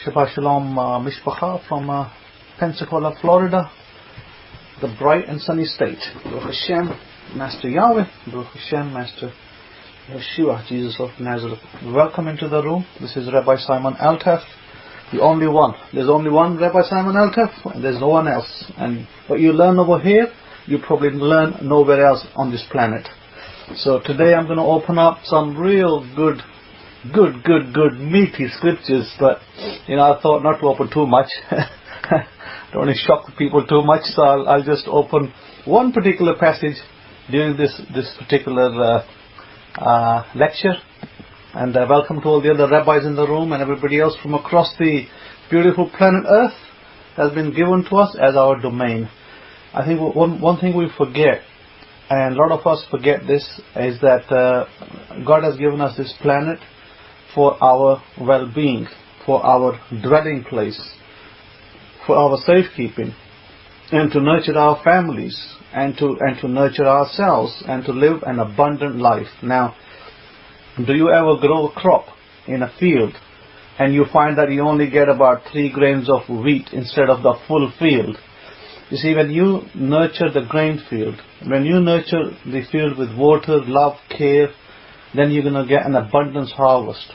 Shabbat Shalom Mishpacha from Pensacola, Florida, the bright and sunny state. Baruch Hashem, Master Yahweh, Baruch Hashem, Master Yeshua, Jesus of Nazareth. Welcome into the room. This is Rabbi Simon Altaf, the only one. There's only one Rabbi Simon Altaf, and there's no one else. And what you learn over here, you probably learn nowhere else on this planet. So today I'm going to open up some real good meaty scriptures, but I thought not to open too much. Don't want to shock people too much, so I'll just open one particular passage during this particular lecture. And welcome to all the other rabbis in the room and everybody else from across the beautiful planet Earth has been given to us as our domain. I think one thing we forget, and a lot of us forget this, is that God has given us this planet for our well-being, for our dwelling place, for our safekeeping, and to nurture our families, and to nurture ourselves, and to live an abundant life. Now, do you ever grow a crop in a field and you find that you only get about 3 grains of wheat instead of the full field? You see, when you nurture the grain field, when you nurture the field with water, love, care, then you're going to get an abundance harvest.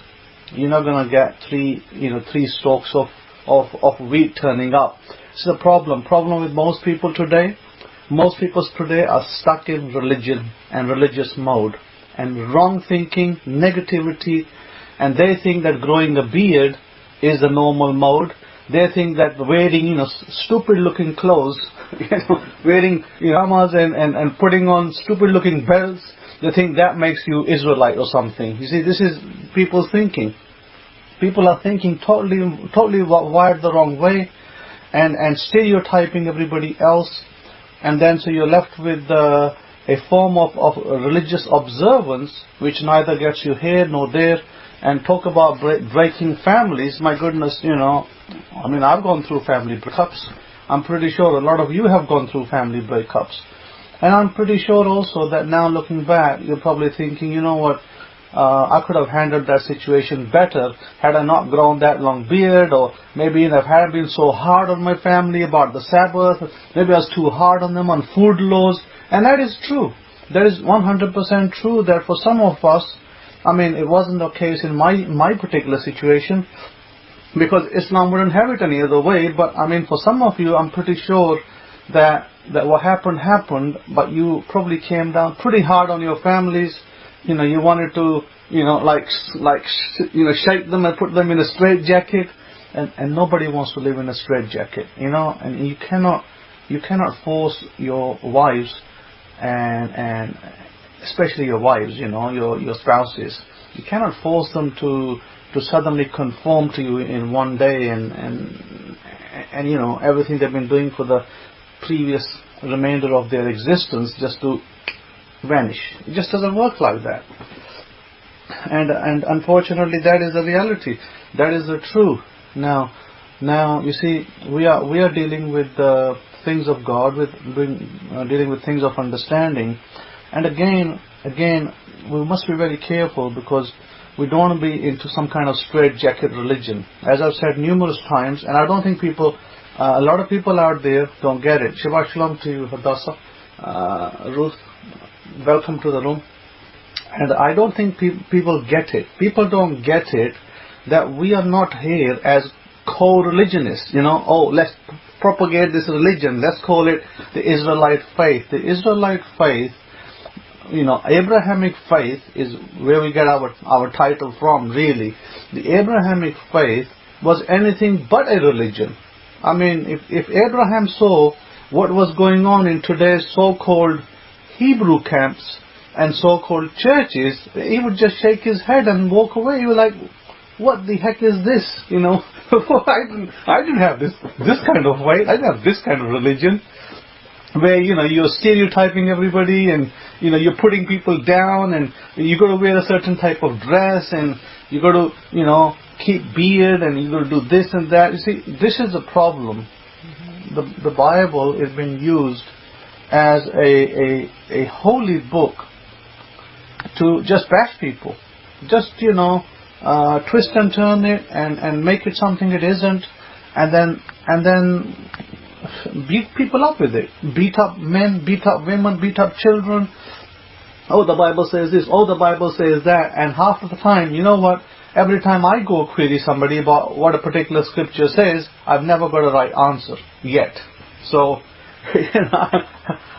You're not going to get 3 stalks of wheat turning up. It's the problem with most people today. Most people today are stuck in religion and religious mode and wrong thinking, negativity, and they think that growing a beard is the normal mode. They think that wearing stupid looking clothes, wearing yamas and putting on stupid looking belts, they think that makes you Israelite or something. You see, this is people's thinking. People are thinking totally wired the wrong way, and stereotyping everybody else, and then so you're left with a form of religious observance which neither gets you here nor there. And talk about breaking families. My goodness, I've gone through family breakups. I'm pretty sure a lot of you have gone through family breakups. And I'm pretty sure also that now looking back, you're probably thinking, you know what, I could have handled that situation better had I not grown that long beard, or maybe if I hadn't been so hard on my family about the Sabbath, maybe I was too hard on them on food laws. And that is true. That is 100% true that for some of us, it wasn't the case in my particular situation, because Islam wouldn't have it any other way. But for some of you, I'm pretty sure that what happened, but you probably came down pretty hard on your families. You wanted to, shake them and put them in a straitjacket, and nobody wants to live in a straitjacket, and you cannot force your wives and especially your wives, your spouses. You cannot force them to suddenly conform to you in one day and everything they've been doing for the previous remainder of their existence just to vanish. It just doesn't work like that. And unfortunately, that is the reality. That is the truth. Now you see, we are dealing with the things of God, dealing with things of understanding. And again, we must be very careful, because we don't want to be into some kind of straitjacket religion. As I've said numerous times, and I don't think a lot of people out there don't get it. Shabbat Shalom to you, Chadasha, Ruth, welcome to the room. And I don't think people get it. People don't get it that we are not here as co-religionists. Let's propagate this religion. Let's call it the Israelite faith. The Israelite faith, Abrahamic faith is where we get our title from, really. The Abrahamic faith was anything but a religion. If Abraham saw what was going on in today's so-called Hebrew camps and so-called churches, he would just shake his head and walk away. He was like, what the heck is this? I didn't have this kind of faith. I didn't have this kind of religion, where you're stereotyping everybody, and you're putting people down, and you got to wear a certain type of dress, and you got to keep beard, and you got to do this and that. You see, this is a problem. The Bible is being used as a holy book to just bash people, just twist and turn it and make it something it isn't, and then beat people up with it. Beat up men, beat up women, beat up children. Oh, the Bible says this, oh, the Bible says that. And half of the time, you know what, every time I go query somebody about what a particular scripture says, I've never got a right answer yet. So,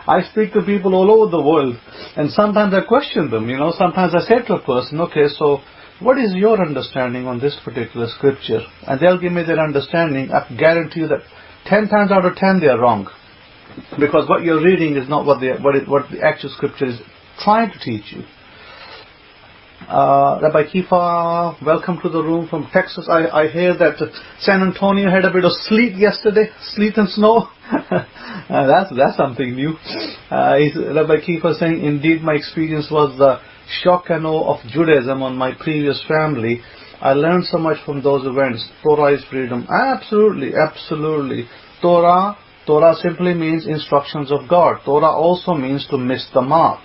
I speak to people all over the world, and sometimes I question them. Sometimes I say to a person, okay, so what is your understanding on this particular scripture? And they'll give me their understanding. I guarantee you that 10 times out of 10 they are wrong, because what you're reading is not what the actual scripture is trying to teach you. Rabbi Kefa, welcome to the room from Texas. I hear that San Antonio had a bit of sleet yesterday, sleet and snow. That's something new. Rabbi Kefa saying, indeed my experience was the shock and awe of Judaism on my previous family. I learned so much from those events. Torah is freedom. Absolutely, absolutely. Torah simply means instructions of God. Torah also means to miss the mark.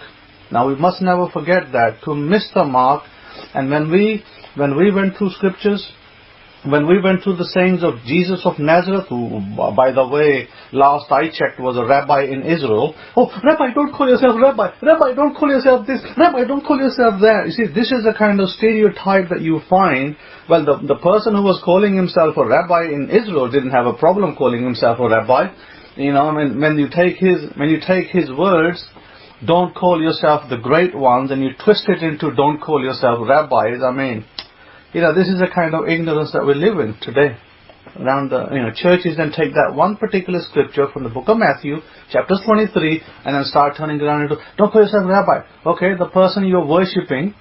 Now we must never forget that, to miss the mark. And when we went through scriptures, when we went through the sayings of Jesus of Nazareth, who, by the way, last I checked was a rabbi in Israel. Oh, Rabbi, don't call yourself Rabbi. Rabbi, don't call yourself this. Rabbi, don't call yourself that. You see, this is the kind of stereotype that you find. Well, the person who was calling himself a rabbi in Israel didn't have a problem calling himself a rabbi. When you take his words, don't call yourself the great ones, and you twist it into don't call yourself rabbis. This is the kind of ignorance that we live in today. Around the churches then take that one particular scripture from the book of Matthew, chapter 23, and then start turning around into don't call yourself rabbi. Okay, the person you're worshipping,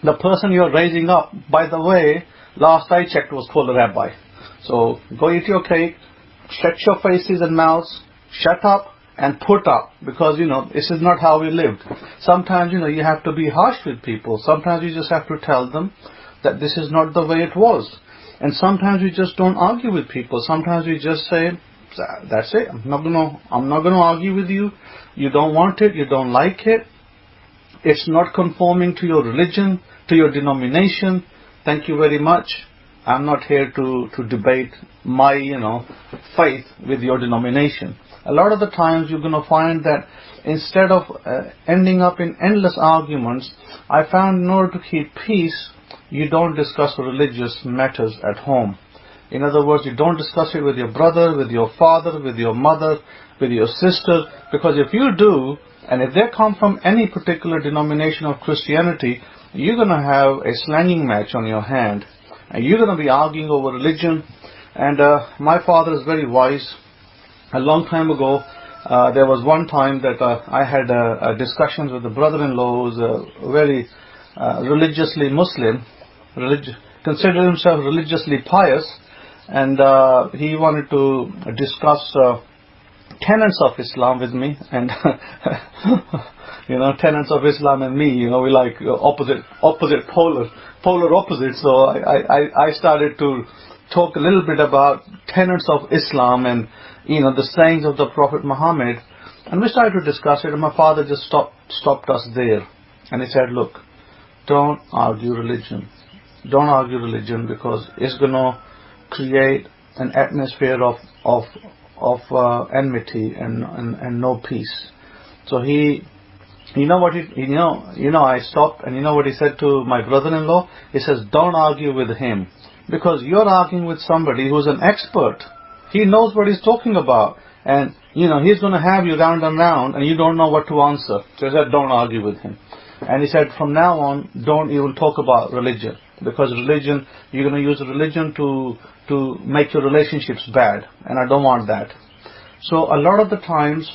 the person you're raising up, by the way, last I checked was called a rabbi. So go eat your cake, shut your faces and mouths, shut up and put up, because this is not how we lived. Sometimes you have to be harsh with people. Sometimes you just have to tell them that this is not the way it was. And sometimes we just don't argue with people. Sometimes we just say, that's it, I'm not gonna argue with you. You don't want it, you don't like it, it's not conforming to your religion, to your denomination. Thank you very much. I'm not here to debate my faith with your denomination. A lot of the times you're going to find that instead of ending up in endless arguments, I found in order to keep peace, you don't discuss religious matters at home. In other words, you don't discuss it with your brother, with your father, with your mother, with your sister, because if you do, and if they come from any particular denomination of Christianity, you're going to have a slanging match on your hand, and you're going to be arguing over religion. And my father is very wise. A long time ago, there was one time that I had discussions with the brother-in-law who's very religiously Muslim, considered himself religiously pious, and he wanted to discuss tenets of Islam with me, and tenets of Islam and me, we're like polar opposites. So I started to talk a little bit about tenets of Islam and the sayings of the Prophet Muhammad, and we started to discuss it, and my father just stopped us there, and he said, look, don't argue religion, because it's going to create an atmosphere of enmity and no peace. So I stopped, and what he said to my brother-in-law? He says, don't argue with him, because you're arguing with somebody who's an expert. He knows what he's talking about, and he's going to have you round and round, and you don't know what to answer. So he said, don't argue with him. And he said, from now on, don't even talk about religion, because religion, you're going to use religion to make your relationships bad, and I don't want that. So a lot of the times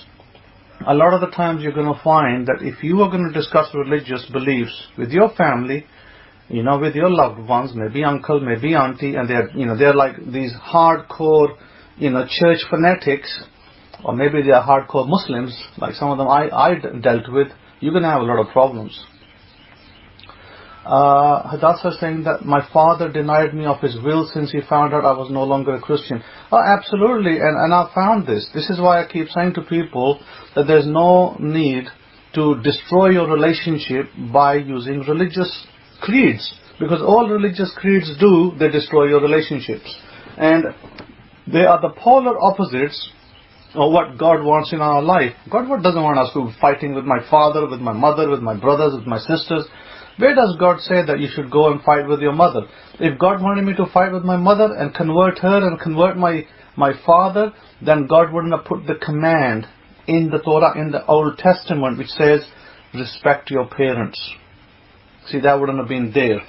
you're going to find that if you are going to discuss religious beliefs with your family, with your loved ones, maybe uncle, maybe auntie, and they're like these hardcore church fanatics, or maybe they are hardcore Muslims, like some of them I dealt with, you're going to have a lot of problems. Chadasha is saying that my father denied me of his will since he found out I was no longer a Christian. Oh, absolutely, and I found this. This is why I keep saying to people that there's no need to destroy your relationship by using religious creeds, because all religious creeds do, they destroy your relationships. And they are the polar opposites of what God wants in our life. God doesn't want us to be fighting with my father, with my mother, with my brothers, with my sisters. Where does God say that you should go and fight with your mother? If God wanted me to fight with my mother and convert her and convert my father, then God wouldn't have put the command in the Torah, in the Old Testament, which says, respect your parents. See, that wouldn't have been there.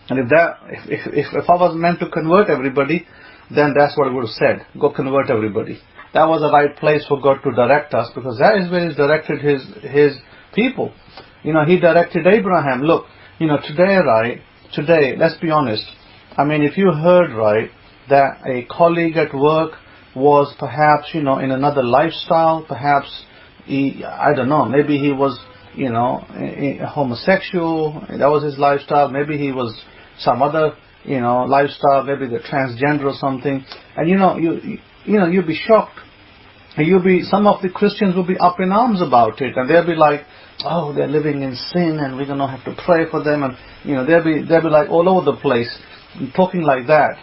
And if I was meant to convert everybody, then that's what it would have said. Go convert everybody. That was the right place for God to direct us, because that is where He directed His people. He directed Abraham. Look, today, let's be honest. I mean, if you heard right, that a colleague at work was perhaps, in another lifestyle, perhaps, I don't know, maybe he was, homosexual, that was his lifestyle, maybe he was some other, lifestyle, maybe the transgender or something, and you'd be shocked. Some of the Christians will be up in arms about it, and they'll be like, oh, they're living in sin, and we're gonna have to pray for them, and they'll be like all over the place, talking like that.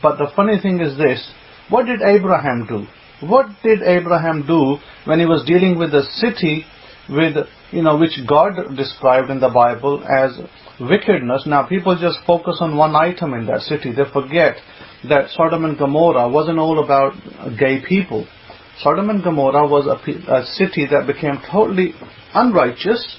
But the funny thing is this: what did Abraham do? What did Abraham do when he was dealing with a city with which God described in the Bible as wickedness? Now people just focus on one item in that city. They forget that Sodom and Gomorrah wasn't all about gay people. Sodom and Gomorrah was a city that became totally unrighteous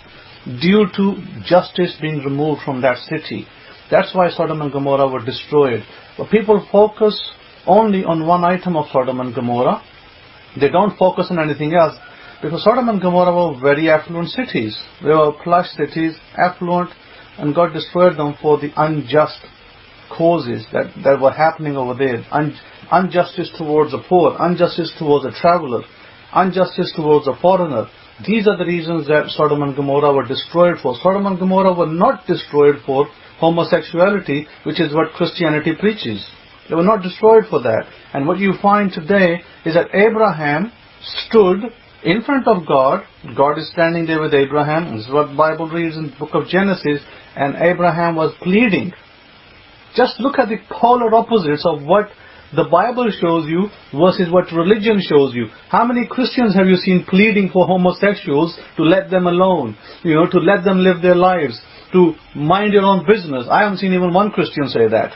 due to justice being removed from that city. That's why Sodom and Gomorrah were destroyed. But people focus only on one item of Sodom and Gomorrah. They don't focus on anything else, because Sodom and Gomorrah were very affluent cities. They were plush cities, affluent, and God destroyed them for the unjust causes that were happening over there. Injustice towards the poor, injustice towards a traveler, injustice towards a foreigner. These are the reasons that Sodom and Gomorrah were destroyed for. Sodom and Gomorrah were not destroyed for homosexuality, which is what Christianity preaches. They were not destroyed for that. And what you find today is that Abraham stood in front of God. God is standing there with Abraham. This is what the Bible reads in the book of Genesis. And Abraham was pleading. Just look at the polar opposites of what the Bible shows you versus what religion shows you. How many Christians have you seen pleading for homosexuals to let them alone? To let them live their lives, to mind your own business. I haven't seen even one Christian say that.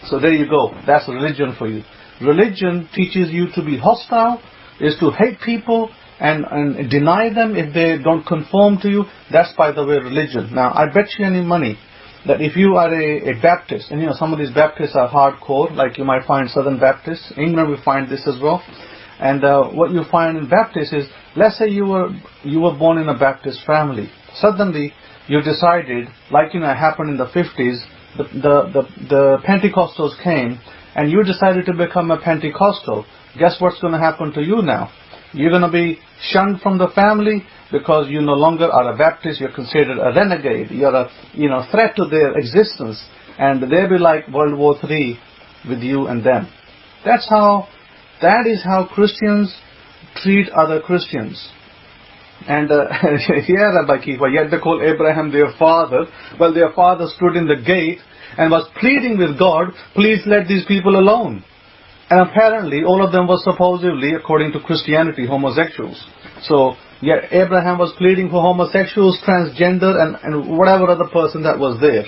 So there you go. That's religion for you. Religion teaches you to be hostile, is to hate people and deny them if they don't conform to you. That's, by the way, religion. Now, I bet you any money that if you are a Baptist, and some of these Baptists are hardcore, like you might find Southern Baptists. In England we find this as well. And what you find in Baptists is, let's say you were born in a Baptist family. Suddenly you decided, like happened in the 50s, the Pentecostals came, and you decided to become a Pentecostal. Guess what's going to happen to you now? You're going to be shunned from the family because you no longer are a Baptist. You're considered a renegade. You're a threat to their existence, and they'll be like World War III with you and them. That is how Christians treat other Christians. And here, Rabbi Kefa, yet they call Abraham their father. Well, their father stood in the gate and was pleading with God, please let these people alone. And apparently all of them were supposedly, according to Christianity, homosexuals. So, yet Abraham was pleading for homosexuals, transgender, and whatever other person that was there.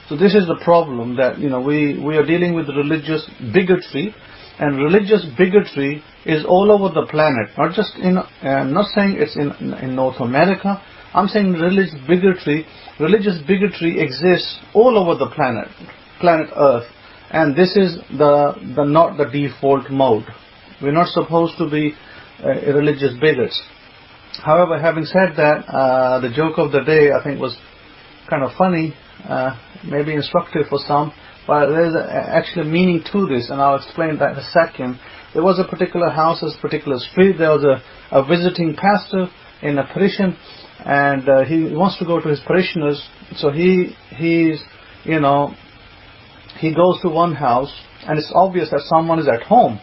So this is the problem, that we are dealing with religious bigotry. And religious bigotry is all over the planet. Not just I'm not saying it's in North America. I'm saying religious bigotry exists all over the planet Earth. And this is not the default mode. We're not supposed to be religious bigots. However, having said that, the joke of the day I think was kind of funny, maybe instructive for some. But there's actually meaning to this, and I'll explain that in a second. There was a particular house, a particular street. There was a visiting pastor in a parish, and he wants to go to his parishioners. So he goes to one house, and it's obvious that someone is at home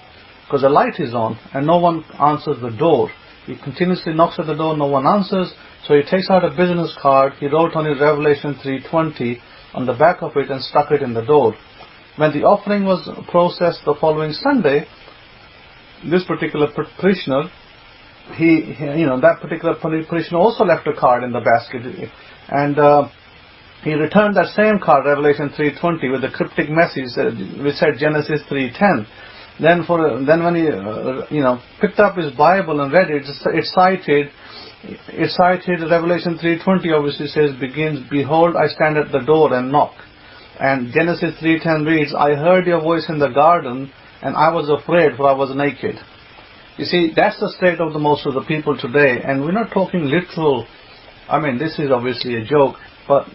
because the light is on, and no one answers the door. He continuously knocks at the door, no one answers. So he takes out a business card. He wrote on it Revelation 3:20 on the back of it and stuck it in the door. When the offering was processed the following Sunday, this particular parishioner, that particular parishioner also left a card in the basket, and he returned that same card, Revelation 3:20, with the cryptic message which said Genesis 3:10. Then when he picked up his Bible and read it, it cited Revelation 3:20. Obviously says, begins, "Behold, I stand at the door and knock." And Genesis 3:10 reads, "I heard your voice in the garden, and I was afraid, for I was naked." You see, that's the state of the most of the people today. And we're not talking literal. I mean, this is obviously a joke, but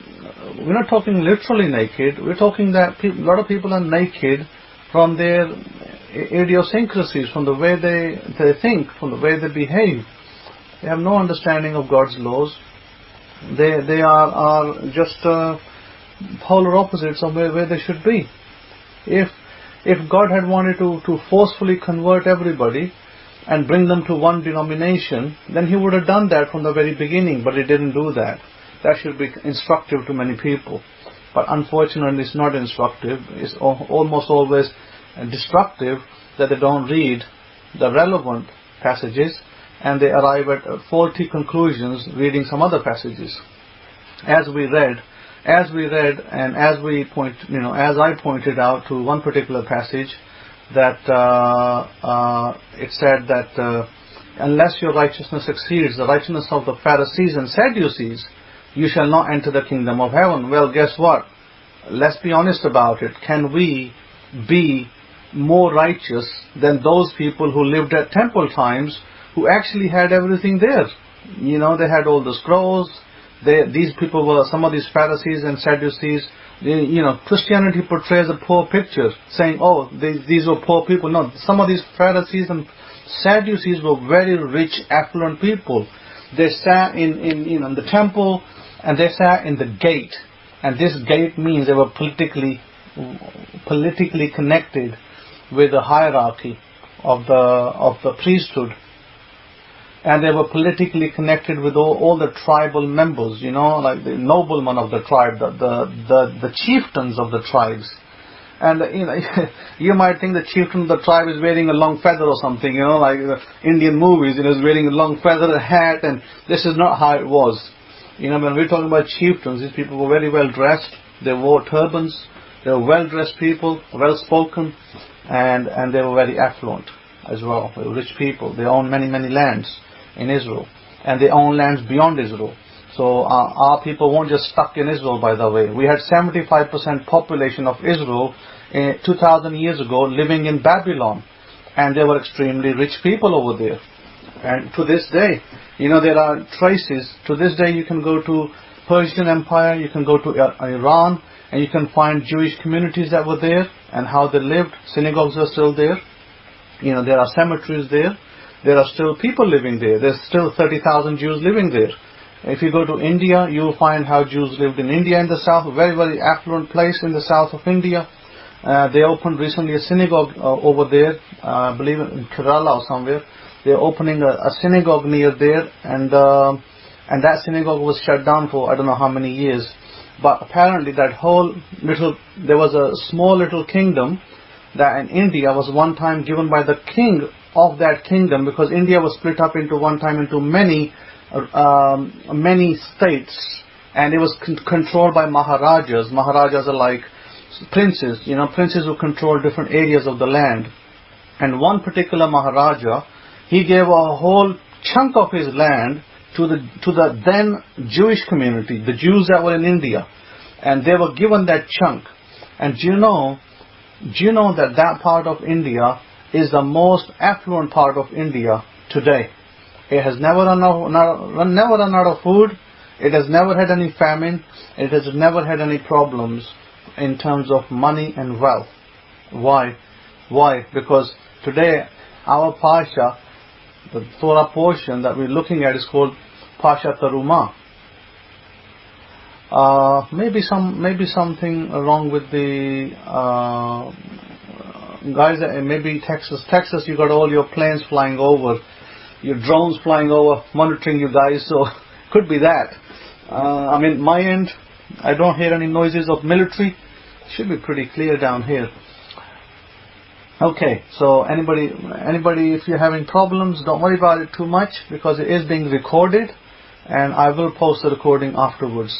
we're not talking literally naked. We're talking that a lot of people are naked from their idiosyncrasies, from the way they think, from the way they behave. They have no understanding of God's laws. They are just polar opposites of where they should be. If God had wanted to forcefully convert everybody and bring them to one denomination, then He would have done that from the very beginning, but He didn't do that. That should be instructive to many people. But unfortunately, it's not instructive. It's almost always destructive, that they don't read the relevant passages and they arrive at faulty conclusions reading some other passages. As I pointed out to one particular passage, that it said that unless your righteousness exceeds the righteousness of the Pharisees and Sadducees, you shall not enter the kingdom of heaven. Well, guess what? Let's be honest about it. Can we be more righteous than those people who lived at temple times, who actually had everything there? They had all the scrolls. These people were, some of these Pharisees and Sadducees, Christianity portrays a poor picture, saying, oh, these were poor people. No, some of these Pharisees and Sadducees were very rich, affluent people. They sat in the temple, and they sat in the gate. And this gate means they were politically connected with the hierarchy of the priesthood, and they were politically connected with all the tribal members, like the noblemen of the tribe, the chieftains of the tribes. And you might think the chieftain of the tribe is wearing a long feather or something, like the Indian movies, is wearing a long feather hat, and this is not how it was. When we're talking about chieftains, these people were very well dressed. They wore turbans. They were well dressed people, well spoken, and they were very affluent as well. They were rich people. They owned many lands in Israel, and they own lands beyond Israel. So our people weren't just stuck in Israel, by the way. We had 75% population of Israel 2,000 years ago living in Babylon, and they were extremely rich people over there. And to this day, there are traces. To this day, you can go to Persian Empire, you can go to Iran, and you can find Jewish communities that were there and how they lived. Synagogues are still there. There are cemeteries there. There are still people living there. There's still 30,000 Jews living there. If you go to India, you will find how Jews lived in India in the south, a very, very affluent place in the south of India. They opened recently a synagogue over there, I believe in Kerala or somewhere. They're opening a synagogue near there, and that synagogue was shut down for I don't know how many years. But apparently there was a small little kingdom that in India was one time given by the king of that kingdom, because India was split up into many states, and it was controlled by Maharajas. Maharajas are like princes, princes who control different areas of the land. And one particular Maharaja, he gave a whole chunk of his land to the then Jewish community, the Jews that were in India, and they were given that chunk. And do you know that part of India is the most affluent part of India today? It has never run out of food. It has never had any famine. It has never had any problems in terms of money and wealth. Why? Because today our Parsha, the Torah portion that we're looking at, is called Parsha Terumah. Maybe something wrong with the guys. Maybe Texas. You got all your planes flying over. your drones flying over, monitoring you guys. So could be that. I mean, my end, I don't hear any noises of military. Should be pretty clear down here. Okay, so anybody, if you're having problems, don't worry about it too much, because it is being recorded, and I will post the recording afterwards.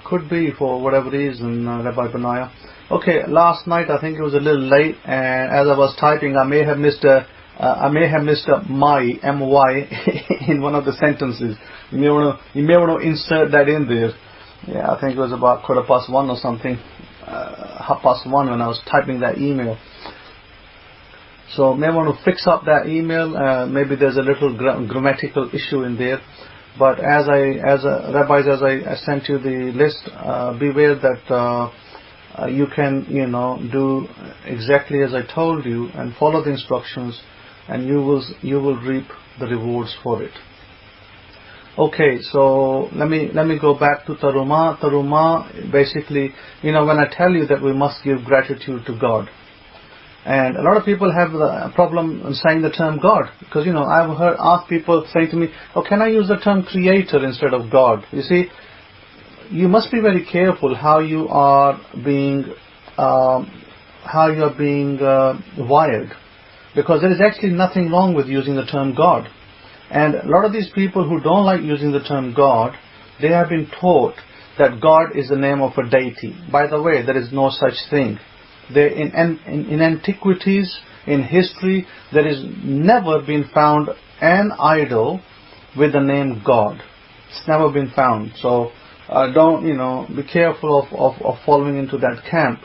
Could be for whatever reason, Rabbi Benaya. Okay, last night I think it was a little late, and as I was typing, I may have missed a my in one of the sentences. You may want to insert that in there. Yeah, I think it was about 1:15 or something, 1:30 when I was typing that email. So may want to fix up that email. Maybe there's a little grammatical issue in there. But rabbis, as I sent you the list, beware that you can, do exactly as I told you and follow the instructions, and you will reap the rewards for it. Okay, so let me go back to Terumah. Terumah, basically, when I tell you that we must give gratitude to God, and a lot of people have the problem saying the term God, because I've asked people saying to me, "Oh, can I use the term Creator instead of God?" You see, you must be very careful how you are being wired, because there is actually nothing wrong with using the term God. And a lot of these people who don't like using the term God, they have been taught that God is the name of a deity. By the way, there is no such thing. In antiquities, in history, there is never been found an idol with the name God. It's never been found. So don't, be careful of following into that camp,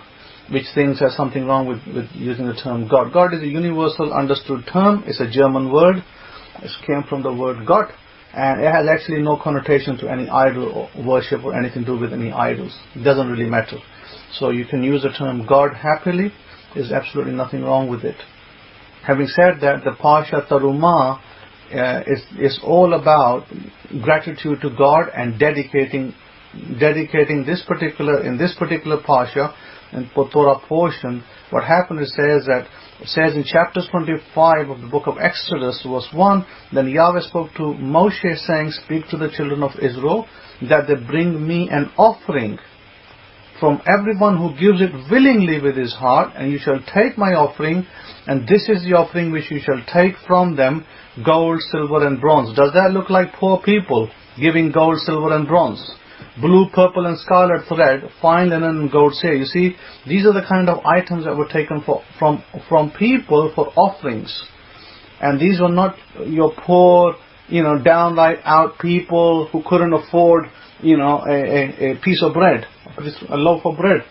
which thinks there's something wrong with using the term God. God is a universal understood term. It's a German word. It came from the word Gott, and it has actually no connotation to any idol or worship or anything to do with any idols. It doesn't really matter. So you can use the term God happily. There's absolutely nothing wrong with it. Having said that, the Parsha Terumah is all about gratitude to God and dedicating this particular Parsha and Torah portion. What happened is it says in chapter 25 of the book of Exodus, verse 1, then Yahweh spoke to Moshe, saying, "Speak to the children of Israel, that they bring me an offering from everyone who gives it willingly with his heart, and you shall take my offering, and this is the offering which you shall take from them, gold, silver, and bronze." Does that look like poor people giving gold, silver, and bronze? Blue, purple, and scarlet thread, fine linen, and gold hair. You see, these are the kind of items that were taken from people for offerings. And these were not your poor, downright out people who couldn't afford, a piece of bread, a loaf of bread.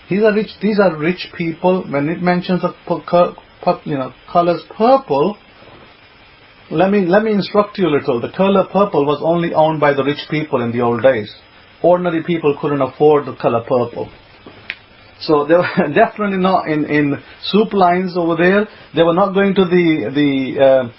These are rich people. When it mentions the colors purple, let me instruct you a little. The color purple was only owned by the rich people in the old days. Ordinary people couldn't afford the color purple. So they were definitely not in soup lines over there. They were not going to the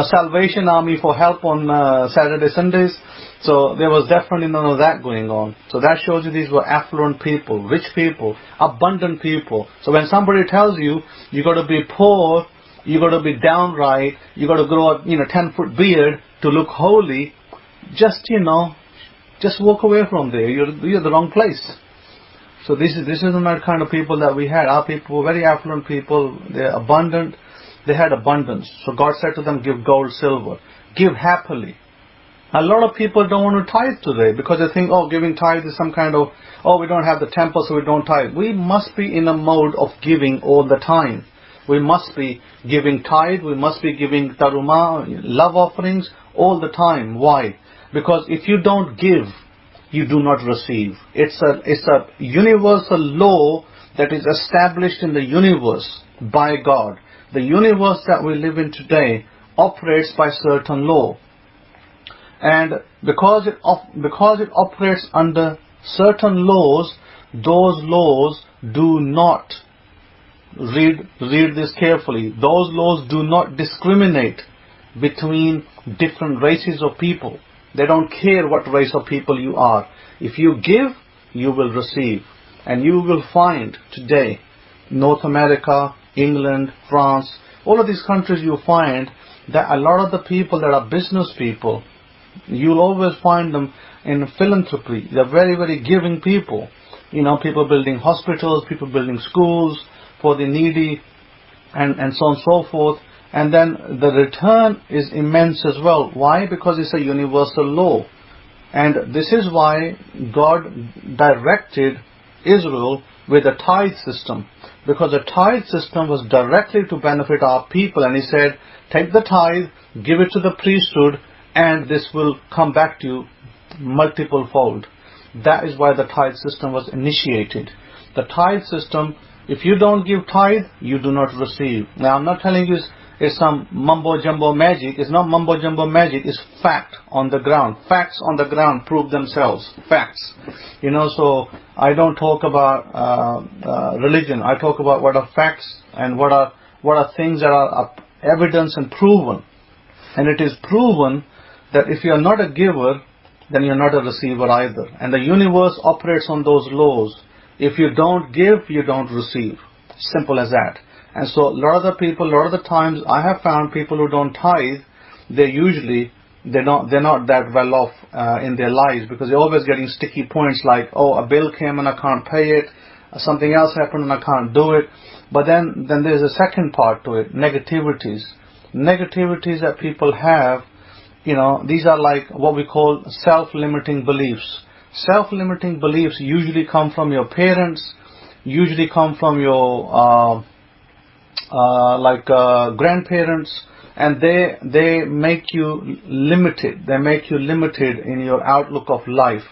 Salvation Army for help on Saturday, Sundays. So there was definitely none of that going on. So that shows you these were affluent people, rich people, abundant people. So when somebody tells you got to be poor, you got to be downright, you got to grow a 10-foot beard to look holy, just walk away from there. You're the wrong place. So this isn't the kind of people that we had. Our people were very affluent people. They're abundant. They had abundance. So God said to them, give gold, silver, give happily. A lot of people don't want to tithe today because they think, giving tithe is some kind of, we don't have the temple, so we don't tithe. We must be in a mode of giving all the time. We must be giving tithe. We must be giving Terumah, love offerings all the time. Why? Because if you don't give, you do not receive. It's a universal law that is established in the universe by God. The universe that we live in today operates by certain law. And because it operates under certain laws, those laws do not, read this carefully, those laws do not discriminate between different races of people. They don't care what race of people you are. If you give, you will receive. And you will find today, North America, England, France, All of these countries, you find that a lot of the people that are business people, you'll always find them in philanthropy. They're very, very giving people. People building hospitals, people building schools for the needy, and so on and so forth. And then the return is immense as well. Why? Because it's a universal law. And this is why God directed Israel with a tithe system. Because the tithe system was directly to benefit our people. And He said, take the tithe, give it to the priesthood, and this will come back to you multiple fold. That is why the tithe system was initiated. The tithe system, if you don't give tithe, you do not receive. Now, I'm not telling you it's some mumbo-jumbo magic. It's not mumbo-jumbo magic. It's fact on the ground. Facts on the ground prove themselves. Facts. So I don't talk about religion. I talk about what are facts and what are things that are evidence and proven. And it is proven that if you are not a giver, then you're not a receiver either. And the universe operates on those laws. If you don't give, you don't receive. Simple as that. And so a lot of the times I have found people who don't tithe, they're not that well off in their lives, because they're always getting sticky points like, oh, a bill came and I can't pay it, something else happened and I can't do it. But then there's a second part to it, negativities that people have. These are like what we call self-limiting beliefs. Self-limiting beliefs usually come from your parents, usually come from your grandparents, and they make you limited. They make you limited in your outlook of life.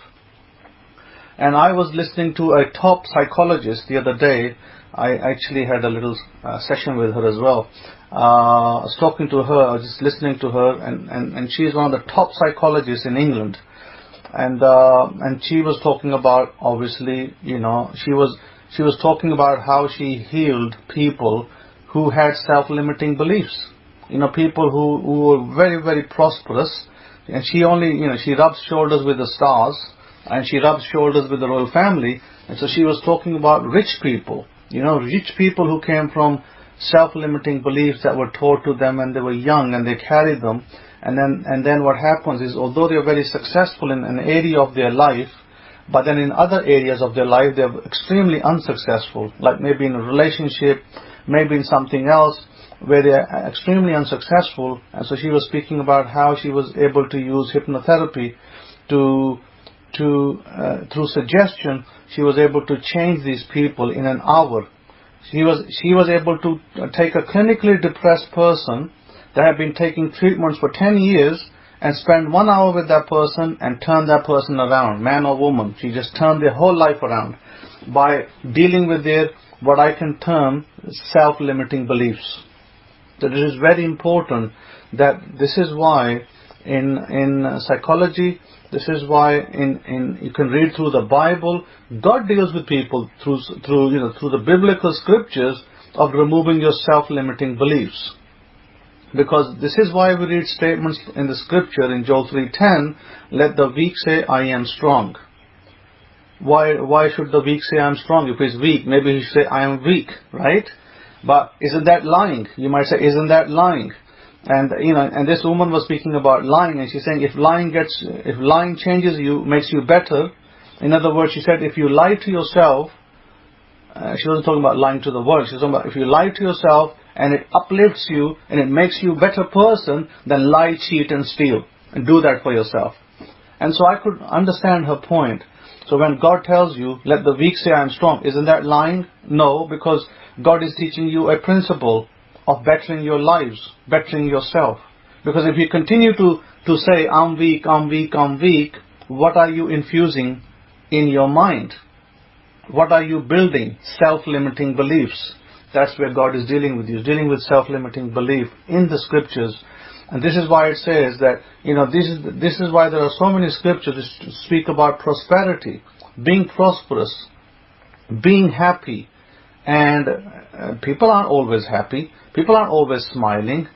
And I was listening to a top psychologist the other day. I actually had a little session with her as well. I was talking to her, I was just listening to her, and she's one of the top psychologists in England. And she was talking about, obviously, she was talking about how she healed people who had self-limiting beliefs. People who were very, very prosperous, and she rubs shoulders with the stars, and she rubs shoulders with the royal family. And so she was talking about rich people, rich people who came from self-limiting beliefs that were taught to them when they were young, and they carried them. And then what happens is, although they are very successful in an area of their life, but then in other areas of their life they're extremely unsuccessful, like maybe in a relationship, maybe in something else where they're extremely unsuccessful. And so she was speaking about how she was able to use hypnotherapy through suggestion. She was able to change these people in an hour. She was able to take a clinically depressed person that had been taking treatments for 10 years and spend 1 hour with that person and turn that person around, man or woman. She just turned their whole life around by dealing with their, what I can term, self-limiting beliefs. So it is very important that this is why in psychology, this is why you can read through the Bible, God deals with people through the biblical scriptures of removing your self-limiting beliefs. Because this is why we read statements in the scripture in Joel 3:10, let the weak say, I am strong. Why should the weak say I am strong? If he's weak, maybe he should say I am weak, right? But isn't that lying? You might say, isn't that lying? And this woman was speaking about lying, and she's saying if lying changes you, makes you better. In other words, she said if you lie to yourself, she wasn't talking about lying to the world, she was talking about if you lie to yourself and it uplifts you and it makes you a better person, then lie, cheat and steal, and do that for yourself. And so I could understand her point. So when God tells you, let the weak say I am strong, isn't that lying? No, because God is teaching you a principle of bettering your lives, bettering yourself. Because if you continue to say, I'm weak, I'm weak, I'm weak, what are you infusing in your mind? What are you building? Self-limiting beliefs. That's where God is dealing with you. He's dealing with self-limiting belief in the scriptures. And this is why it says that, this is why there are so many scriptures to speak about prosperity, being prosperous, being happy. And people aren't always happy. People aren't always smiling.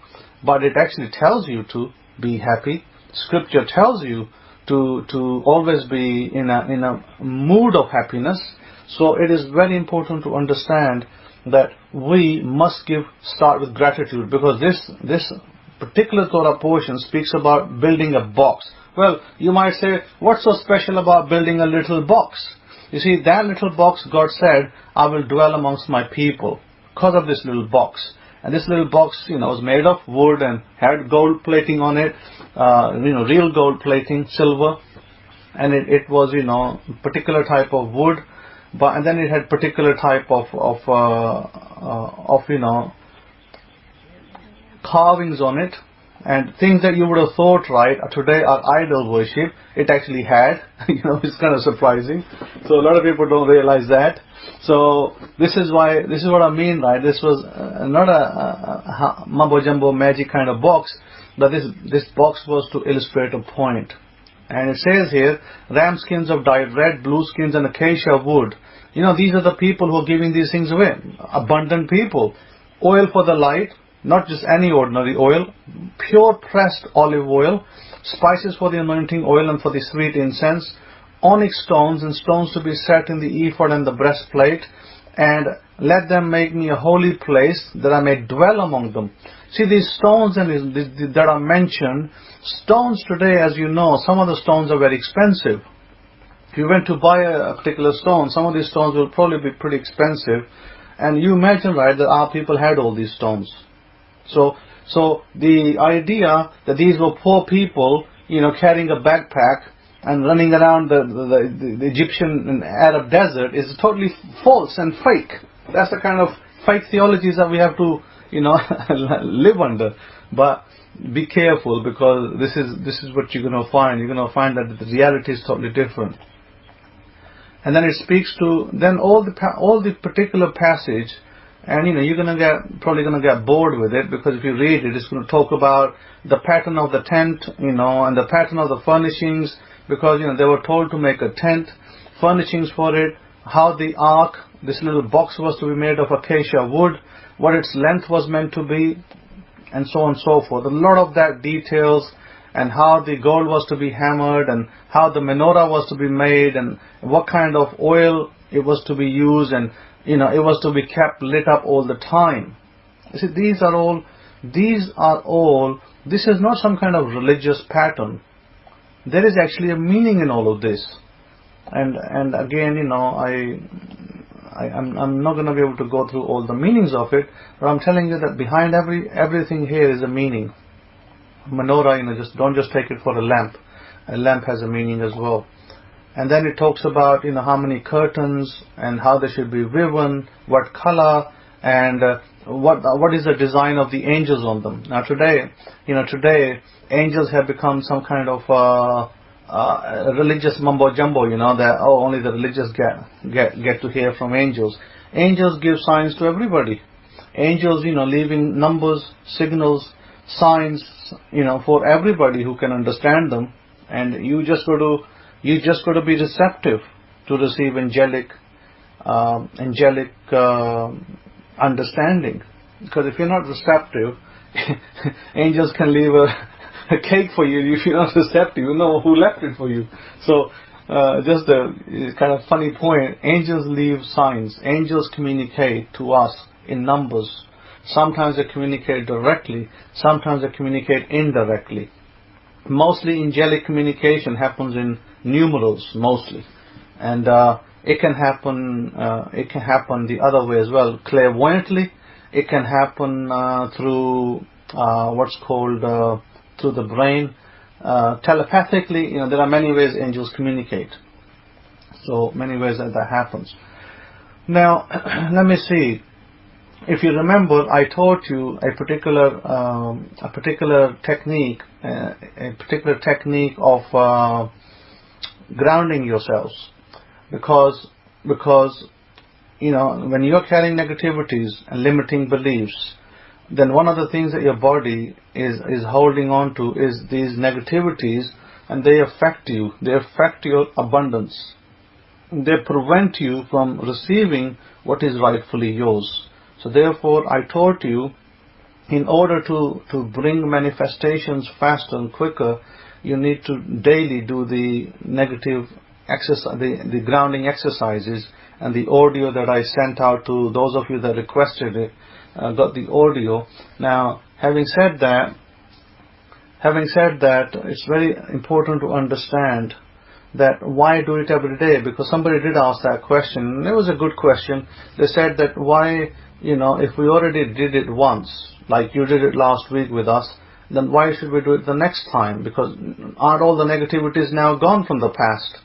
But it actually tells you to be happy. Scripture tells you to always be in a mood of happiness. So it is very important to understand that we must start with gratitude, because this particular Torah portion speaks about building a box. Well, you might say, what's so special about building a little box? You see, that little box, God said, I will dwell amongst my people because of this little box. And this little box, was made of wood and had gold plating on it, real gold plating, silver. And it was, particular type of wood, and then it had particular type of carvings on it, and things that you would have thought, right, today are idol worship. It actually had, it's kind of surprising. So a lot of people don't realize that. So this is what I mean, right? This was not a mumbo jumbo magic kind of box, but this box was to illustrate a point. And it says here, ram skins of dyed red, blue skins, and acacia wood. These are the people who are giving these things away. Abundant people. Oil for the light, not just any ordinary oil. Pure pressed olive oil. Spices for the anointing oil and for the sweet incense. Onyx stones and stones to be set in the ephod and the breastplate. And let them make me a holy place, that I may dwell among them. See, these stones that are mentioned, stones today, as you know, some of the stones are very expensive. If you went to buy a particular stone, some of these stones will probably be pretty expensive. And you imagine, right, that our people had all these stones. So the idea that these were poor people, carrying a backpack and running around the Egyptian and Arab desert is totally false and fake. That's the kind of fake theologies that we have to, live under. But be careful, because this is what you're going to find. You're going to find that the reality is totally different. And then it speaks to all the particular passage, and you're probably gonna get bored with it, because if you read it, it's going to talk about the pattern of the tent, and the pattern of the furnishings, because they were told to make a tent, furnishings for it, how the ark, this little box, was to be made of acacia wood, what its length was meant to be, and so on and so forth. A lot of that details, and how the gold was to be hammered, and how the menorah was to be made, and what kind of oil it was to be used, and it was to be kept lit up all the time. You see, this is not some kind of religious pattern. There is actually a meaning in all of this. And again, I'm not going to be able to go through all the meanings of it, but I'm telling you that behind everything here is a meaning. Menorah, don't just take it for a lamp. A lamp has a meaning as well. And then it talks about, how many curtains and how they should be woven, what color, and what is the design of the angels on them. Now today angels have become some kind of religious mumbo jumbo. That only the religious get to hear from angels. Angels give signs to everybody. Angels, leaving numbers, signals, signs, for everybody who can understand them. And you just got to be receptive to receive angelic understanding. Because if you're not receptive, angels can leave a cake for you. If you're not receptive, you know who left it for you. So just a kind of funny point. Angels leave signs. Angels communicate to us in numbers. Sometimes they communicate directly. Sometimes they communicate indirectly. Mostly angelic communication happens in numerals, mostly, and it can happen the other way as well. Clairvoyantly, it can happen through what's called through the brain. Telepathically, there are many ways angels communicate. So many ways that happens. Now, let me see. If you remember, I taught you a particular technique of grounding yourselves, because when you're carrying negativities and limiting beliefs, then one of the things that your body is holding on to is these negativities, and they affect you. They affect your abundance. They prevent you from receiving what is rightfully yours. So therefore, I taught you, in order to bring manifestations faster and quicker, you need to daily do the negative exercise, the grounding exercises, and the audio that I sent out to those of you that requested it, got the audio. Now, having said that, it's very important to understand that why do it every day? Because somebody did ask that question, and it was a good question. They said that why, if we already did it once, like you did it last week with us, then why should we do it the next time? Because aren't all the negativities now gone from the past?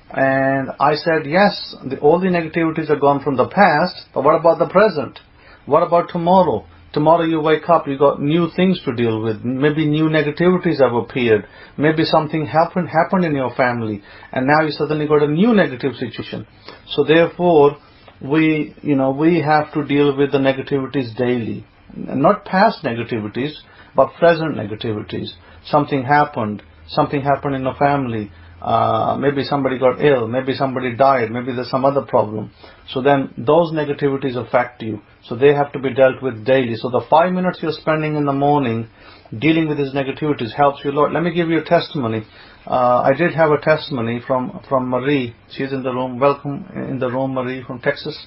And I said, yes, all the negativities are gone from the past, but what about the present? What about tomorrow? Tomorrow you wake up, you got new things to deal with. Maybe new negativities have appeared. Maybe something happened in your family, and now you suddenly got a new negative situation. So therefore, we have to deal with the negativities daily. Not past negativities, but present negativities. Something happened in the family. Maybe somebody got ill, maybe somebody died, maybe there's some other problem. So then those negativities affect you. So they have to be dealt with daily. So the 5 minutes you're spending in the morning dealing with these negativities helps you a lot. Let me give you a testimony. I did have a testimony from Marie. She's in the room. Welcome in the room, Marie from Texas.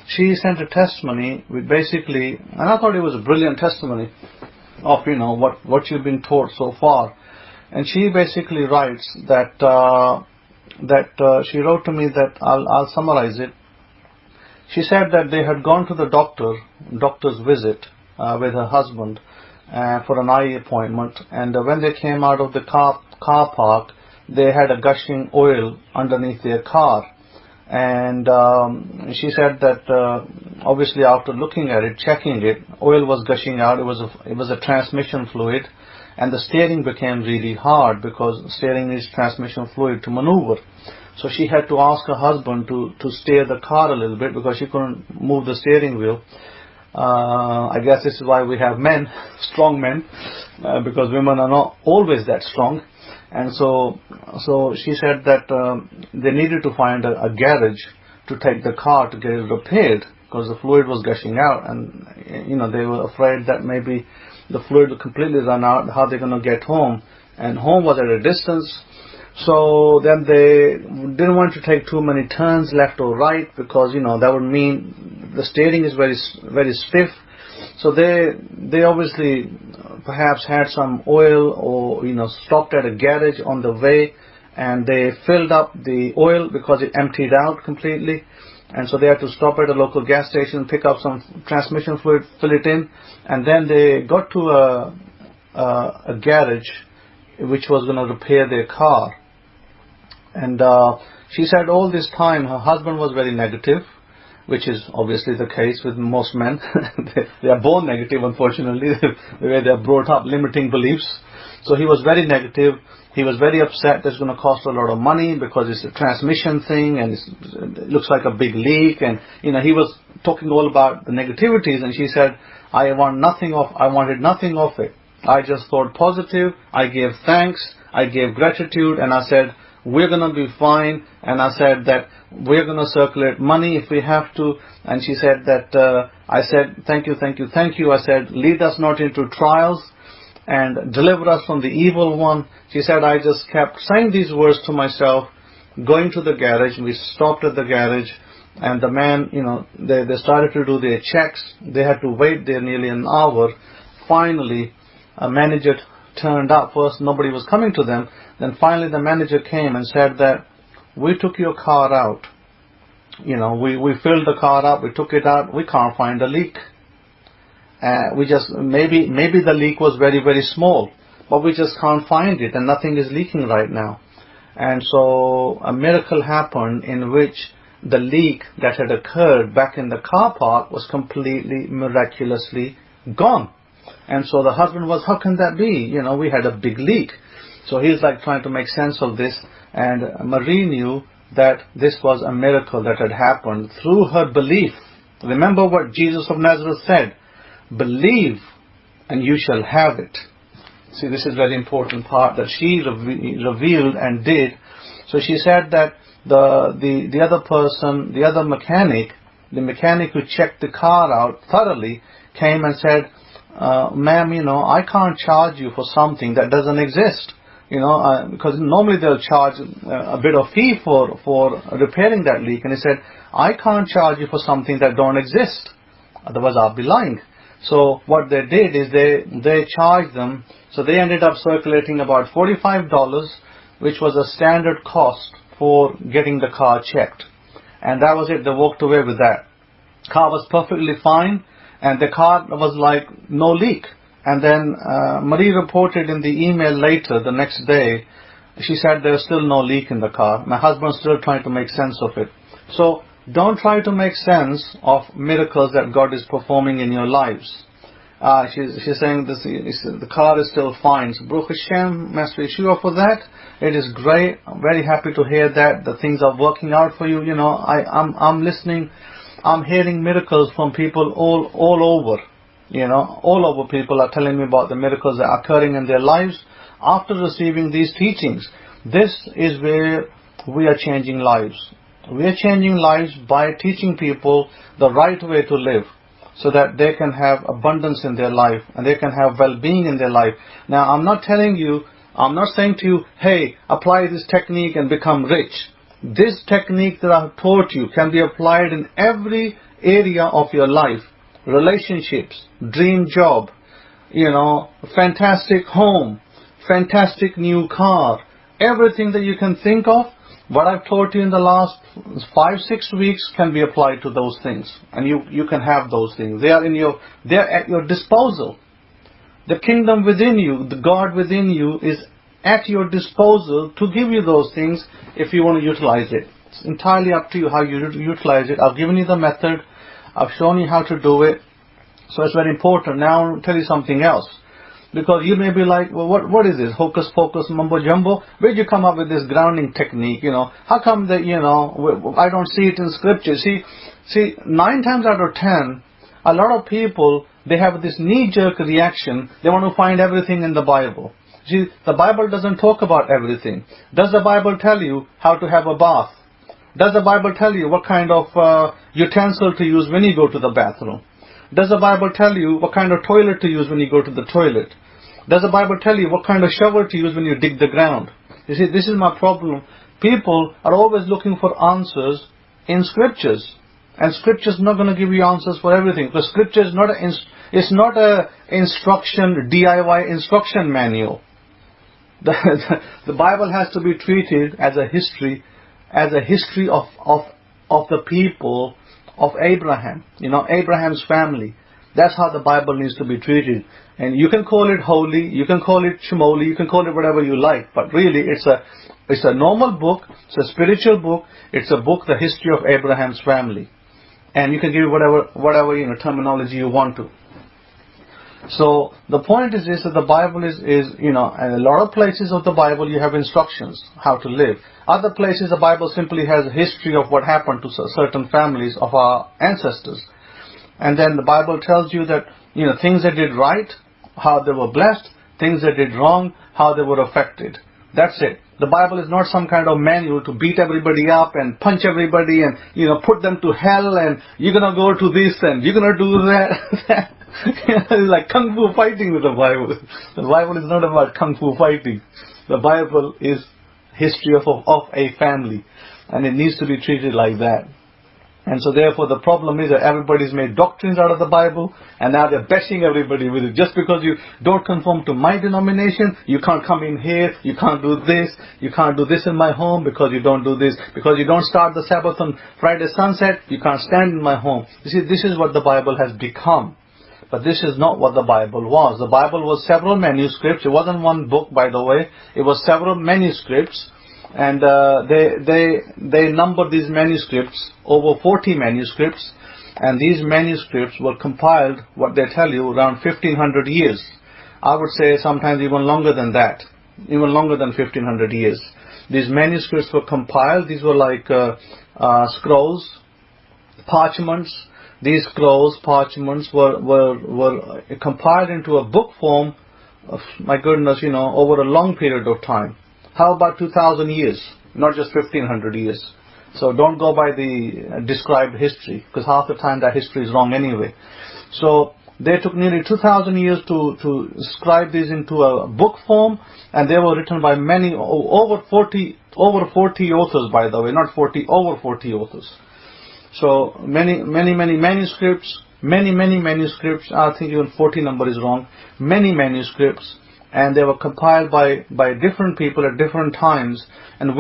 She sent a testimony with basically, and I thought it was a brilliant testimony of what you've been taught so far. And she basically writes that she wrote to me that I'll summarize it. She said that they had gone to the doctor's visit with her husband for an eye appointment, and when they came out of the car park, they had a gushing oil underneath their car. And she said that obviously after looking at it, checking it, oil was gushing out. It was a transmission fluid. And the steering became really hard because steering needs transmission fluid to maneuver. So she had to ask her husband to steer the car a little bit because she couldn't move the steering wheel. I guess this is why we have men, strong men, because women are not always that strong. And so she said that they needed to find a garage to take the car to get it repaired because the fluid was gushing out, and they were afraid that maybe the fluid will completely run out. How they're going to get home? And home was at a distance. So then they didn't want to take too many turns left or right because that would mean the steering is very, very stiff. So they obviously perhaps had some oil or stopped at a garage on the way, and they filled up the oil because it emptied out completely. And so they had to stop at a local gas station, pick up some transmission fluid, fill it in, and then they got to a garage which was going to repair their car. And she said all this time her husband was very negative, which is obviously the case with most men. They are born negative, unfortunately, the way they are brought up, limiting beliefs. So he was very negative. He was very upset. It's going to cost a lot of money because it's a transmission thing and it looks like a big leak. And he was talking all about the negativities. And she said, I wanted nothing of it. I just thought positive. I gave thanks. I gave gratitude, and I said, we're going to be fine. And I said that we're going to circulate money if we have to. And she said that I said, thank you. I said, lead us not into trials and deliver us from the evil one. She said, I just kept saying these words to myself, going to the garage. We stopped at the garage, and the man, they started to do their checks. They had to wait there nearly an hour. Finally, a manager turned up. First, nobody was coming to them. Then finally the manager came and said that we took your car out. We filled the car up, we took it out, we can't find a leak. We just, maybe the leak was very, very small, but we just can't find it, and nothing is leaking right now. And so a miracle happened in which the leak that had occurred back in the car park was completely miraculously gone. And so the husband was, how can that be? We had a big leak. So he's like trying to make sense of this, and Marie knew that this was a miracle that had happened through her belief. Remember what Jesus of Nazareth said, believe and you shall have it. See, this is a very important part that she revealed and did. So she said that the other person, the other mechanic, the mechanic who checked the car out thoroughly, came and said, ma'am, I can't charge you for something that doesn't exist. Because normally they'll charge a bit of fee for repairing that leak. And he said, I can't charge you for something that don't exist. Otherwise, I'll be lying. So what they did is they charged them. So they ended up circulating about $45, which was a standard cost for getting the car checked. And that was it. They walked away with that. Car was perfectly fine, and the car was like no leak. And then Marie reported in the email later, the next day, she said there's still no leak in the car. My husband's still trying to make sense of it. So don't try to make sense of miracles that God is performing in your lives. She's saying the car is still fine. So Baruch Hashem, Master Yeshua, for that. It is great. I'm very happy to hear that the things are working out for you. You know, I'm listening. I'm hearing miracles from people all over. You know, all over people are telling me about the miracles that are occurring in their lives after receiving these teachings. This is where we are changing lives. We are changing lives by teaching people the right way to live, so that they can have abundance in their life and they can have well-being in their life. Now, I'm not saying to you, hey, apply this technique and become rich. This technique that I've taught you can be applied in every area of your life. Relationships, dream job, you know, fantastic home, fantastic new car, everything that you can think of. What I've taught you in the last 5-6 weeks can be applied to those things, and you can have those things. They're at your disposal. The kingdom within you, the God within you, is at your disposal to give you those things if you want to utilize it. It's entirely up to you how you utilize it. I've given you the method. I've shown you how to do it. So it's very important. Now I'll tell you something else. Because you may be like, well, what is this? Hocus pocus, mumbo jumbo? Where'd you come up with this grounding technique? You know, how come that, you know, I don't see it in scripture? See, 9 times out of 10, a lot of people, they have this knee-jerk reaction. They want to find everything in the Bible. See, the Bible doesn't talk about everything. Does the Bible tell you how to have a bath? Does the Bible tell you what kind of utensil to use when you go to the bathroom? Does the Bible tell you what kind of toilet to use when you go to the toilet? Does the Bible tell you what kind of shovel to use when you dig the ground? You see, this is my problem. People are always looking for answers in scriptures. And scripture is not going to give you answers for everything. Because scripture is not a instruction, DIY instruction manual. The Bible has to be treated as a history of the people of Abraham. You know, Abraham's family. That's how the Bible needs to be treated. And you can call it holy, you can call it shmoli, you can call it whatever you like. But really, it's a normal book, it's a spiritual book, it's a book, the history of Abraham's family. And you can give whatever you know, terminology you want to. So the point is this, that the Bible is you know, and a lot of places of the Bible you have instructions how to live. Other places the Bible simply has a history of what happened to certain families of our ancestors. And then the Bible tells you that, you know, things they did right, how they were blessed, things they did wrong, how they were affected. That's it. The Bible is not some kind of manual to beat everybody up and punch everybody and, you know, put them to hell and you're going to go to this and you're going to do that. It's like kung fu fighting with the Bible. The Bible is not about kung fu fighting. The Bible is history of a family, and it needs to be treated like that. And so therefore the problem is that everybody's made doctrines out of the Bible, and now they're bashing everybody with it. Just because you don't conform to my denomination, you can't come in here, you can't do this, you can't do this in my home because you don't do this. Because you don't start the Sabbath on Friday sunset, you can't stand in my home. You see, this is what the Bible has become. But this is not what the Bible was. The Bible was several manuscripts. It wasn't one book, by the way. It was several manuscripts. And they numbered these manuscripts, over 40 manuscripts. And these manuscripts were compiled, what they tell you, around 1500 years. I would say sometimes even longer than that. Even longer than 1500 years. These manuscripts were compiled. These were like scrolls, parchments. These scrolls, parchments were compiled into a book form, my goodness, you know, over a long period of time. How about 2000 years? Not just 1500 years. So don't go by the described history, because half the time that history is wrong anyway. So they took nearly 2000 years to scribe these into a book form, and they were written by many, over 40 authors, by the way, not 40, over 40 authors. So many manuscripts, many manuscripts. I think even 40 number is wrong. Many manuscripts, and they were compiled by different people at different times. And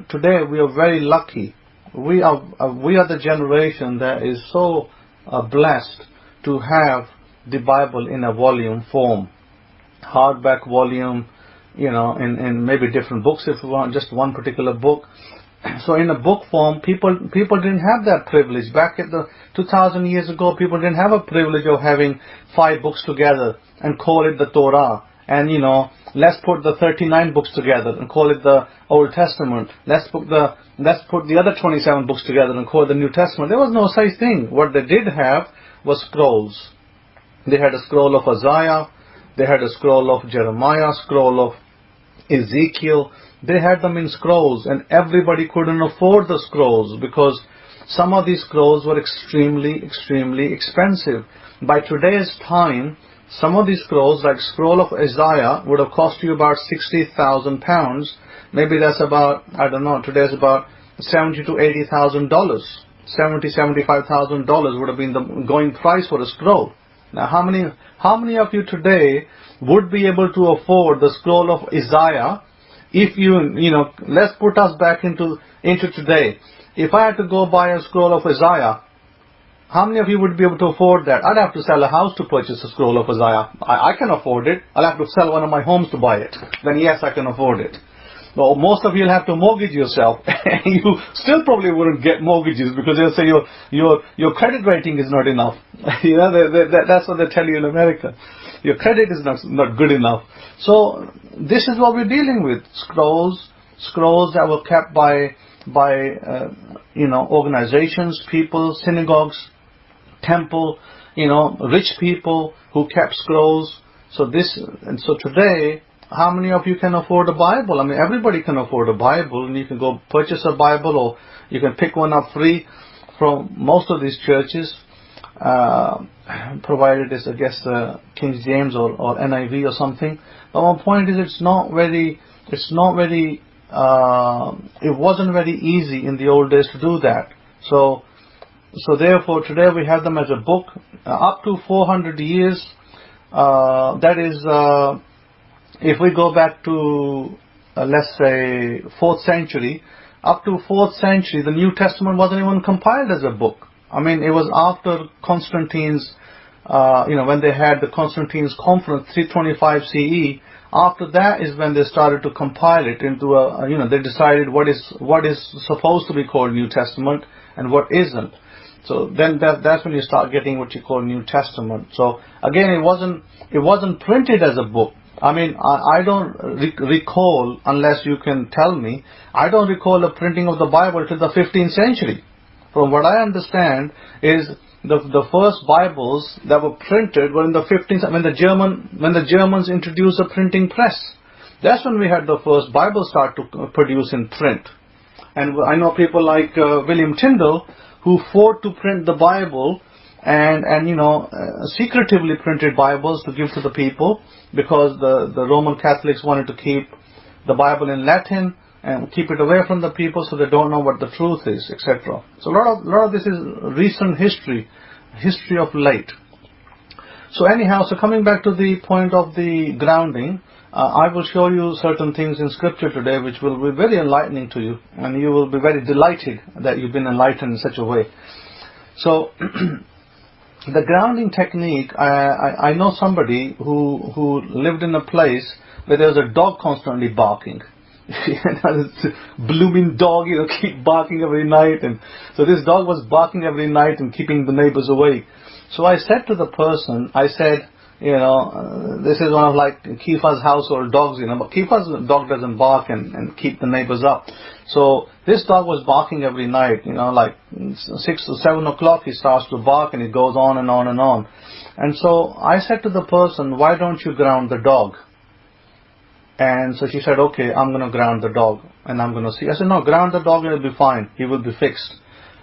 today we are very lucky. We are the generation that is so blessed to have the Bible in a volume form, hardback volume, in maybe different books if you want, just one particular book. So in a book form, people didn't have that privilege. Back at the 2,000 years ago, people didn't have a privilege of having 5 books together and call it the Torah. And let's put the 39 books together and call it the Old Testament. Let's put the other 27 books together and call it the New Testament. There was no such thing. What they did have was scrolls. They had a scroll of Isaiah, they had a scroll of Jeremiah, scroll of Ezekiel. They had them in scrolls, and everybody couldn't afford the scrolls because some of these scrolls were extremely expensive. By today's time, some of these scrolls, like scroll of Isaiah, would have cost you about £60,000. Maybe that's about, I don't know, today's about $70,000 to $80,000. $75,000 would have been the going price for a scroll. Now, how many of you today would be able to afford the scroll of Isaiah? If let's put us back into today. If I had to go buy a scroll of Isaiah, how many of you would be able to afford that? I'd have to sell a house to purchase a scroll of Isaiah. I can afford it. I'll have to sell one of my homes to buy it. Then yes, I can afford it. Well, most of you will have to mortgage yourself, and you still probably wouldn't get mortgages because they'll say your credit rating is not enough. That's what they tell you in America. Your credit is not good enough. So this is what we're dealing with: scrolls that were kept by organizations, people, synagogues, temple, rich people who kept scrolls. So today, how many of you can afford a Bible? I mean, everybody can afford a Bible, and you can go purchase a Bible, or you can pick one up free from most of these churches, provided it's, I guess, King James or NIV or something. But my point is, it wasn't very easy in the old days to do that. So therefore, today we have them as a book, up to 400 years. That is, if we go back to, let's say, 4th century, up to 4th century, the New Testament wasn't even compiled as a book. I mean, it was after Constantine's, when they had the Constantine's conference, 325 CE. After that is when they started to compile it into they decided what is supposed to be called New Testament and what isn't. So then that's when you start getting what you call New Testament. So again, it wasn't printed as a book. I mean, I don't recall, unless you can tell me, I don't recall the printing of the Bible till the 15th century. From what I understand is the first Bibles that were printed were in the 15th, when the Germans introduced the printing press. That's when we had the first Bible start to produce in print. And I know people like William Tyndale, who fought to print the Bible and secretively printed Bibles to give to the people, because the Roman Catholics wanted to keep the Bible in Latin and keep it away from the people so they don't know what the truth is, etc. So a lot of this is recent history of late. So anyhow, so coming back to the point of the grounding, I will show you certain things in Scripture today which will be very enlightening to you, and you will be very delighted that you've been enlightened in such a way. So the grounding technique, I know somebody who lived in a place where there was a dog constantly barking. This blooming dog, keep barking every night, and so this dog was barking every night and keeping the neighbors awake. So I said to the person, I said, this is one of like Kefa's household dogs, but Kefa's dog doesn't bark and keep the neighbors up. So this dog was barking every night, like 6 or 7 o'clock he starts to bark, and it goes on and on and on. And so I said to the person, why don't you ground the dog? And so she said, okay, I'm going to ground the dog and I'm going to see. I said, no, ground the dog and it'll be fine. He will be fixed.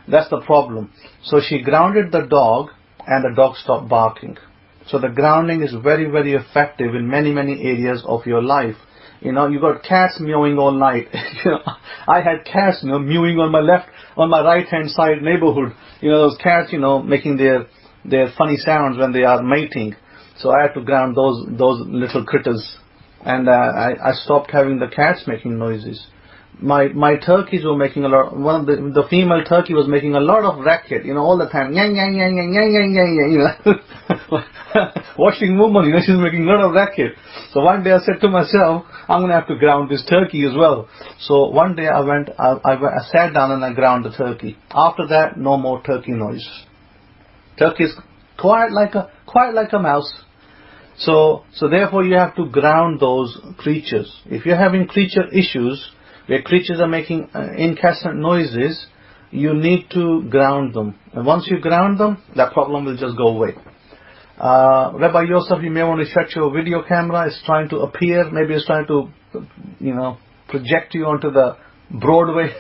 That's the problem. So she grounded the dog and the dog stopped barking. So the grounding is very, very effective in many, many areas of your life. You know, you got cats mewing all night. You know, I had cats, you know, mewing on my right hand side neighborhood. You know, those cats, you know, making their funny sounds when they are mating. So I had to ground those little critters, and I stopped having the cats making noises. My turkeys were making a lot. One of the female turkey was making a lot of racket, you know, all the time. Yang yang yang yang yang yang yang yang, you know. Washing woman, you know, she's making a lot of racket. So one day I said to myself, I'm gonna have to ground this turkey as well. So one day I sat down and I ground the turkey. After that, no more turkey noise. Turkey is quiet like a mouse. So therefore you have to ground those creatures. If you're having creature issues, where creatures are making incessant noises, you need to ground them. And once you ground them, that problem will just go away. Rabbi Yosef, you may want to shut your video camera. It's trying to appear. Maybe it's trying to, you know, project you onto the Broadway.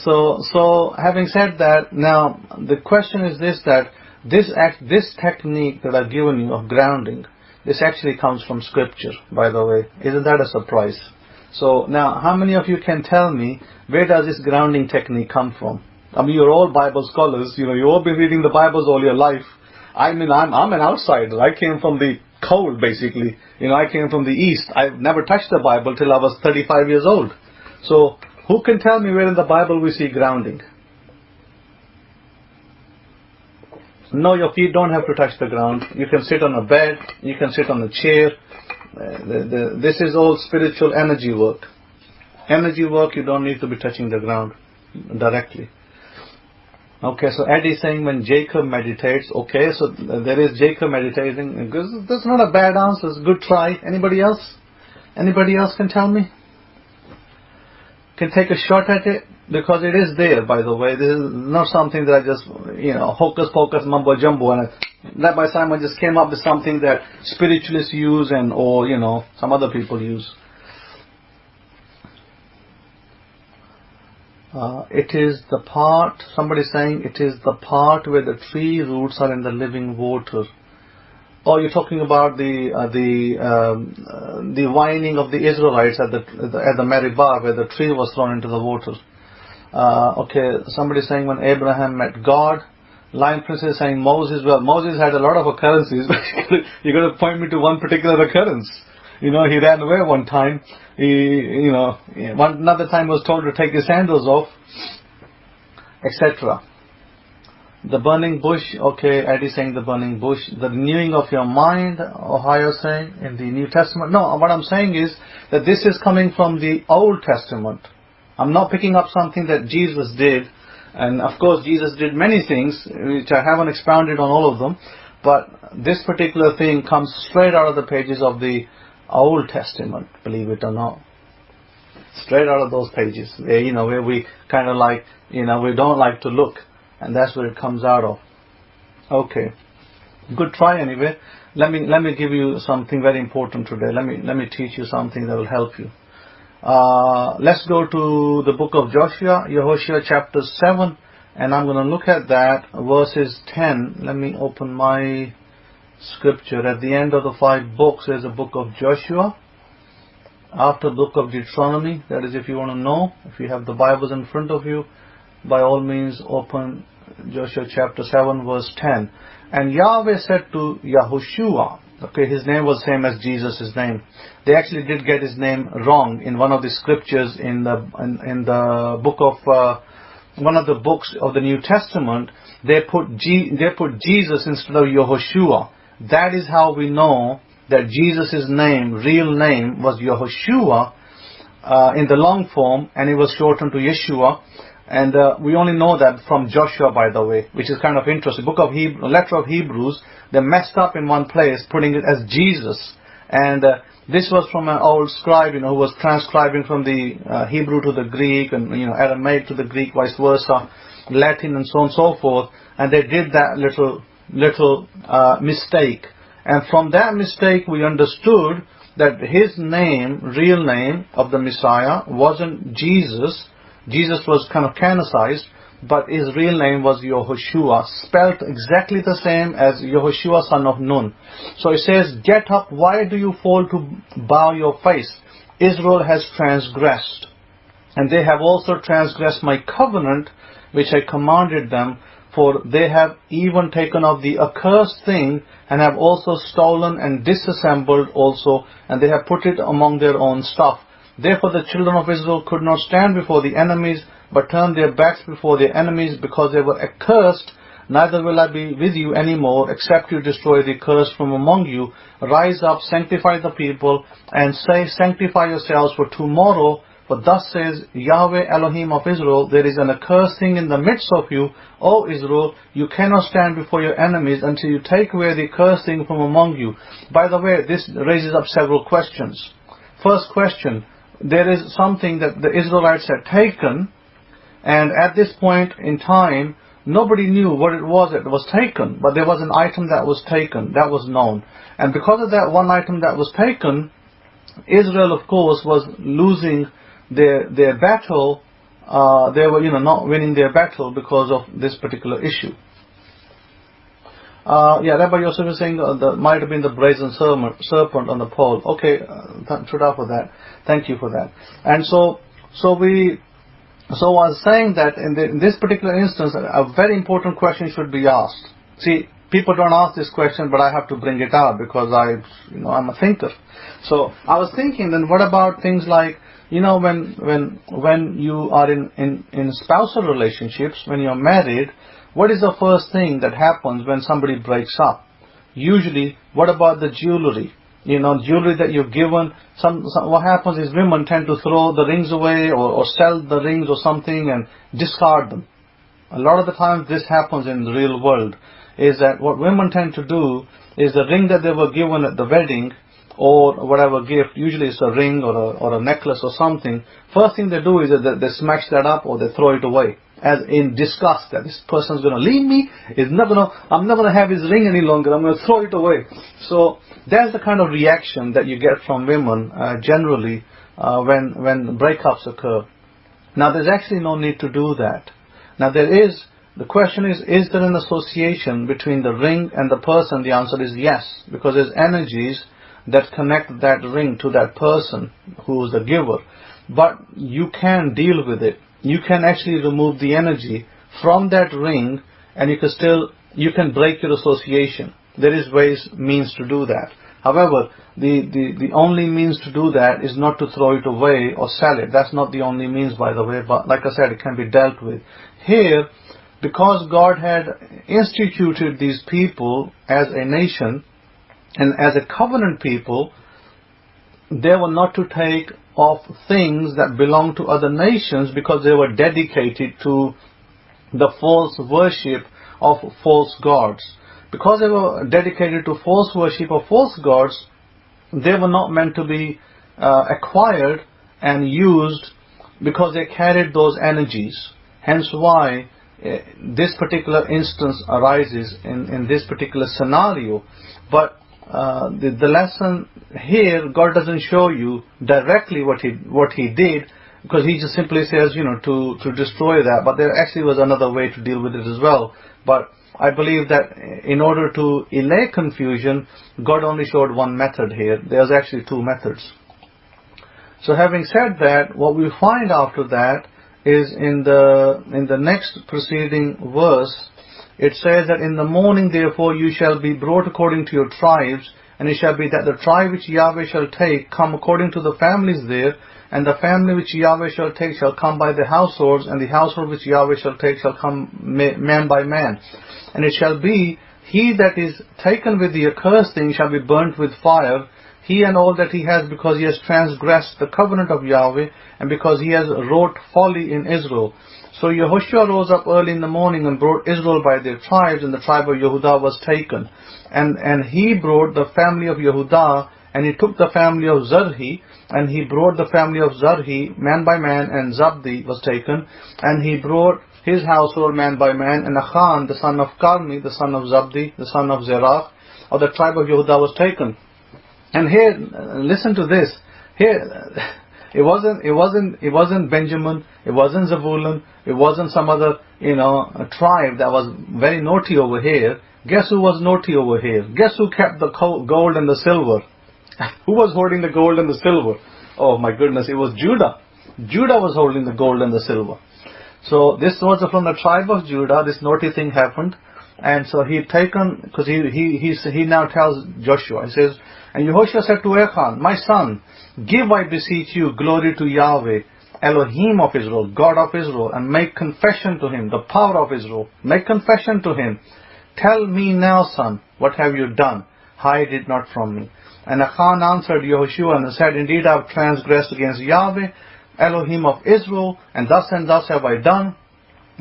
So having said that, now the question is this, that this technique that I've given you of grounding, this actually comes from Scripture, by the way. Isn't that a surprise? So now, how many of you can tell me, where does this grounding technique come from? I mean, you're all Bible scholars. You know, you've all been reading the Bibles all your life. I mean, I'm an outsider. I came from the cold, basically. You know, I came from the East. I've never touched the Bible till I was 35 years old. So, who can tell me where in the Bible we see grounding? No, your feet don't have to touch the ground. You can sit on a bed. You can sit on a chair. This is all spiritual energy work. Energy work, you don't need to be touching the ground directly. Okay, so Eddie's saying when Jacob meditates. Okay, so there is Jacob meditating. That's not a bad answer. It's a good try. Anybody else? Anybody else can tell me? Can take a shot at it? Because it is there, by the way. This is not something that I just, you know, hocus pocus mumbo jumbo, and Rabbi Simon just came up with something that spiritualists use or you know, some other people use. It is the part, somebody saying it is the part where the tree roots are in the living water. Oh, you're talking about the whining of the Israelites at the Meribah, where the tree was thrown into the water. Okay, somebody saying when Abraham met God. Lion Princess saying Moses. Well, Moses had a lot of occurrences. You're going to point me to one particular occurrence. You know, he ran away one time. Another time was told to take his sandals off, etc. The burning bush. Okay, Eddie saying the burning bush. The renewing of your mind. Ohio saying in the New Testament. No, what I'm saying is that this is coming from the Old Testament. I'm not picking up something that Jesus did. And of course Jesus did many things, which I haven't expounded on all of them. But this particular thing comes straight out of the pages of the Old Testament, believe it or not. Straight out of those pages. Where we kind of like, we don't like to look. And that's where it comes out of. Okay. Good try anyway. Let me give you something very important today. Let me teach you something that will help you. Let's go to the book of Yehoshua chapter 7, and I'm going to look at that, verses 10. Let me open my scripture. At the end of the 5 books, there's a book of Joshua. After the book of Deuteronomy, that is if you want to know, if you have the Bibles in front of you, by all means open Joshua chapter 7, verse 10. And Yahweh said to Yahushua, okay, his name was same as Jesus' name. They actually did get his name wrong in one of the scriptures in the book of one of the books of the New Testament. They put Jesus instead of Yehoshua. That is how we know that Jesus' name, real name, was Yehoshua in the long form, and it was shortened to Yeshua. And we only know that from Joshua, by the way, which is kind of interesting. Letter of Hebrews, they messed up in one place, putting it as Jesus. And this was from an old scribe, who was transcribing from the Hebrew to the Greek, and Aramaic to the Greek, vice versa, Latin, and so on and so forth. And they did that little mistake. And from that mistake, we understood that his name, real name of the Messiah, wasn't Jesus. Jesus was kind of canonized, but his real name was Yehoshua, spelt exactly the same as Yehoshua son of Nun. So it says, get up, why do you fall to bow your face? Israel has transgressed, and they have also transgressed my covenant which I commanded them, for they have even taken of the accursed thing, and have also stolen and disassembled also, and they have put it among their own stuff. Therefore the children of Israel could not stand before the enemies, but turned their backs before their enemies, because they were accursed. Neither will I be with you any more, except you destroy the curse from among you. Rise up, sanctify the people, and say, sanctify yourselves for tomorrow. For thus says Yahweh Elohim of Israel, there is an accursed thing in the midst of you, O Israel. You cannot stand before your enemies until you take away the accursed thing from among you. By the way, this raises up several questions. First question, there is something that the Israelites had taken, and at this point in time, nobody knew what it was that was taken, but there was an item that was taken, that was known. And because of that one item that was taken, Israel, of course, was losing their battle. They were, not winning their battle because of this particular issue. Rabbi Yosef is saying that might have been the brazen serpent on the pole. Okay, Shudha for that. Thank you for that. And so I was saying that in this particular instance, a very important question should be asked. See, people don't ask this question, but I have to bring it out because I'm a thinker. So I was thinking, then what about things like, when you are in spousal relationships, when you're married, what is the first thing that happens when somebody breaks up? Usually, what about the jewelry? Jewelry that you've given. What happens is women tend to throw the rings away or sell the rings or something and discard them. A lot of the times this happens in the real world, is that what women tend to do is the ring that they were given at the wedding, or whatever gift, usually it's a ring or a necklace or something, first thing they do is that they smash that up or they throw it away, as in disgust that this person's going to leave me, I'm not going to have his ring any longer, I'm going to throw it away. So that's the kind of reaction that you get from women generally when breakups occur. Now there's actually no need to do that. Now the question is there an association between the ring and the person? The answer is yes, because there's energies that connect that ring to that person who is the giver. But you can deal with it. You can actually remove the energy from that ring, and you can break your association. There is means to do that. However, the only means to do that is not to throw it away or sell it. That's not the only means, by the way, but like I said, it can be dealt with. Here, because God had instituted these people as a nation, and as a covenant people, they were not to take off things that belong to other nations because they were dedicated to the false worship of false gods. Because they were dedicated to false worship of false gods, they were not meant to be acquired and used because they carried those energies. Hence why this particular instance arises in this particular scenario. But the lesson here, God doesn't show you directly what he did, because he just simply says, to destroy that. But there actually was another way to deal with it as well. But I believe that in order to allay confusion, God only showed one method here. There's actually two methods. So having said that, what we find after that is in the next preceding verse. It says that in the morning therefore you shall be brought according to your tribes, and it shall be that the tribe which Yahweh shall take come according to the families there, and the family which Yahweh shall take shall come by the households, and the household which Yahweh shall take shall come man by man. And it shall be, he that is taken with the accursed thing shall be burnt with fire, he and all that he has, because he has transgressed the covenant of Yahweh, and because he has wrought folly in Israel. So Yehoshua rose up early in the morning and brought Israel by their tribes, and the tribe of Yehudah was taken. And he brought the family of Yehudah, and he took the family of Zarhi, and he brought the family of Zarhi man by man, and Zabdi was taken, and he brought his household man by man, and Achan, the son of Carmi, the son of Zabdi, the son of Zerach, of the tribe of Yehudah was taken. And here, listen to this. Here, It wasn't Benjamin, it wasn't Zebulun, it wasn't some other, a tribe that was very naughty over here. Guess who was naughty over here? Guess who kept the gold and the silver? Who was holding the gold and the silver? Oh my goodness, it was Judah. Judah was holding the gold and the silver. So this was from the tribe of Judah. This naughty thing happened. And so he taken, because he now tells Joshua, he says, and Yehoshua said to Achan, my son, give, I beseech you, glory to Yahweh, Elohim of Israel, God of Israel, and make confession to him, the power of Israel. Make confession to him. Tell me now, son, what have you done? Hide it not from me. And Achan answered Yehoshua and said, indeed I have transgressed against Yahweh, Elohim of Israel, and thus have I done.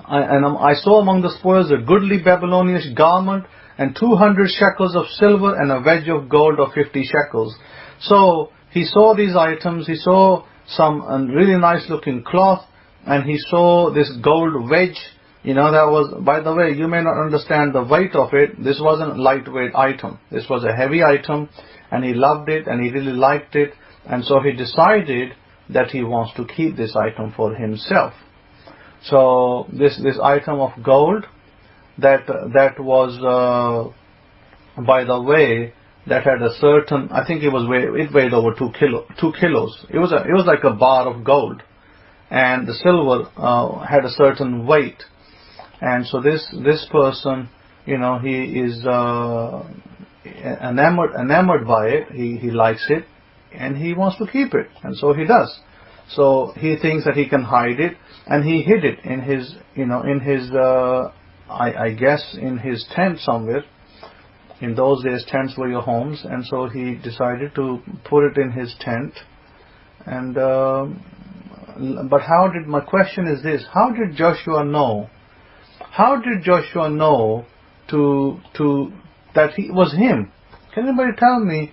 I saw among the spoils a goodly Babylonian garment, and 200 shekels of silver, and a wedge of gold of 50 shekels. So he saw these items, he saw some really nice looking cloth, and he saw this gold wedge. That was, by the way, you may not understand the weight of it. This wasn't a lightweight item. This was a heavy item, and he loved it, and he really liked it, and so he decided that he wants to keep this item for himself. So this item of gold that was, by the way, that had a certain, I think it weighed over 2 kilos. It was like a bar of gold, and the silver had a certain weight. And so this person, he is enamored by it. He likes it, and he wants to keep it, and so he does. So he thinks that he can hide it, and he hid it in his, I guess in his tent somewhere. In those days, tents were your homes, and so he decided to put it in his tent. And but my question is this: how did Joshua know? How did Joshua know that it was him? Can anybody tell me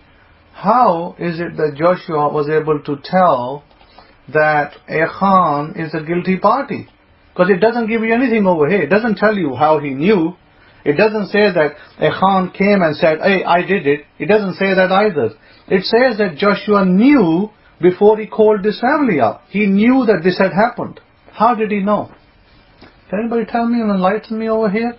how is it that Joshua was able to tell that Achan is a guilty party? Because it doesn't give you anything over here. It doesn't tell you how he knew. It doesn't say that Achan came and said, hey, I did it. It doesn't say that either. It says that Joshua knew before he called this family up. He knew that this had happened. How did he know? Can anybody tell me and enlighten me over here?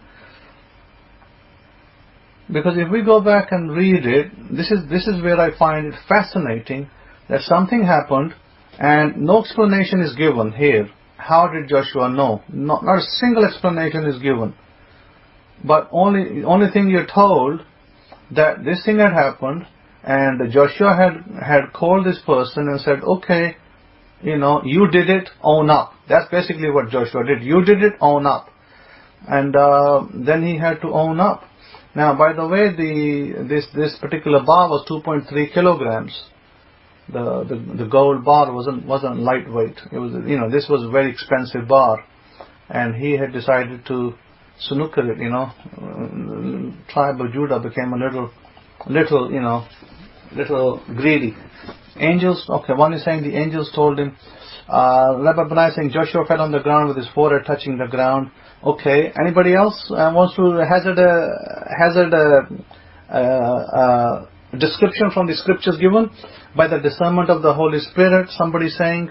Because if we go back and read it, this is where I find it fascinating that something happened and no explanation is given here. How did Joshua know? Not a single explanation is given. But only thing you're told that this thing had happened, and Joshua had called this person and said, okay, you did it, own up. That's basically what Joshua did. You did it, own up. And then he had to own up. Now, by the way, this particular bar was 2.3 kilograms. The gold bar wasn't lightweight. It was, this was a very expensive bar, and he had decided to snooker it. Tribe of Judah became a little greedy. Angels. Okay, one is saying the angels told him. Rabbi is saying Joshua fell on the ground with his forehead touching the ground. Okay. Anybody else wants to hazard a description from the scriptures given by the discernment of the Holy Spirit? Somebody saying?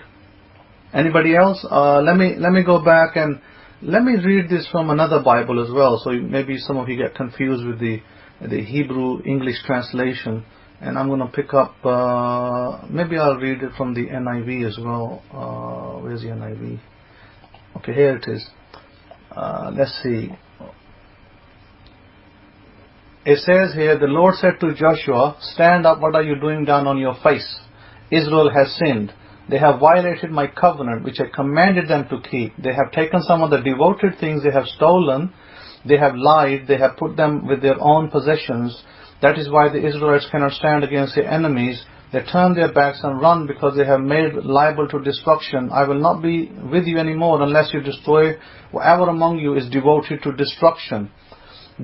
Anybody else? Let me go back and let me read this from another Bible as well. So maybe some of you get confused with the Hebrew English translation. And I'm going to pick up, maybe I'll read it from the NIV as well. Where's the NIV? Okay, here it is. Let's see. It says here, the Lord said to Joshua, stand up, what are you doing down on your face? Israel has sinned. They have violated my covenant, which I commanded them to keep. They have taken some of the devoted things, they have stolen, they have lied, they have put them with their own possessions. That is why the Israelites cannot stand against their enemies. They turn their backs and run because they have made liable to destruction. I will not be with you anymore unless you destroy whatever among you is devoted to destruction.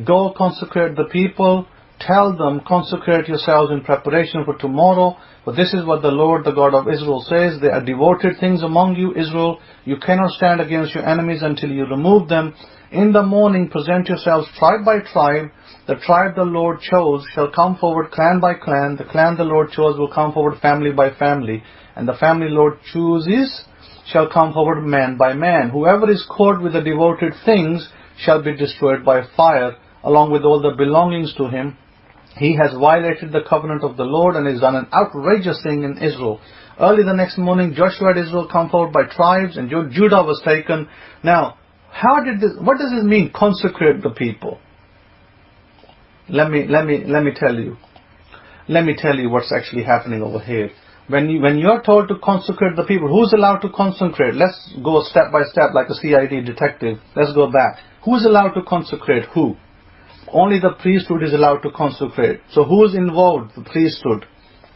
Go consecrate the people, Tell them, consecrate yourselves in preparation for tomorrow. For this is what the Lord, the God of Israel says. There are devoted things among you, Israel. You cannot stand against your enemies until you remove them. In the morning present yourselves tribe by tribe. The tribe the Lord chose shall come forward clan by clan. The clan the Lord chose will come forward family by family. And the family Lord chooses shall come forward man by man. Whoever is caught with the devoted things shall be destroyed by fire, along with all the belongings to him. He has violated the covenant of the Lord and has done an outrageous thing in Israel. Early the next morning, Joshua and Israel come forward by tribes, and Judah was taken. Now, what does this mean, consecrate the people? Let me tell you. Let me tell you what's actually happening over here. When you're told to consecrate the people, who's allowed to consecrate? Let's go step by step like a CID detective. Let's go back. Who's allowed to consecrate who? Only the priesthood is allowed to consecrate. So who's involved? The priesthood.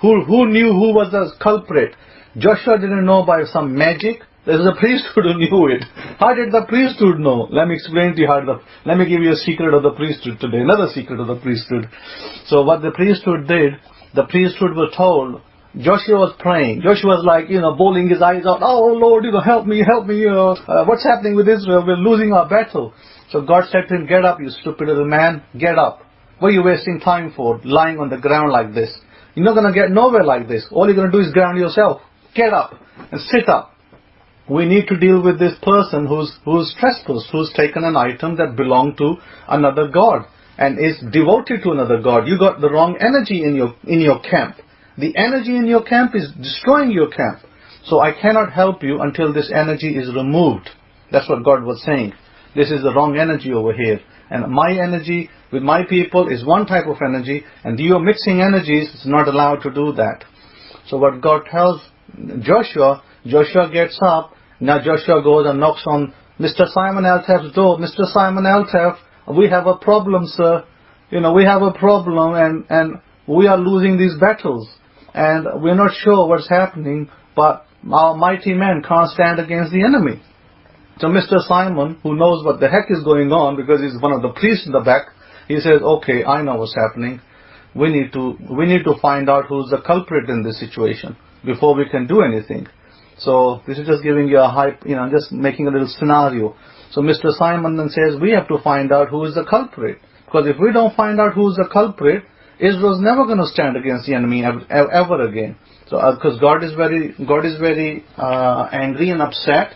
Who knew who was the culprit? Joshua didn't know by some magic. There's a priesthood who knew it. How did the priesthood know? Let me explain to you let me give you a secret of the priesthood today. Another secret of the priesthood. So what the priesthood did, the priesthood was told, Joshua was praying. Joshua was like, bawling his eyes out. Oh Lord, help me. What's happening with Israel? We're losing our battle. So God said to him, get up, you stupid little man. Get up. What are you wasting time for, lying on the ground like this? You're not going to get nowhere like this. All you're going to do is ground yourself. Get up and sit up. We need to deal with this person who's trespassed, who's taken an item that belonged to another god and is devoted to another god. You got the wrong energy in your camp. The energy in your camp is destroying your camp. So I cannot help you until this energy is removed. That's what God was saying. This is the wrong energy over here. And my energy with my people is one type of energy, and you are mixing energies. It's not allowed to do that. So what God tells Joshua gets up. Now Joshua goes and knocks on Mr. Simon Altaf's door. Mr. Simon Altaf, we have a problem, sir. We have a problem, and we are losing these battles. And we're not sure what's happening, but our mighty men can't stand against the enemy. So Mr. Simon, who knows what the heck is going on because he's one of the priests in the back, he says, okay, I know what's happening. We need to find out who's the culprit in this situation before we can do anything. So this is just giving you a hype, just making a little scenario. So Mr. Simon then says, we have to find out who is the culprit. Because if we don't find out who's the culprit, Israel's never going to stand against the enemy ever again. So because God is very angry and upset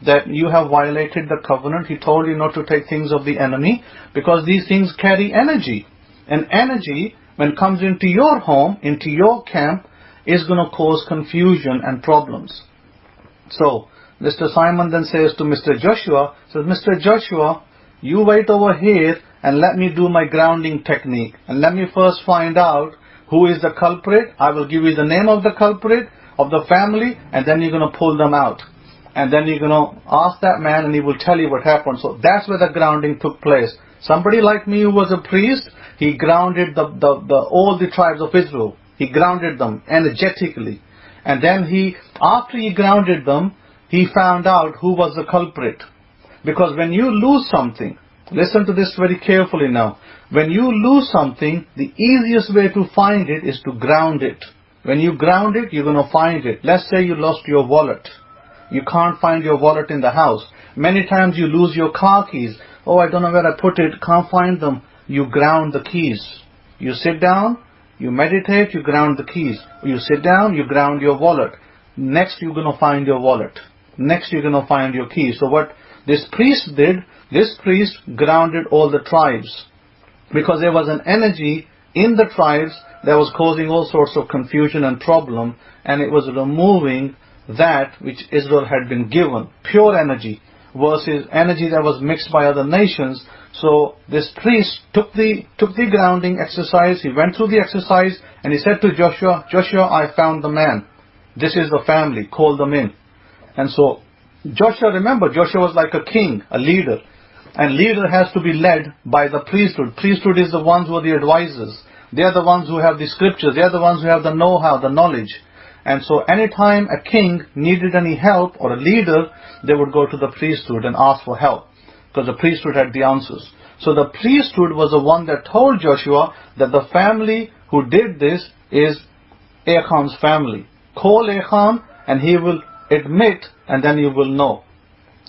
that you have violated the covenant. He told you not to take things of the enemy because these things carry energy. And energy, when it comes into your home, into your camp, is going to cause confusion and problems. So Mr. Simon then says to Mr. Joshua, Mr. Joshua, you wait over here and let me do my grounding technique. And let me first find out who is the culprit. I will give you the name of the culprit, of the family, and then you're going to pull them out. And then you're going to ask that man and he will tell you what happened. So that's where the grounding took place. Somebody like me who was a priest, he grounded all the tribes of Israel. He grounded them energetically. And then after he grounded them, he found out who was the culprit. Because when you lose something, listen to this very carefully now. When you lose something, the easiest way to find it is to ground it. When you ground it, you're going to find it. Let's say you lost your wallet. You can't find your wallet in the house. Many times you lose your car keys. Oh, I don't know where I put it. Can't find them. You ground the keys. You sit down, you meditate, you ground the keys. You sit down, you ground your wallet. Next you're going to find your wallet. Next you're going to find your keys. So what this priest did, this priest grounded all the tribes. Because there was an energy in the tribes that was causing all sorts of confusion and problem. And it was removing that which Israel had been given, pure energy versus energy that was mixed by other nations. So this priest took the grounding exercise. He went through the exercise and he said to Joshua, I found the man. This is the family. Call them in. And so Joshua was like a king, a leader. And leader has to be led by the priesthood. Priesthood is the ones who are the advisors. They are the ones who have the scriptures. They are the ones who have the know-how, the knowledge. And so anytime a king needed any help or a leader, they would go to the priesthood and ask for help because the priesthood had the answers. So the priesthood was the one that told Joshua that the family who did this is Achan's family. Call Achan and he will admit, and then you will know.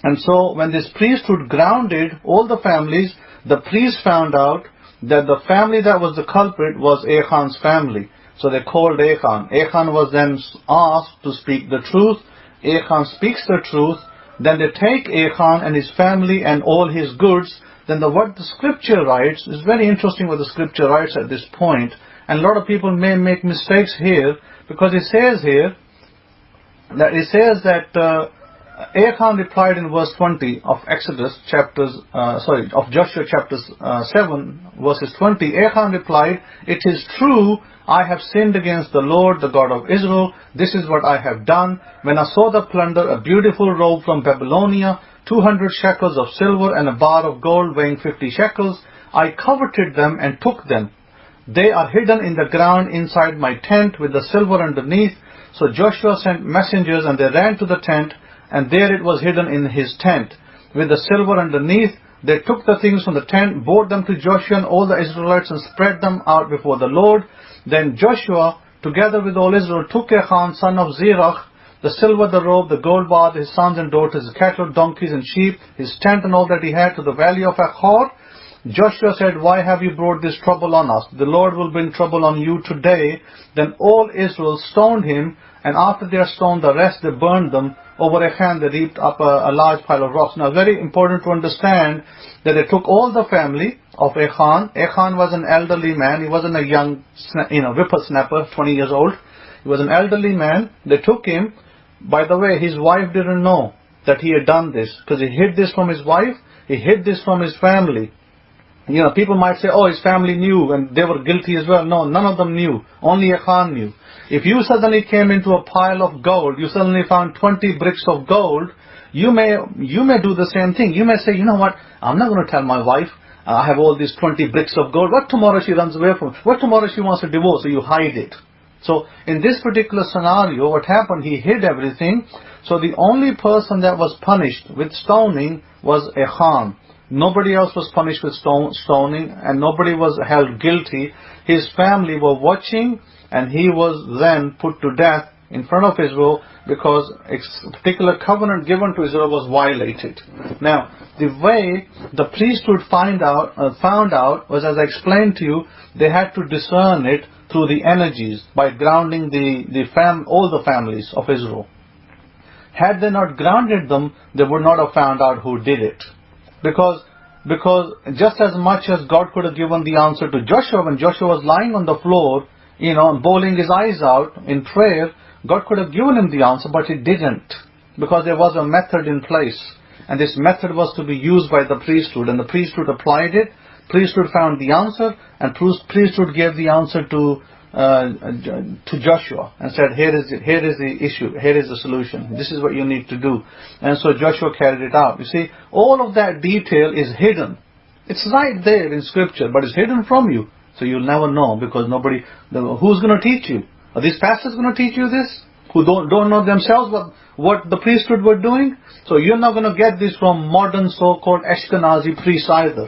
And so when this priesthood grounded all the families, the priest found out that the family that was the culprit was Achan's family. So they called Achan. Achan was then asked to speak the truth. Achan speaks the truth. Then they take Achan and his family and all his goods. Then what the scripture writes is very interesting what the scripture writes at this point. And a lot of people may make mistakes here, because it says here that Achan replied in verse 20 of Joshua chapters 7 verses 20. Achan replied, "It is true, I have sinned against the Lord, the God of Israel. This is what I have done. When I saw the plunder, a beautiful robe from Babylonia, 200 shekels of silver and a bar of gold weighing 50 shekels, I coveted them and took them. They are hidden in the ground inside my tent with the silver underneath." So Joshua sent messengers and they ran to the tent, and there it was hidden in his tent with the silver underneath. They took the things from the tent, brought them to Joshua and all the Israelites, and spread them out before the Lord. Then Joshua, together with all Israel, took Achan, son of Zerach, the silver, the robe, the gold bar, his sons and daughters, his cattle, donkeys and sheep, his tent and all that he had, to the valley of Achor. Joshua said, "Why have you brought this trouble on us? The Lord will bring trouble on you today." Then all Israel stoned him, and after they stoned the rest, they burned them. Over Achan they reaped up a large pile of rocks. Now, very important to understand that they took all the family of Achan. Achan was an elderly man. He wasn't a young, whippersnapper, 20 years old. He was an elderly man. They took him. By the way, his wife didn't know that he had done this, because he hid this from his wife. He hid this from his family. People might say, "Oh, his family knew and they were guilty as well." No, none of them knew. Only Achan knew. If you suddenly came into a pile of gold, you suddenly found 20 bricks of gold, you may do the same thing. You may say, "You know what, I'm not going to tell my wife I have all these 20 bricks of gold. What tomorrow she runs away from? What tomorrow she wants a divorce?" So you hide it. So in this particular scenario, what happened, he hid everything. So the only person that was punished with stoning was Achan. Nobody else was punished with stoning, and nobody was held guilty. His family were watching, and he was then put to death in front of Israel because a particular covenant given to Israel was violated. Now, the way the priesthood found out was, as I explained to you, they had to discern it through the energies by grounding all the families of Israel. Had they not grounded them, they would not have found out who did it. Because just as much as God could have given the answer to Joshua when Joshua was lying on the floor, and bawling his eyes out in prayer, God could have given him the answer, but he didn't. Because there was a method in place. And this method was to be used by the priesthood. And the priesthood applied it. Priesthood found the answer. And priesthood gave the answer to Joshua and said, here is the issue, here is the solution, this is what you need to do. And so Joshua carried it out. You see, all of that detail is hidden. It's right there in scripture, but it's hidden from you. So you'll never know, because who's going to teach you? Are these pastors going to teach you this? Who don't know themselves what the priesthood were doing? So you're not going to get this from modern so-called Ashkenazi priests either.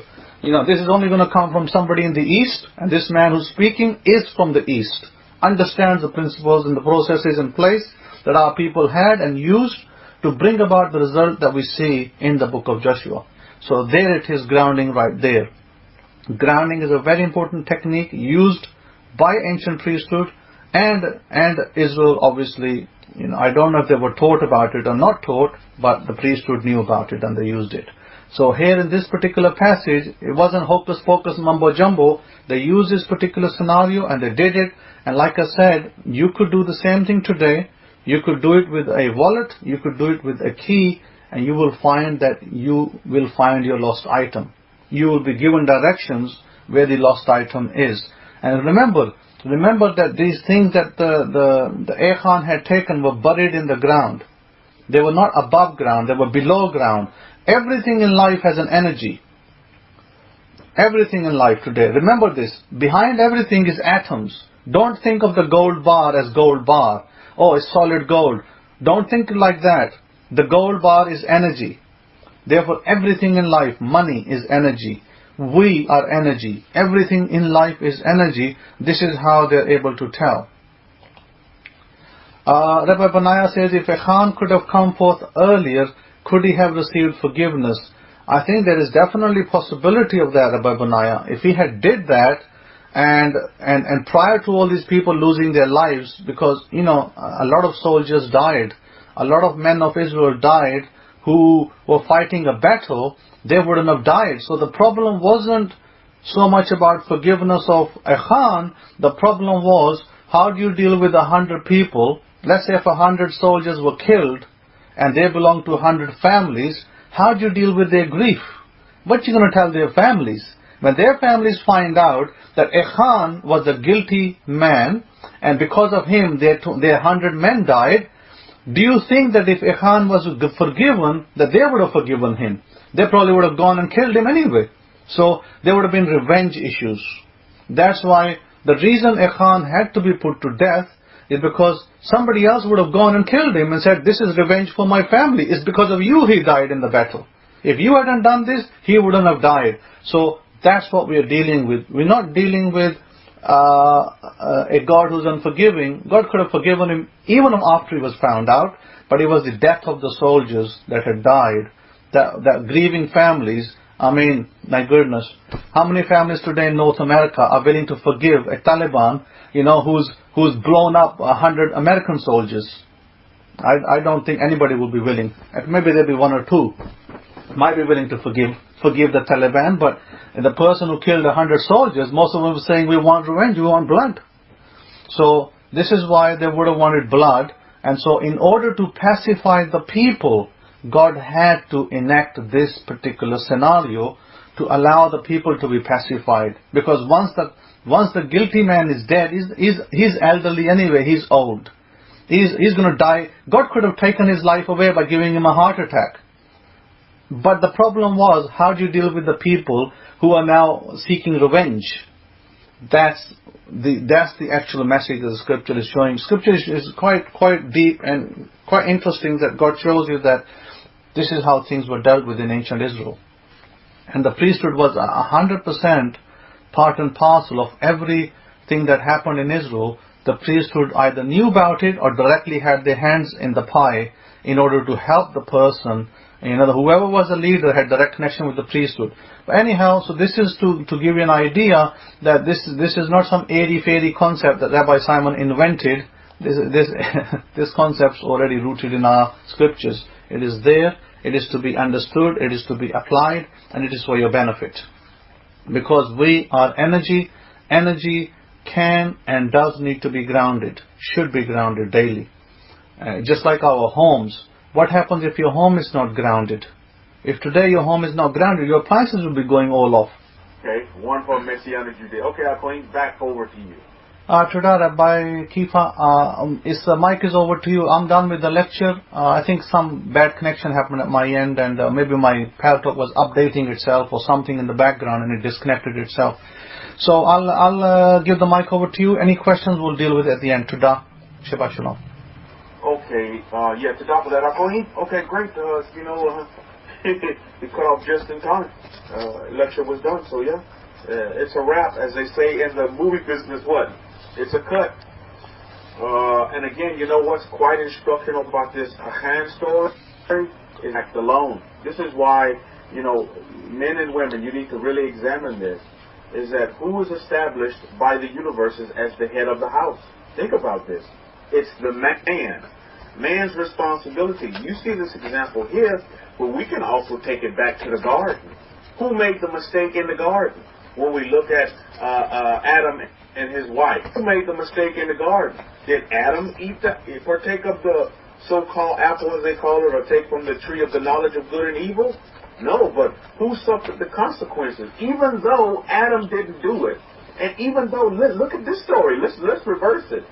This is only going to come from somebody in the East, and this man who's speaking is from the East, understands the principles and the processes in place that our people had and used to bring about the result that we see in the book of Joshua. So there it is, grounding right there. Grounding is a very important technique used by ancient priesthood and Israel, obviously. I don't know if they were taught about it or not taught, but the priesthood knew about it and they used it. So here in this particular passage, it wasn't hocus pocus mumbo jumbo. They used this particular scenario and they did it. And like I said, you could do the same thing today. You could do it with a wallet. You could do it with a key. And you will find that you will find your lost item. You will be given directions where the lost item is. And remember that these things that the Achan had taken were buried in the ground. They were not above ground. They were below ground. Everything in life has an energy. Everything in life today. Remember this. Behind everything is atoms. Don't think of the gold bar as gold bar. Oh, it's solid gold. Don't think like that. The gold bar is energy. Therefore, everything in life, money is energy. we are energy. Everything in life is energy. This is how they're able to tell. Rabbi Benaiah says, if Achan could have come forth earlier, could he have received forgiveness? I think there is definitely possibility of that, Rabbi Benaiah. If he had did that, and prior to all these people losing their lives, because, you know, a lot of soldiers died, a lot of men of Israel died who were fighting a battle, they wouldn't have died. So the problem wasn't so much about forgiveness of Achan. The problem was, how do you deal with 100 people? Let's say if 100 soldiers were killed and they belong to 100 families, how do you deal with their grief? What are you going to tell their families? When their families find out that Achan was a guilty man and because of him their 100 men died, do you think that if Achan was forgiven, that they would have forgiven him? They probably would have gone and killed him anyway. So there would have been revenge issues. That's why the reason Achan had to be put to death is because somebody else would have gone and killed him and said, this is revenge for my family. It's because of you he died in the battle. If you hadn't done this, he wouldn't have died. So that's what we are dealing with. We're not dealing with a God who's unforgiving. God could have forgiven him even after he was found out, but it was the death of the soldiers that had died, that grieving families. I mean, my goodness, how many families today in North America are willing to forgive a Taliban, you know, who's blown up 100 American soldiers? I don't think anybody will be willing. Maybe there'll be one or two might be willing to forgive the Taliban, but the person who killed 100 soldiers, most of them were saying, we want revenge, we want blood. So this is why they would have wanted blood. And so in order to pacify the people, God had to enact this particular scenario to allow the people to be pacified. Because once the guilty man is dead, he's elderly anyway, he's old. He's going to die. God could have taken his life away by giving him a heart attack. But the problem was, how do you deal with the people who are now seeking revenge? That's the actual message that the scripture is showing. Scripture is quite deep and quite interesting, that God shows you that this is how things were dealt with in ancient Israel. And the priesthood was 100% part and parcel of everything that happened in Israel. The priesthood either knew about it or directly had their hands in the pie in order to help the person. You know, whoever was a leader had direct connection with the priesthood. But anyhow, so this is to give you an idea that this is not some airy-fairy concept that Rabbi Simon invented. This concept's already rooted in our scriptures. It is there, it is to be understood, it is to be applied, and it is for your benefit. Because we are energy. Energy can and does need to be grounded, should be grounded daily. Just like our homes. What happens if your home is not grounded? If today your home is not grounded, your appliances will be going all off. Okay, one for Messianic Judea. Okay, I'll point back over to you. Today, Rabbi Kefa, the mic is over to you. I'm done with the lecture. I think some bad connection happened at my end, and maybe my Paltalk was updating itself or something in the background and it disconnected itself. So I'll give the mic over to you. Any questions we'll deal with at the end. Today, Shabbat Shalom. Okay, yeah, to talk about that, okay, great. It cut off just in time. Lecture was done, so yeah, it's a wrap, as they say in the movie business. What? It's a cut. And again, you know what's quite instructional about this Achan story is act alone. This is why, you know, men and women, you need to really examine this. Is that who was established by the universes as the head of the house? Think about this. It's the man. Man's responsibility. You see this example here, but we can also take it back to the garden. Who made the mistake in the garden? When we look at Adam and his wife, who made the mistake in the garden? Did Adam partake of the so-called apple, as they call it, or take from the tree of the knowledge of good and evil? No, but who suffered the consequences? Even though Adam didn't do it, and even though, look at this story, let's reverse it.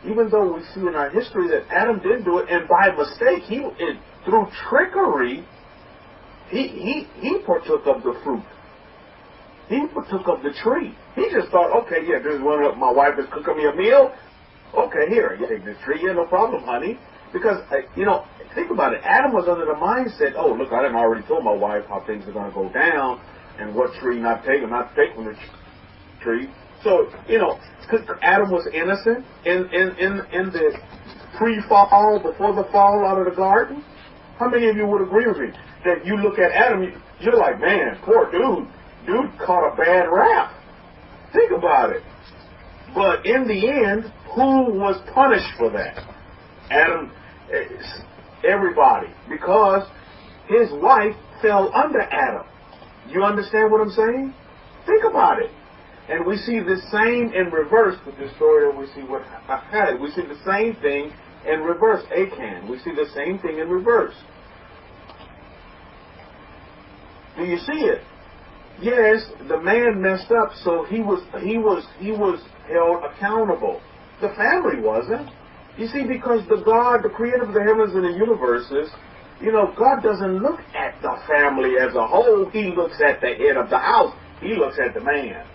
Even though we see in our history that Adam didn't do it, and by mistake, through trickery, he partook of the fruit. He partook of the tree. He just thought, okay, yeah, this is one of my wife is cooking me a meal. Okay, here, you take this tree, yeah, no problem, honey. Because, think about it. Adam was under the mindset, oh, look, I done already told my wife how things are going to go down. and what tree not take from the tree. So, because Adam was innocent in the pre-fall, before the fall out of the garden. How many of you would agree with me that you look at Adam, you're like, man, poor dude. Dude caught a bad rap. Think about it. But in the end, who was punished for that? Adam, everybody, because his wife fell under Adam. You understand what I'm saying? Think about it. And we see the same in reverse with the story that we see with HTHS. We see the same thing in reverse. Achan. We see the same thing in reverse. Do you see it? Yes, the man messed up, so he was held accountable. The family wasn't. You see, because the God, the creator of the heavens and the universes, God doesn't look at the family as a whole. He looks at the head of the house. He looks at the man.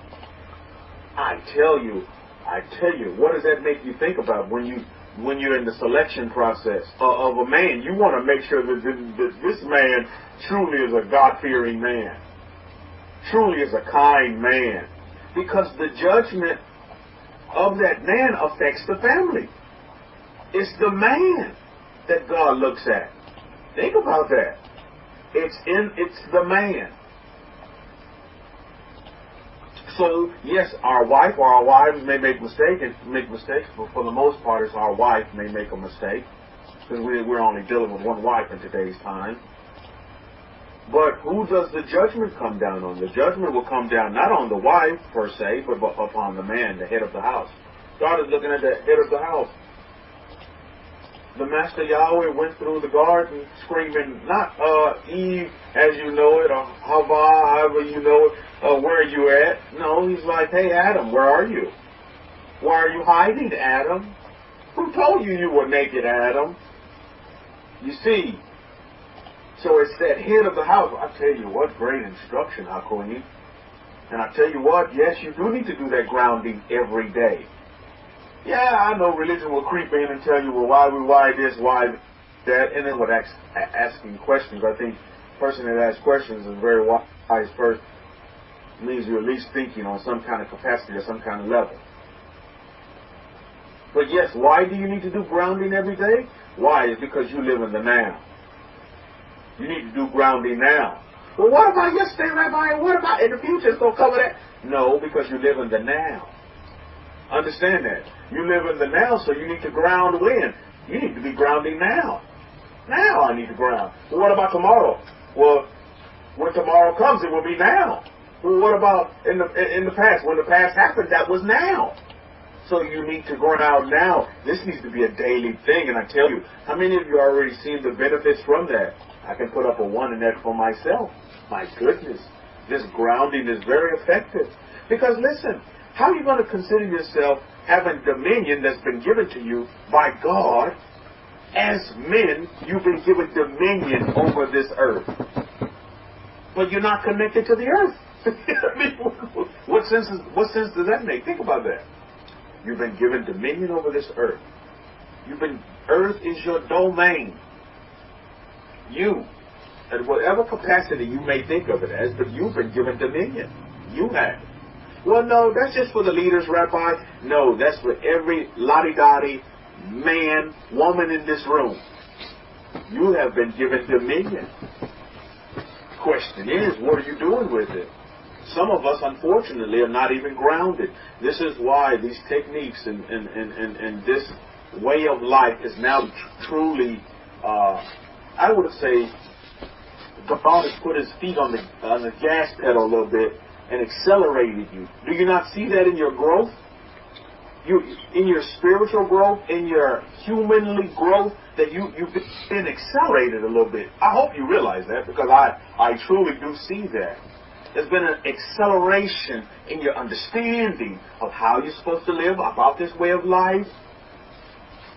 I tell you, what does that make you think about when you're in the selection process of a man? You want to make sure that this man truly is a God-fearing man, truly is a kind man, because the judgment of that man affects the family. It's the man that God looks at. Think about that. It's the man. So yes, our wives may make mistakes, but for the most part, it's our wife may make a mistake, because we're only dealing with one wife in today's time. But who does the judgment come down on? The judgment will come down not on the wife per se, but upon the man, the head of the house. God is looking at the head of the house. The Master Yahweh went through the garden screaming, not Eve as you know it, or Hava, however you know it, where are you at? No, he's like, hey Adam, where are you? Why are you hiding, Adam? Who told you were naked, Adam? You see, so it's that head of the house. I tell you what, great instruction, Hakoni. And I tell you what, yes, you do need to do that grounding every day. Yeah, I know religion will creep in and tell you, well, why this, why that, and then with asking questions. I think the person that asks questions is very wise first. Means you're at least thinking on some kind of capacity or some kind of level. But yes, why do you need to do grounding every day? Why? It's because you live in the now. You need to do grounding now. Well, what about yesterday, Rabbi? What about in the future? It's going to cover that. No, because you live in the now. Understand that. You live in the now, so you need to ground when? You need to be grounding now. Now I need to ground. Well, what about tomorrow? Well, when tomorrow comes, it will be now. Well, what about in the past? When the past happened, that was now. So you need to ground now. This needs to be a daily thing, and I tell you, how many of you already seen the benefits from that? I can put up a 1 in that for myself. My goodness, this grounding is very effective. Because listen, how are you going to consider yourself having dominion that's been given to you by God? As men, you've been given dominion over this earth. But you're not connected to the earth. I mean, what sense does that make? Think about that. You've been given dominion over this earth. Earth is your domain. You, at whatever capacity you may think of it as, but you've been given dominion. You have. Well, no, that's just for the leaders, Rabbi. No, that's for every lottie-dottie man, woman in this room. You have been given dominion. Question is, what are you doing with it? Some of us, unfortunately, are not even grounded. This is why these techniques and this way of life is now truly, I would say, God has put his feet on the gas pedal a little bit and accelerated you. Do you not see that in your growth? In your spiritual growth, in your humanly growth, that you've been accelerated a little bit. I hope you realize that, because I truly do see that. There's been an acceleration in your understanding of how you're supposed to live, about this way of life.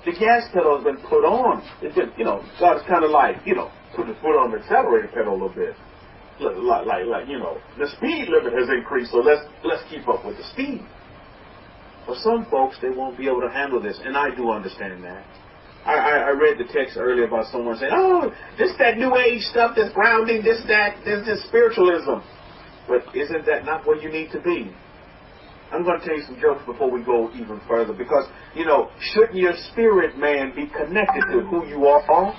The gas pedal has been put on. It's been, God's kind of like, put his foot on the accelerator pedal a little bit. Like, the speed limit has increased, so let's keep up with the speed. For some folks, they won't be able to handle this, and I do understand that. I read the text earlier about someone saying, oh, this that new age stuff, this grounding, this spiritualism. But isn't that not where you need to be? I'm going to tell you some jokes before we go even further, because, you know, shouldn't your spirit man be connected to who you are?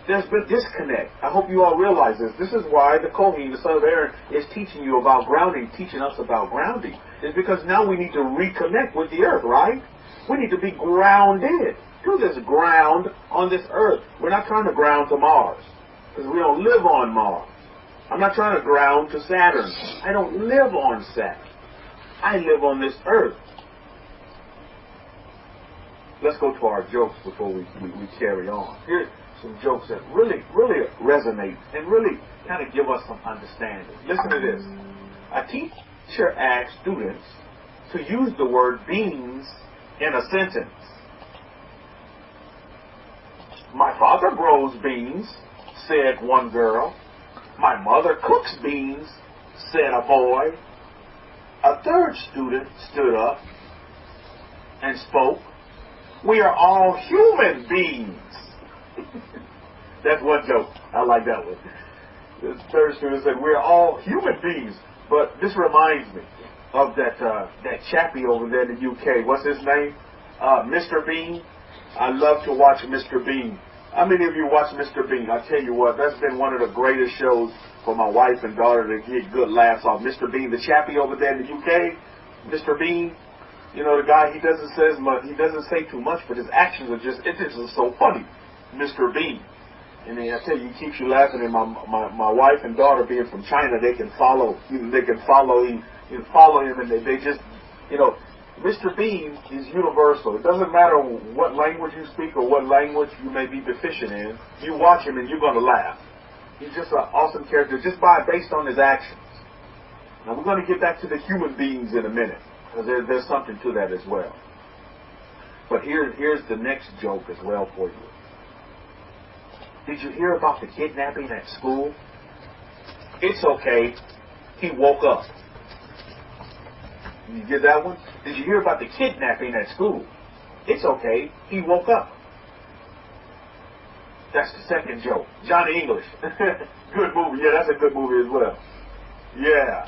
There's been disconnect. I hope you all realize this. This is why the Kohen, the son of Aaron, is teaching you about grounding, teaching us about grounding. It's because now we need to reconnect with the earth, right? We need to be grounded to this ground on this earth. We're not trying to ground to Mars, because we don't live on Mars. I'm not trying to ground to Saturn. I don't live on Saturn. I live on this earth. Let's go to our jokes before we carry on. Here's some jokes that really resonate and really kind of give us some understanding. Listen to this. A teacher asks students to use the word beans in a sentence. My father grows beans, said one girl. My mother cooks beans, said a boy. A third student stood up and spoke. We are all human beings. That's one joke. I like that one. The third student said, we're all human beings. But this reminds me of that chappie over there in the UK. What's his name? Mr. Bean. I love to watch Mr. Bean. How many of you watch Mr. Bean? I tell you what, that's been one of the greatest shows for my wife and daughter to get good laughs off. Mr. Bean, the chappie over there in the UK. Mr. Bean. You know, the guy, he doesn't say as much, he doesn't say too much, but his actions are just, it's just so funny. Mr. Bean. I mean, I tell you, he keeps you laughing. And my wife and daughter, being from China, they can follow him, and they just, you know, Mr. Bean is universal. It doesn't matter what language you speak or what language you may be deficient in. You watch him and you're going to laugh. He's just an awesome character, just based on his actions. Now, we're going to get back to the human beings in a minute, because there's something to that as well. But here's the next joke as well for you. Did you hear about the kidnapping at school? It's okay. He woke up. You get that one? Did you hear about the kidnapping at school? It's okay. He woke up. That's the second joke. Johnny English. Good movie. Yeah, that's a good movie as well. Yeah.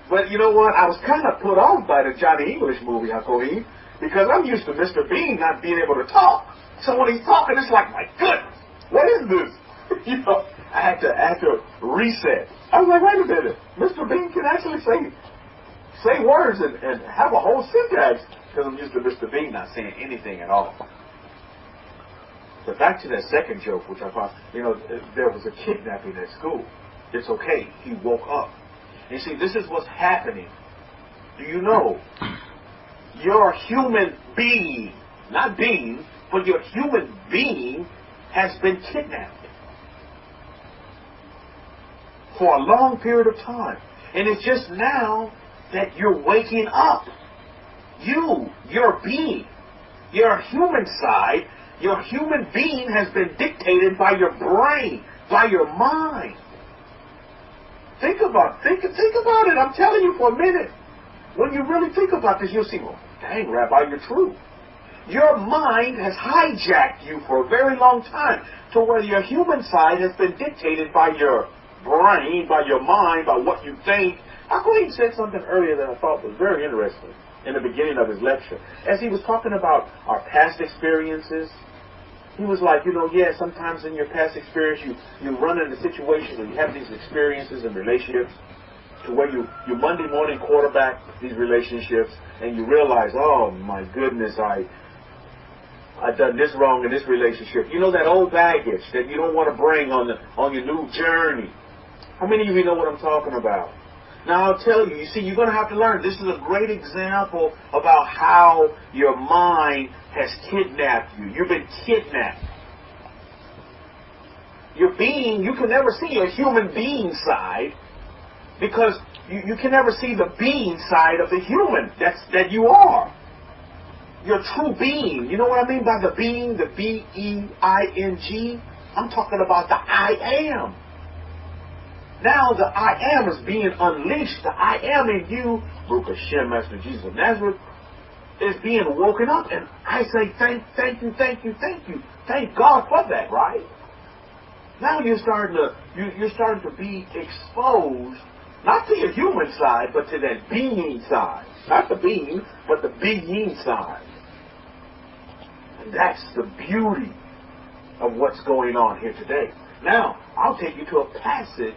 But you know what? I was kind of put off by the Johnny English movie, Hakohi, because I'm used to Mr. Bean not being able to talk. So when he's talking, it's like, my goodness, what is this? You know, I had to reset. I was like, wait a minute. Mr. Bean can actually say words and have a whole syntax, because I'm used to Mr. Bean not saying anything at all. But back to that second joke, which I thought, you know, there was a kidnapping at school. It's okay. He woke up. And see, this is what's happening. Do you know? Your human being, not being, but your human being has been kidnapped for a long period of time. And it's just now that you're waking up. Your being, your human side, your human being has been dictated by your brain, by your mind. Think about it. I'm telling you for a minute. When you really think about this, you'll see, well, dang, Rabbi, you're true. Your mind has hijacked you for a very long time, to where your human side has been dictated by your brain, by your mind, by what you think. He said something earlier that I thought was very interesting in the beginning of his lecture. As he was talking about our past experiences, he was like, you know, yeah, sometimes in your past experience you run into situations where you have these experiences and relationships to where you Monday morning quarterback these relationships, and you realize, oh my goodness, I done this wrong in this relationship. You know, that old baggage that you don't want to bring on your new journey. How many of you know what I'm talking about? Now I'll tell you, you see, you're going to have to learn. This is a great example about how your mind has kidnapped you. You've been kidnapped. Your being, you can never see your human being side, because you can never see the being side of the human that you are. Your true being. You know what I mean by the being, the B-E-I-N-G? I'm talking about the I am. Now the I am is being unleashed. The I am in you, Baruch Hashem, Master Jesus of Nazareth, is being woken up. And I say thank you. Thank God for that, right? Now you're starting to be exposed Not to your human side, but to that being side. Not the being, but the being side. And that's the beauty of what's going on here today. Now, I'll take you to a passage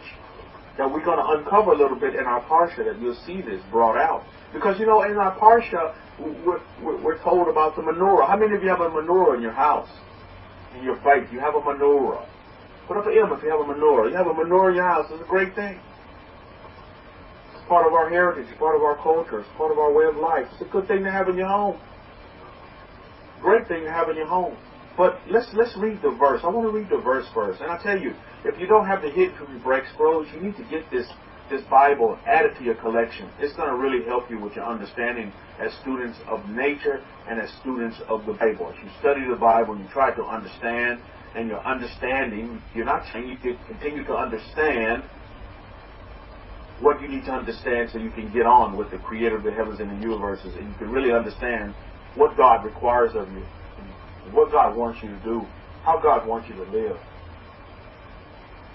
that we're going to uncover a little bit in our Parsha, that you'll see this brought out. Because, you know, in our Parsha, we're told about the menorah. How many of you have a menorah in your house? In your faith, you have a menorah. Put up an M if you have a menorah. You have a menorah in your house. It's a great thing. It's part of our heritage. It's part of our culture. It's part of our way of life. It's a good thing to have in your home. Great thing to have in your home. But let's read the verse. I want to read the verse first. And I tell you, if you don't have the Hidden Truth Break Scrolls, you need to get this Bible, add it to your collection. It's going to really help you with your understanding as students of nature and as students of the Bible. As you study the Bible, you try to understand, and your understanding, you're not saying you can continue to understand what you need to understand so you can get on with the Creator of the heavens and the universes, and you can really understand what God requires of you, what God wants you to do, how God wants you to live.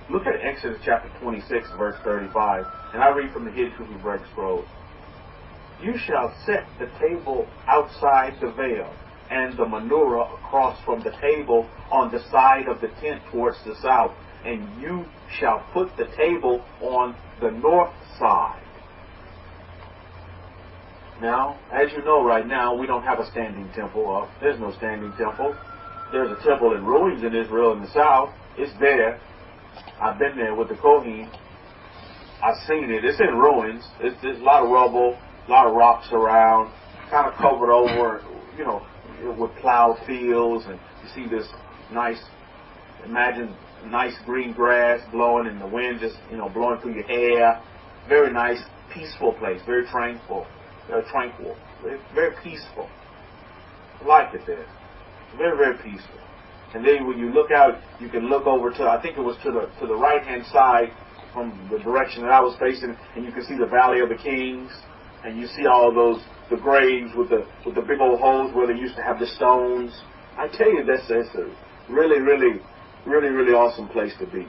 Look at Exodus chapter 26, verse 35, and I read from the Hidden Truth Break Scroll. You shall set the table outside the veil, and the menorah across from the table on the side of the tent towards the south, and you shall put the table on the north side. Now, as you know right now, we don't have a standing temple. There's no standing temple. There's a temple in ruins in Israel in the south. It's there. I've been there with the Kohen. I've seen it. It's in ruins. There's a lot of rubble, a lot of rocks around, kind of covered over, you know, with plowed fields, and you see this nice, imagine nice green grass blowing and the wind just, you know, blowing through your hair. Very nice, peaceful place, very tranquil, very peaceful. I like it there. Very, very peaceful. And then when you look out, you can look over to, I think it was to the right-hand side from the direction that I was facing, and you can see the Valley of the Kings, and you see all those, the graves with the big old holes where they used to have the stones. I tell you, that's a really, really, really, really awesome place to be.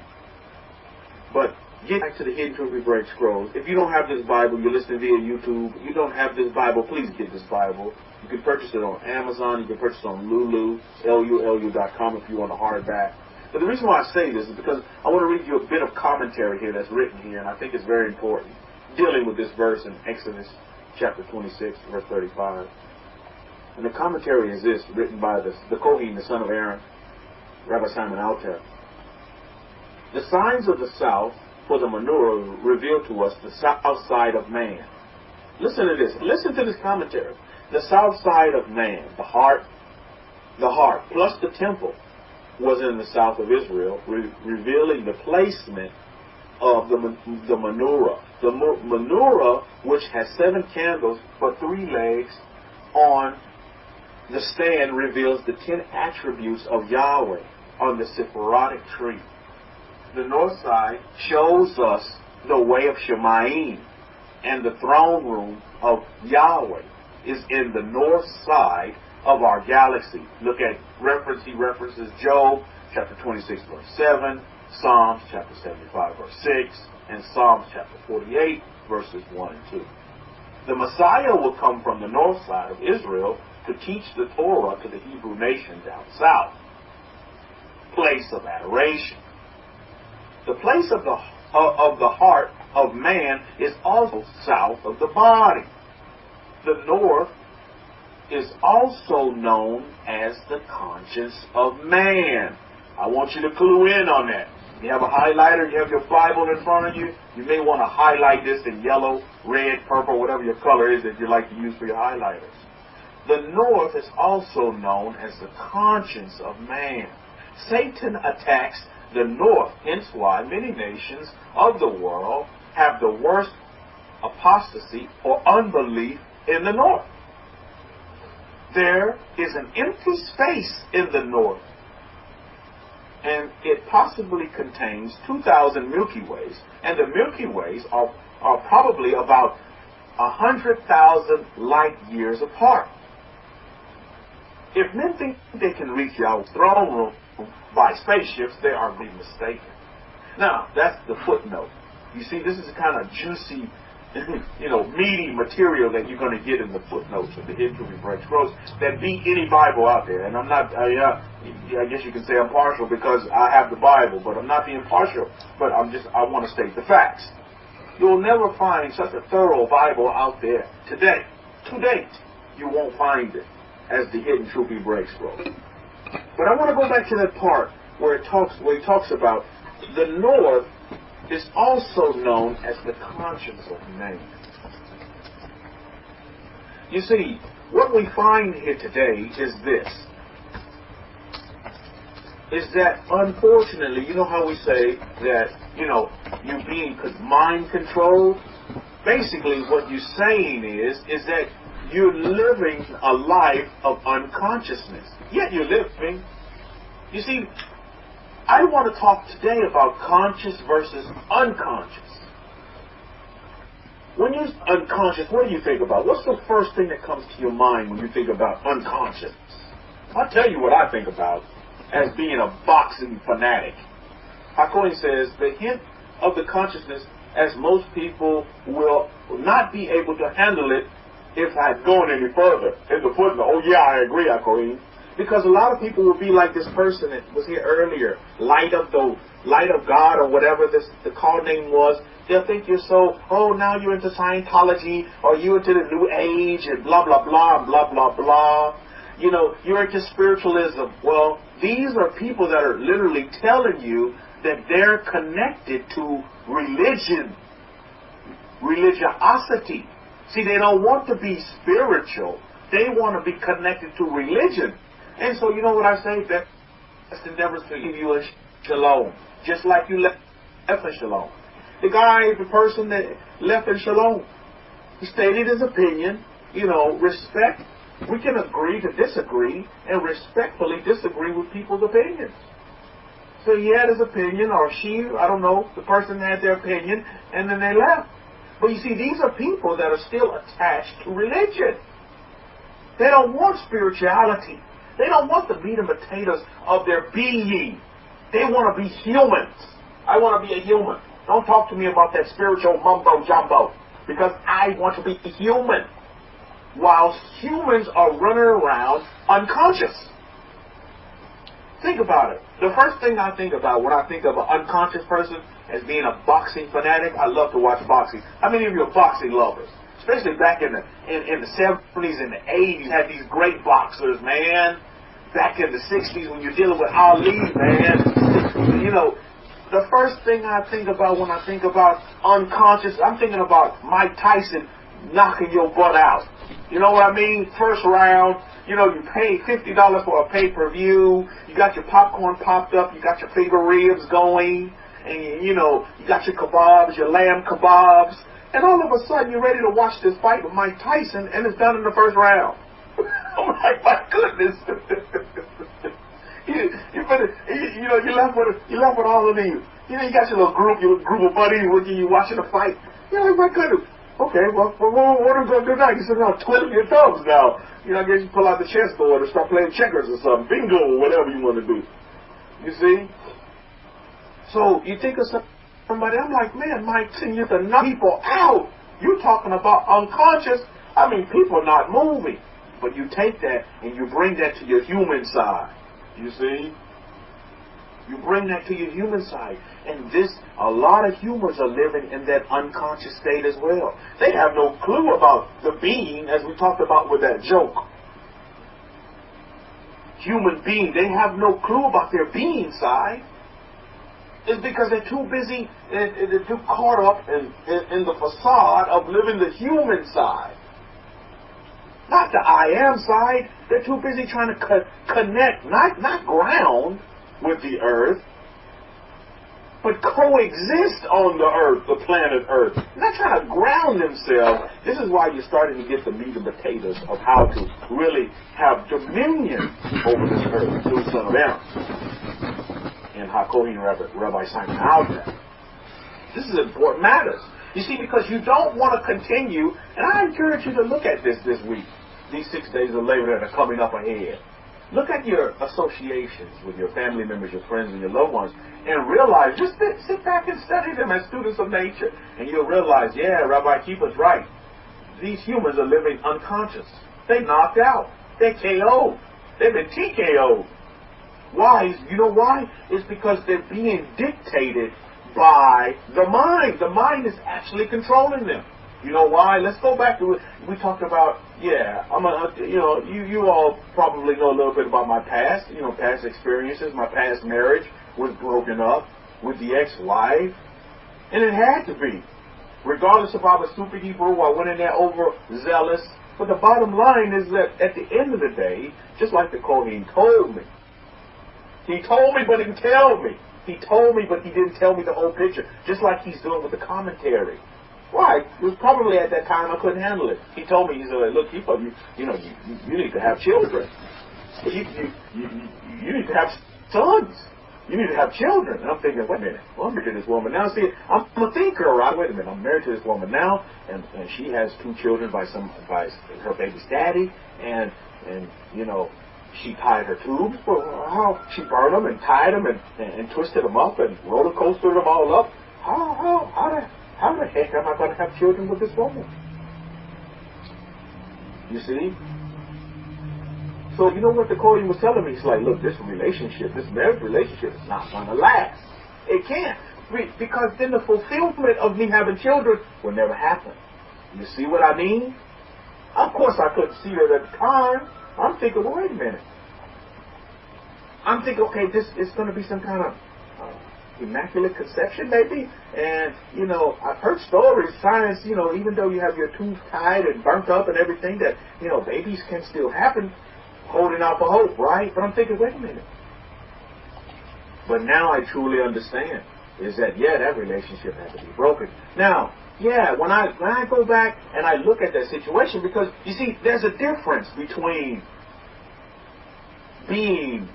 But get back to the Hidden Truth Break Scrolls. If you don't have this Bible, you're listening via YouTube, you don't have this Bible, please get this Bible. You can purchase it on Amazon. You can purchase it on Lulu, LULU.com if you want a hardback. But the reason why I say this is because I want to read you a bit of commentary here that's written here, and I think it's very important, dealing with this verse in Exodus chapter 26, verse 35. And the commentary is this, written by the Kohen, the son of Aaron, Rabbi Simon Alter. The signs of the south for the menorah reveal to us the south side of man. Listen to this. Listen to this commentary. The south side of man, the heart, plus the temple, was in the south of Israel, revealing the placement of the menorah. The menorah, which has 7 candles but 3 legs on the stand, reveals the 10 attributes of Yahweh on the Sephirotic tree. The north side shows us the way of Shemayim, and the throne room of Yahweh is in the north side of our galaxy. Look at reference. He references Job chapter 26 verse 7, Psalms chapter 75 verse 6, and Psalms chapter 48 verses 1 and 2. The Messiah will come from the north side of Israel to teach the Torah to the Hebrew nation down south. Place of adoration. The place of the heart of man is also south of the body. The north is also known as the conscience of man. I want you to clue in on that. You have a highlighter, you have your Bible in front of you, you may want to highlight this in yellow, red, purple, whatever your color is that you like to use for your highlighters. The north is also known as the conscience of man. Satan attacks the north, hence why many nations of the world have the worst apostasy or unbelief in the north. There is an empty space in the north, and it possibly contains 2,000 Milky Ways, and the Milky Ways are probably about 100,000 light years apart. If men think they can reach Yahweh's throne room by spaceships, they are being mistaken. Now, that's the footnote. You see, this is the kind of juicy, meaty material that you're going to get in the footnotes of the Hidden Truth We Break Scrolls that beat any Bible out there. And I'm not, I guess you can say I'm partial because I have the Bible, but I'm not being partial. But I want to state the facts. You'll never find such a thorough Bible out there today. To date, you won't find it as the Hidden Truth We Break Scrolls. But I want to go back to that part where he talks about the North is also known as the conscience of man. You see, what we find here today is this. Is that unfortunately, you know how we say that, you're being mind controlled? Basically what you're saying is that you're living a life of unconsciousness. Yet you're living. You see, I want to talk today about conscious versus unconscious. When you're unconscious, what do you think about? What's the first thing that comes to your mind when you think about unconscious? I'll tell you what I think about as being a boxing fanatic. Hakohen says the hint of the consciousness, as most people will not be able to handle it if I'd gone any further. In the footnote, oh yeah, I agree, Hakohen. Because a lot of people will be like this person that was here earlier, light of God or whatever the call name was. They'll think you're now you're into Scientology or you're into the New Age and blah, blah, blah, blah, blah, blah. You're into spiritualism. Well, these are people that are literally telling you that they're connected to religion, religiosity. See, they don't want to be spiritual. They want to be connected to religion. And so, you know what I say? That's the endeavors to give you a shalom. Just like you left in shalom. The person that left in shalom, he stated his opinion, respect. We can agree to disagree and respectfully disagree with people's opinions. So he had his opinion, or she, I don't know, the person had their opinion, and then they left. But you see, these are people that are still attached to religion. They don't want spirituality. They don't want the meat and potatoes of their being. They want to be humans. I want to be a human. Don't talk to me about that spiritual mumbo jumbo, because I want to be human. Whilst humans are running around unconscious. Think about it. The first thing I think about when I think of an unconscious person as being a boxing fanatic, I love to watch boxing. How many of you are boxing lovers? Especially back in the 70s and the 80s, you had these great boxers, man. Back in the 60s when you're dealing with Ali, man. The first thing I think about when I think about unconscious, I'm thinking about Mike Tyson knocking your butt out. You know what I mean? First round, you pay $50 for a pay-per-view. You got your popcorn popped up. You got your finger ribs going. And, you got your kebabs, your lamb kebabs. And all of a sudden, you're ready to watch this fight with Mike Tyson, and it's done in the first round. I'm like, my goodness. You left with all of these. You got your little group of buddies with you watching the fight. You're like, my goodness. Okay, well, what are we going to do now? You sit down twiddling your thumbs now. I guess you pull out the chessboard and start playing checkers or something. Bingo or whatever you want to do. You see? So, you think of somebody, I'm like, man, Mike, you to knock people out. You're talking about unconscious. I mean, people not moving. But you take that and you bring that to your human side. You see? You bring that to your human side. And a lot of humans are living in that unconscious state as well. They have no clue about the being, as we talked about with that joke. Human being, they have no clue about their being side. It's because they're too busy, they're too caught up in the facade of living the human side. Not the I am side. They're too busy trying to connect, not ground with the earth, but coexist on the earth, the planet Earth. Not trying to ground themselves. This is why you're starting to get the meat and potatoes of how to really have dominion over this earth through the Son of Aaron and Hakohen Rabbi Simon Hardback. This is important matters. You see, because you don't want to continue, and I encourage you to look at this week, these 6 days of labor that are coming up ahead. Look at your associations with your family members, your friends, and your loved ones, and realize, just sit back and study them as students of nature, and you'll realize, yeah, Rabbi Kefa's right. These humans are living unconscious. They knocked out. They're KO'd. They've been TKO'd. Why? You know why? It's because they're being dictated by the mind. The mind is actually controlling them. You know why? Let's go back to it. We talked about, you all probably know a little bit about my past, past experiences. My past marriage was broken up with the ex-wife, and it had to be. Regardless if I was super Hebrew, I went in there overzealous. But the bottom line is that at the end of the day, just like the Kohen told me, he told me but didn't tell me. He told me but he didn't tell me the whole picture, just like he's doing with the commentary. Why? It was probably at that time I couldn't handle it. He told me, he said, look, you need to have children. You need to have sons. You need to have children. And I'm thinking, wait a minute, well, I'm married to this woman now. See, I'm a thinker, right? Wait a minute, I'm married to this woman now, and she has 2 children by her baby's daddy, and she tied her tubes. Well, how she burned them and tied them and twisted them up and roller coastered them all up. How the heck am I going to have children with this woman? You see? So you know what the Kohen was telling me? He's like, look, this relationship, this marriage relationship is not going to last. It can't. Because then the fulfillment of me having children will never happen. You see what I mean? Of course I couldn't see it at the time. I'm thinking, well, wait a minute. I'm thinking, okay, this is going to be some kind of immaculate conception, maybe. And, I've heard stories, science, even though you have your tubes tied and burnt up and everything, that, babies can still happen. Holding out for hope, right? But I'm thinking, wait a minute. But now I truly understand is that, that relationship has to be broken. Now, when I go back and I look at that situation, because, you see, there's a difference between being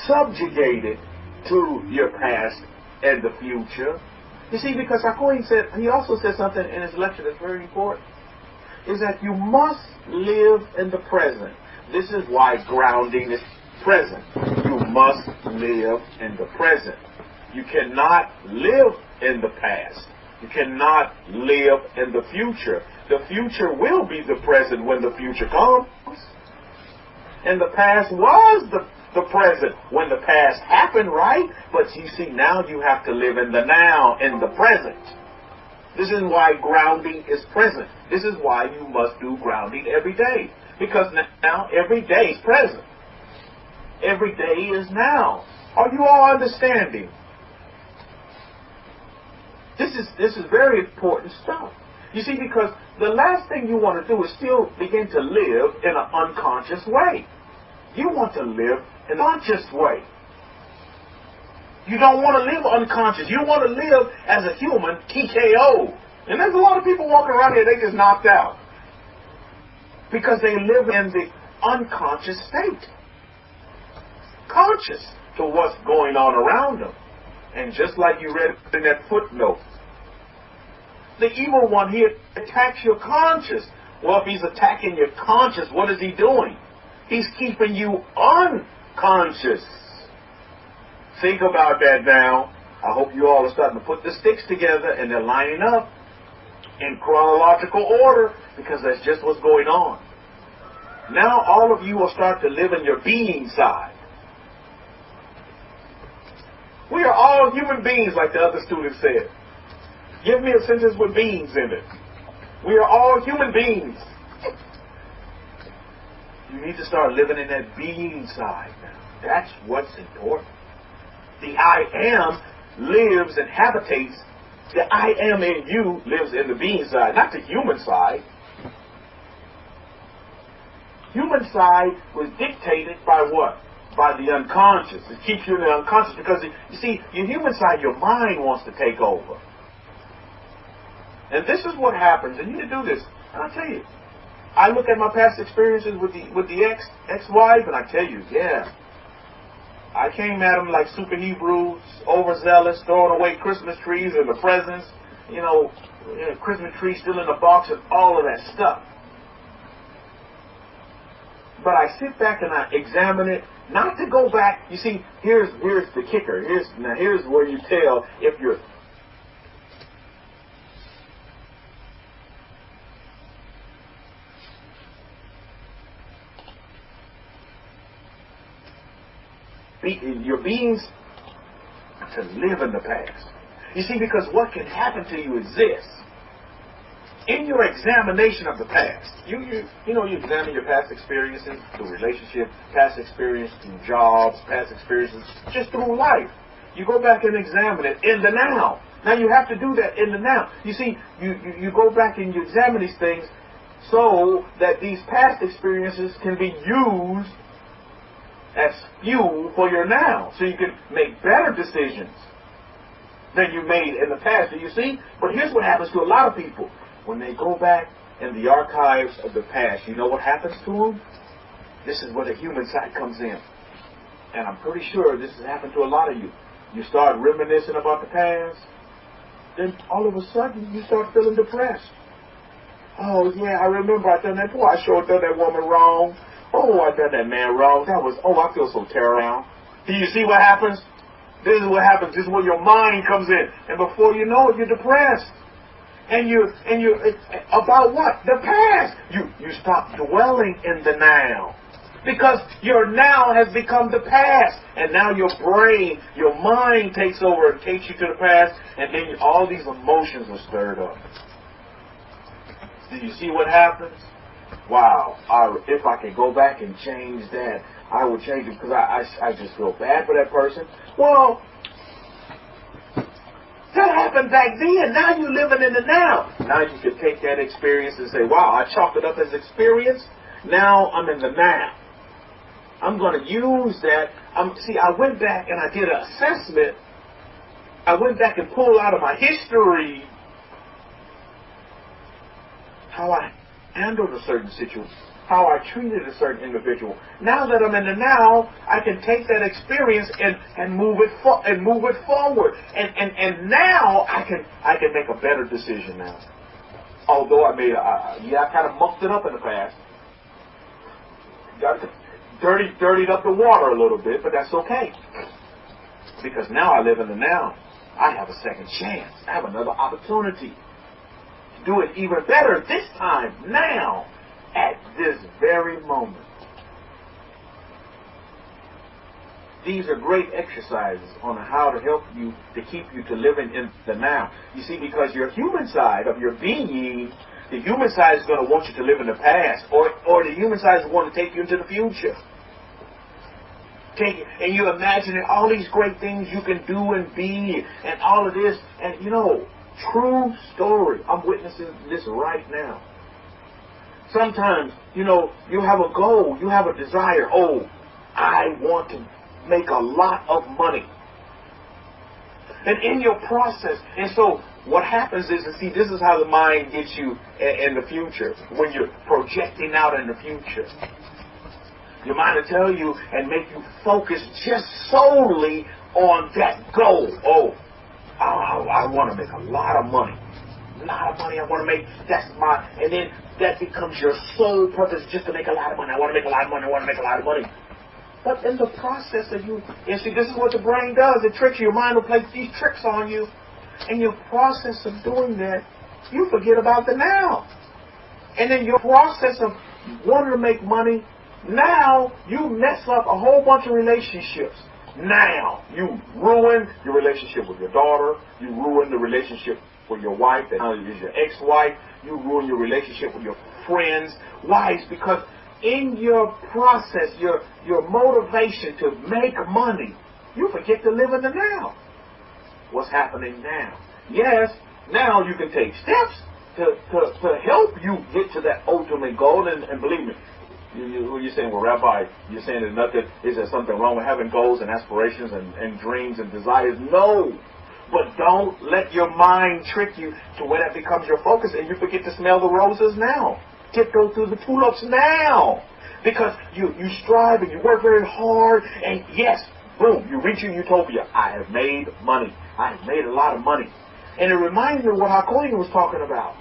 subjugated to your past and the future. You see, because our Kohen said, he also said something in his lecture that's very important, is that you must live in the present. This is why grounding is present. You must live in the present. You cannot live in the past. You cannot live in the future. The future will be the present when the future comes. And the past was the present when the past happened, right? But you see, now you have to live in the now, in the present. This is why grounding is present. This is why you must do grounding every day. Because now every day is present. Every day is now. Are you all understanding? This is very important stuff. You see, because the last thing you want to do is still begin to live in an unconscious way. You want to live in a conscious way. You don't want to live unconscious. You want to live as a human, TKO. And there's a lot of people walking around here, they just knocked out. Because they live in the unconscious state. Conscious to what's going on around them. And just like you read in that footnote, the evil one here attacks your conscious. Well, if he's attacking your conscious, what is he doing? He's keeping you unconscious. Think about that now. I hope you all are starting to put the sticks together and they're lining up in chronological order, because that's just what's going on. Now all of you will start to live in your being side. We are all human beings, like the other student said. Give me a sentence with beings in it. We are all human beings. You need to start living in that being side now. That's what's important. The I am lives and habitates. The I am in you lives in the being side, not the human side. Human side was dictated by what? By the unconscious. It keeps you in the unconscious because, you see, your human side, your mind wants to take over. And this is what happens, and you need to do this. And I'll tell you, I look at my past experiences with the ex-wife, and I tell you, I came at them like super Hebrews, overzealous, throwing away Christmas trees and the presents, Christmas trees still in the box and all of that stuff. But I sit back and I examine it, not to go back. You see, here's the kicker. Here's where you tell if you're your beings to live in the past. You see, because what can happen to you is this. In your examination of the past, you examine your past experiences through relationship, past experience through jobs, past experiences just through life. You go back and examine it in the now. Now you have to do that in the now. You see, you go back and you examine these things so that these past experiences can be used as fuel for your now, so you can make better decisions than you made in the past. Do you see? But here's what happens to a lot of people. When they go back in the archives of the past, you know what happens to them? This is where the human side comes in. And I'm pretty sure this has happened to a lot of you. You start reminiscing about the past, then all of a sudden you start feeling depressed. Oh yeah, I remember I done that. Boy, I sure done that woman wrong. Oh, I done that man wrong. I feel so terrible. Do you see what happens? This is what happens. This is where your mind comes in. And before you know it, you're depressed. And you about what? The past. You stop dwelling in the now. Because your now has become the past. And now your brain, your mind takes over and takes you to the past. And then all these emotions are stirred up. Do you see what happens? Wow. If I could go back and change that, I would change it, because I just feel bad for that person. Well, that happened back then. Now you're living in the now. Now you can take that experience and say, wow, I chalked it up as experience. Now I'm in the now. I'm going to use that. I went back and I did an assessment. I went back and pulled out of my history how I handled a certain situation, how I treated a certain individual. Now that I'm in the now, I can take that experience and move it forward. And now I can make a better decision now. Although I kind of mucked it up in the past. Dirtied up the water a little bit, but that's okay. Because now I live in the now. I have a second chance. I have another opportunity to do it even better this time, now, at this very moment. These are great exercises on how to help you, to keep you to living in the now. You see, because your human side of your being, the human side is going to want you to live in the past, or the human side is going to take you into the future. And you imagine all these great things you can do and be, and all of this, and true story. I'm witnessing this right now. Sometimes, you have a goal, you have a desire. Oh, I want to make a lot of money. And in your process, and so what happens is, this is how the mind gets you in the future, when you're projecting out in the future. Your mind will tell you and make you focus just solely on that goal. Oh, I want to make a lot of money. A lot of money I want to make. And then that becomes your sole purpose, just to make a lot of money. I want to make a lot of money. I want to make a lot of money. But in the process of this is what the brain does. It tricks you. Your mind will play these tricks on you. In your process of doing that, you forget about the now. And in your process of wanting to make money, now you mess up a whole bunch of relationships. Now you ruin your relationship with your daughter. You ruin the relationship with your wife that now is your ex-wife. You ruin your relationship with your friends. Why? It's because in your process, your motivation to make money, you forget to live in the now. What's happening now? Yes, now you can take steps to help you get to that ultimate goal. And believe me, you're saying, well, Rabbi, you're saying is there something wrong with having goals and aspirations and dreams and desires? No. But don't let your mind trick you to where that becomes your focus and you forget to smell the roses now. Tiptoe through the tulips now. Because you strive and you work very hard, and yes, boom, you reach your utopia. I have made money. I have made a lot of money. And it reminds me of what Hakoni was talking about.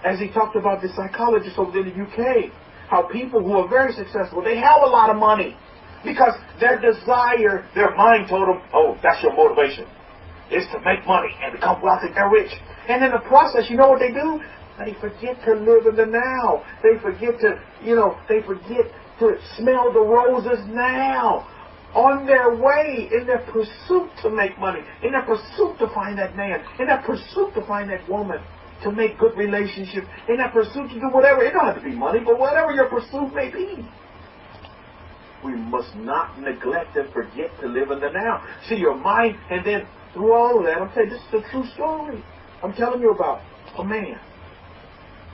As he talked about the psychologist over there in the UK, how people who are very successful, they have a lot of money because their desire, their mind told them, oh, that's your motivation, is to make money and become wealthy and rich. And in the process, you know what they do? They forget to live in the now. They forget to, they forget to smell the roses now. On their way, in their pursuit to make money, in their pursuit to find that man, in their pursuit to find that woman, to make good relationships, in their pursuit to do whatever. It don't have to be money, but whatever your pursuit may be. We must not neglect and forget to live in the now. See, your mind, and then through all of that, I'm telling you, this is a true story. I'm telling you about a man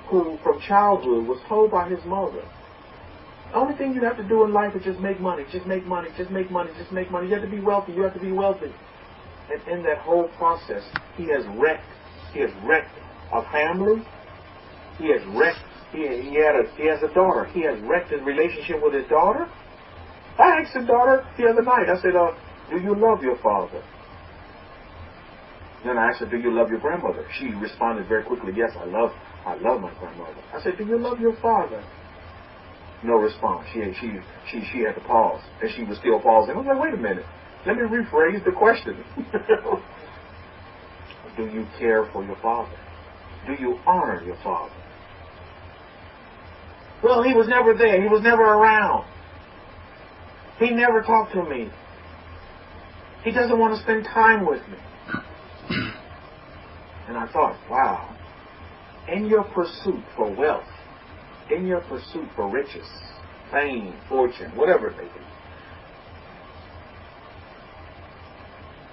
who, from childhood, was told by his mother, the only thing you have to do in life is just make money, just make money, just make money, just make money. You have to be wealthy, you have to be wealthy. And in that whole process, he has wrecked a family. He has wrecked, he has a daughter. He has wrecked his relationship with his daughter. I asked his daughter the other night, I said, do you love your father? Then I asked her, do you love your grandmother? She responded very quickly, yes, I love my grandmother. I said, do you love your father? No response. She had to pause, and she was still pausing. I was like, wait a minute. Let me rephrase the question. Do you care for your father? Do you honor your father? Well, he was never there. He was never around. He never talked to me. He doesn't want to spend time with me. And I thought, wow, in your pursuit for wealth, in your pursuit for riches, fame, fortune, whatever it may be,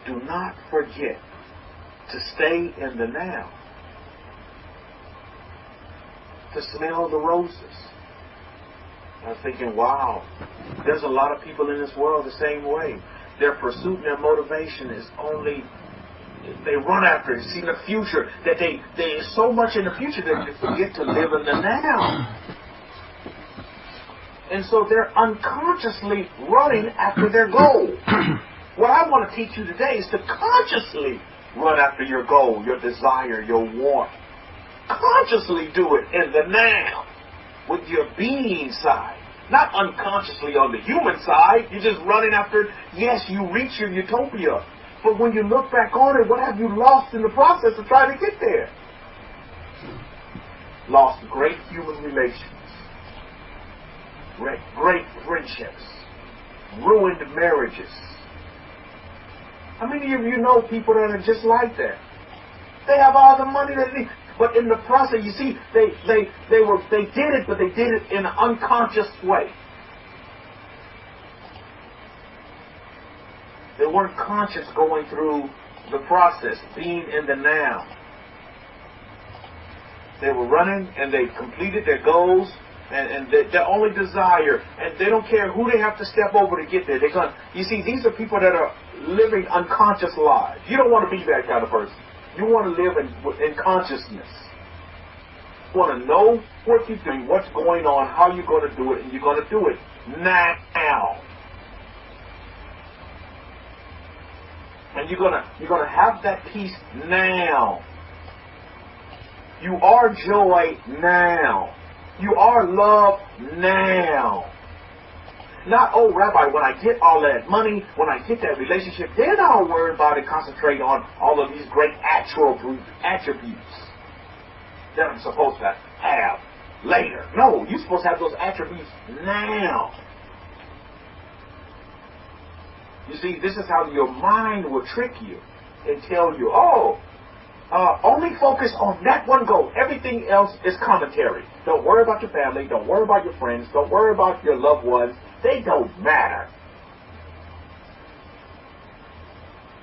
do not forget to stay in the now, to smell the roses. I was thinking, wow, there's a lot of people in this world the same way. Their pursuit and their motivation is only, they run after it, see the future, that there's so much in the future that they forget to live in the now. And so they're unconsciously running after their goal. What I want to teach you today is to consciously run after your goal, your desire, your want. Consciously do it in the now, with your being side. Not unconsciously on the human side. You're just running after it. Yes, you reach your utopia. But when you look back on it, what have you lost in the process of trying to get there? Lost great human relations. Great friendships. Ruined marriages. How many of you know people that are just like that? They have all the money that they need. But in the process, you see, they did it, but they did it in an unconscious way. They weren't conscious going through the process, being in the now. They were running, and they completed their goals, and their only desire, and they don't care who they have to step over to get there. They're gonna. You see, these are people that are living unconscious lives. You don't want to be that kind of person. You want to live in consciousness. You want to know what you're doing, what's going on, how you're going to do it, and you're going to do it now. And you're gonna have that peace now. You are joy now. You are love now. Not, oh, Rabbi, when I get all that money, when I get that relationship, then I'll worry about and concentrate on all of these great attributes that I'm supposed to have later. No, you're supposed to have those attributes now. You see, this is how your mind will trick you and tell you, only focus on that one goal. Everything else is commentary. Don't worry about your family. Don't worry about your friends. Don't worry about your loved ones. They don't matter.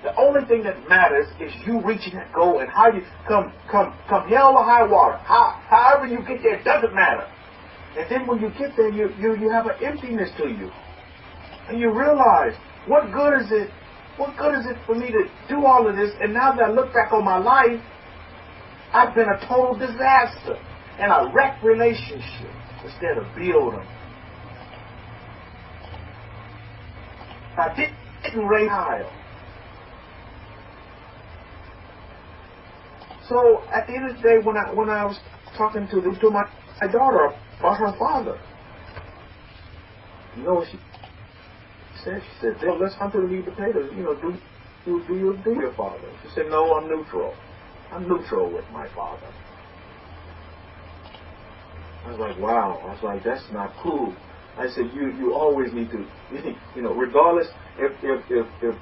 The only thing that matters is you reaching that goal, and how you come hell or high water. However you get there, it doesn't matter. And then when you get there, you have an emptiness to you. And you realize, what good is it? What good is it for me to do all of this? And now that I look back on my life, I've been a total disaster. And I wrecked relationships instead of build them. I didn't raise child. So at the end of the day, when I was talking to my daughter about her father, You know what she said? She said, "Bill, let's hunt and eat potatoes. You know, do your father." She said, "No, I'm neutral. I'm neutral with my father." I was like, wow. I was like, that's not cool. I said, you always need to, you know, regardless, if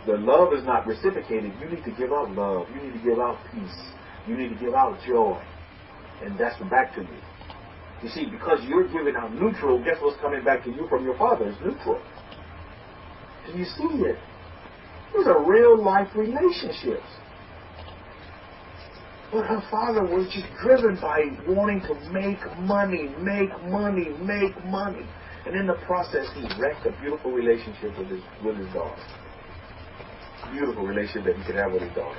the love is not reciprocated, you need to give out love. You need to give out peace. You need to give out joy. And that's back to you. You see, because you're giving out neutral, guess what's coming back to you from your father is neutral. Do you see it? These are real life relationships. But her father was just driven by wanting to make money. And in the process, he wrecked a beautiful relationship with his daughter. Beautiful relationship that he could have with his daughter.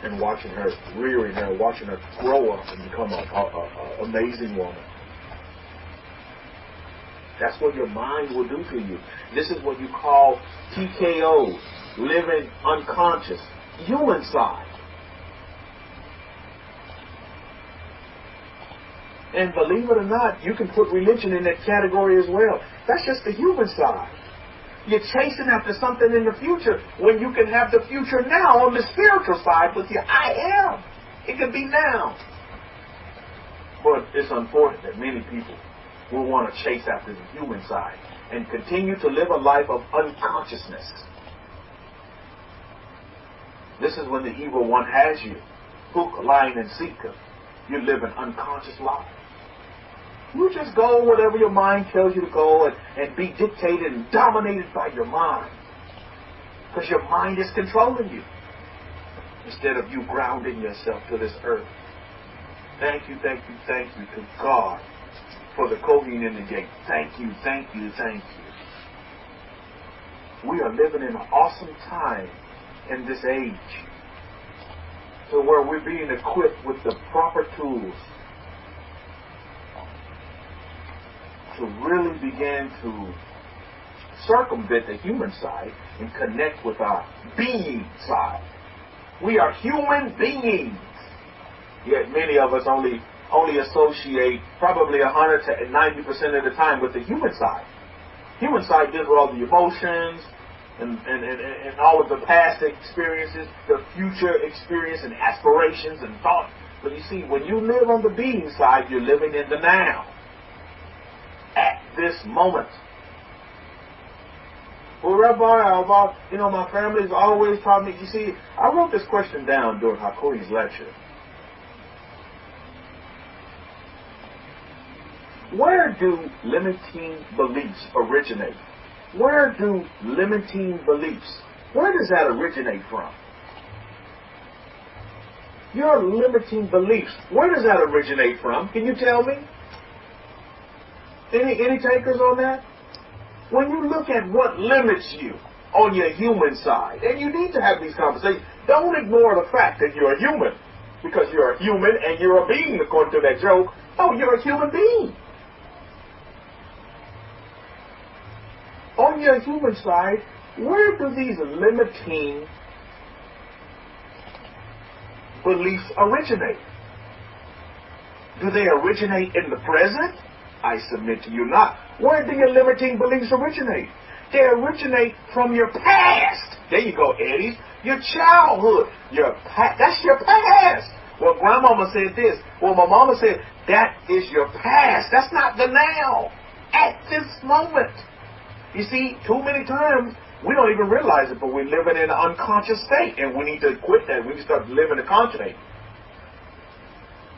And watching her, rearing her, watching her grow up and become an amazing woman. That's what your mind will do to you. This is what you call TKO, living unconscious, human side. And believe it or not, you can put religion in that category as well. That's just the human side. You're chasing after something in the future when you can have the future now on the spiritual side with your I am. It can be now. But it's unfortunate that many people will want to chase after the human side and continue to live a life of unconsciousness. This is when the evil one has you. Hook, line, and sinker. You live an unconscious life. You just go wherever your mind tells you to go and be dictated and dominated by your mind. Because your mind is controlling you. Instead of you grounding yourself to this earth. Thank you to God for the Kohen in the gate. Thank you. We are living in an awesome time in this age. So where we're being equipped with the proper tools to really begin to circumvent the human side and connect with our being side. We are human beings. Yet many of us only associate probably 100 to 90% of the time with the human side. Human side deals with all the emotions and all of the past experiences, the future experience and aspirations and thoughts. But you see, when you live on the being side, you're living in the now. At this moment. Well, Rabbi, my family's always taught me. You see, I wrote this question down during Hakoi's lecture. Where do limiting beliefs originate? Where do limiting beliefs, where does that originate from? Your limiting beliefs, where does that originate from? Can you tell me? Any takers on that? When you look at what limits you on your human side, and you need to have these conversations, don't ignore the fact that you're a human. Because you're a human and you're a being, according to that joke. Oh, you're a human being. On your human side, where do these limiting beliefs originate? Do they originate in the present? I submit to you not. Where do your limiting beliefs originate? They originate from your past. There you go, Eddie. Your childhood. That's your past. Well, grandmama said this. Well, my mama said, that is your past. That's not the now. At this moment. You see, too many times, we don't even realize it, but we're living in an unconscious state, and we need to quit that. We need to start living a conscious state.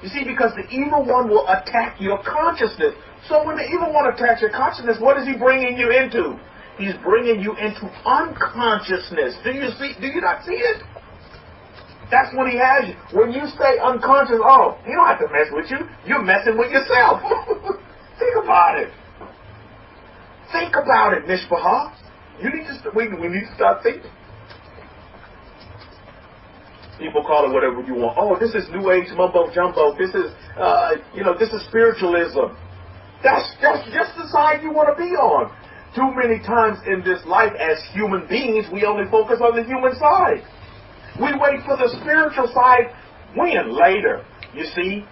You see, because the evil one will attack your consciousness. So when the evil one attacks your consciousness, what is he bringing you into? He's bringing you into unconsciousness. Do you not see it? That's when he has you. When you stay unconscious, oh, he don't have to mess with you. You're messing with yourself. Think about it. Think about it, Mishpachah. We need to start thinking. People call it whatever you want. Oh, this is New Age mumbo jumbo. This is, this is spiritualism. That's just the side you want to be on. Too many times in this life, as human beings, we only focus on the human side. We wait for the spiritual side when? Later. You see,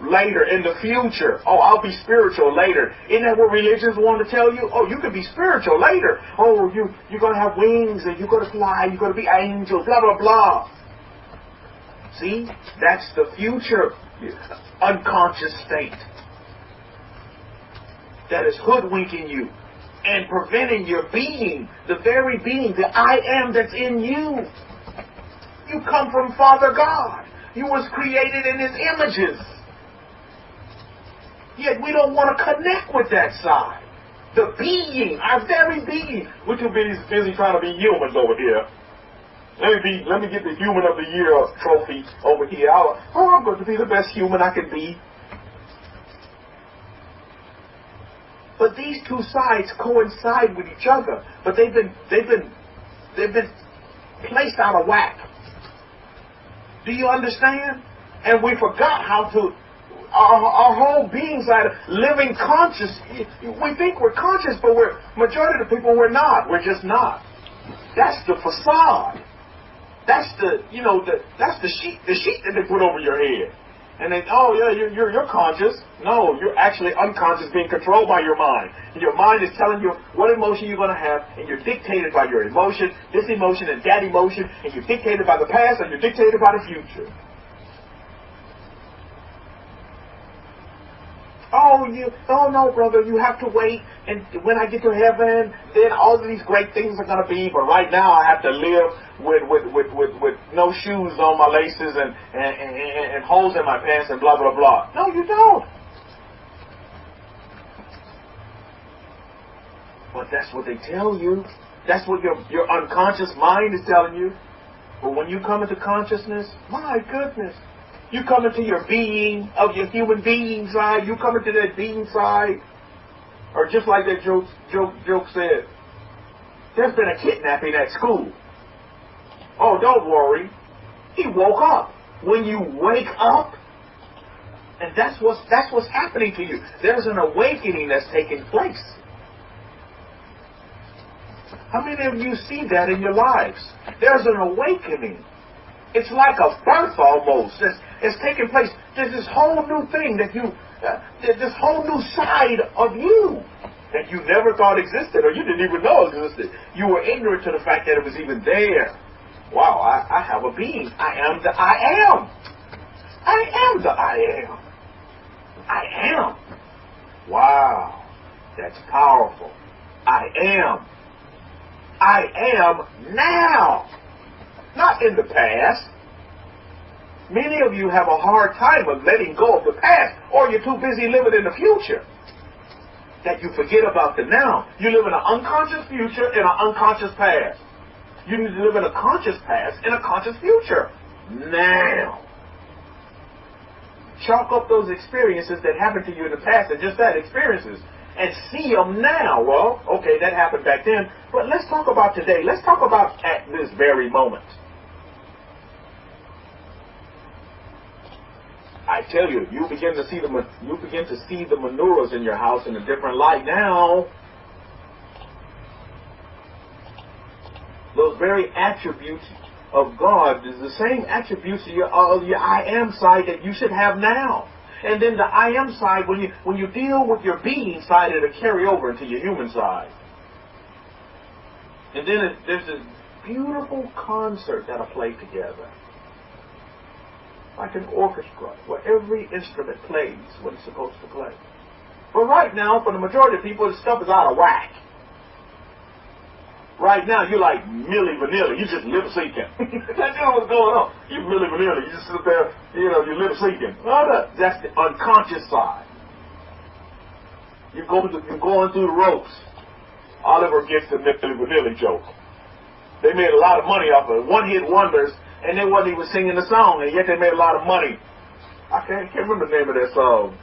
later, in the future. Oh, I'll be spiritual later. Isn't that what religions want to tell you? Oh, you can be spiritual later. Oh, you're going to have wings and you're going to fly. You're going to be angels, blah, blah, blah. See? That's the future unconscious state that is hoodwinking you and preventing your being, the very being, the I am that's in you. You come from Father God. You was created in His images. Yet we don't want to connect with that side. The being, our very being. We're too busy trying to be humans over here. Let me get the Human of the Year trophy over here. I'm going to be the best human I can be. But these two sides coincide with each other. But they've been placed out of whack. Do you understand? And we forgot how to. Our whole being side, living conscious. We think we're conscious, but majority of the people we're not. We're just not. That's the facade. That's that's the sheet that they put over your head. And then, oh yeah, you're conscious. No, you're actually unconscious, being controlled by your mind. And your mind is telling you what emotion you're going to have, and you're dictated by your emotion, this emotion and that emotion, and you're dictated by the past, and you're dictated by the future. Oh no, brother, you have to wait, and when I get to heaven, then all of these great things are going to be, but right now I have to live with no shoes on my laces and holes in my pants and blah, blah, blah. No, you don't. But that's what they tell you. That's what your unconscious mind is telling you. But when you come into consciousness, my goodness, you come into your being, of your human being side. You come into that being side. Or just like that joke said, there's been a kidnapping at school. Oh, don't worry. He woke up. When you wake up, and that's what's happening to you. There's an awakening that's taking place. How many of you see that in your lives? There's an awakening. It's like a birth almost. It's taking place. There's this whole new thing that this whole new side of you that you never thought existed, or you didn't even know existed. You were ignorant to the fact that it was even there. Wow, I have a being. I am the I am. I am the I am. I am. Wow, that's powerful. I am. I am now. Not in the past. Many of you have a hard time of letting go of the past, or you're too busy living in the future that you forget about the now. You live in an unconscious future and an unconscious past. You need to live in a conscious past and a conscious future. Now. Chalk up those experiences that happened to you in the past and just that, experiences, and see them now. Well, okay, that happened back then, but let's talk about today. Let's talk about at this very moment. I tell you, you begin to see the maneuvers in your house in a different light now. Those very attributes of God is the same attributes of your I am side that you should have now. And then the I am side, when you deal with your being side, it'll carry over into your human side. And then there's this beautiful concert that'll play together. Like an orchestra, where every instrument plays what it's supposed to play. But right now, for the majority of people, this stuff is out of whack. Right now, you're like Milli Vanilli. You just lip syncing. That's what's going on. You Milli Vanilli. You just sit there, you're lip syncing. That's the unconscious side. You're going through the ropes. Oliver gets the Milli Vanilli joke. They made a lot of money off of one-hit wonders, and they wasn't even singing the song, and yet they made a lot of money. I can't remember the name of that song.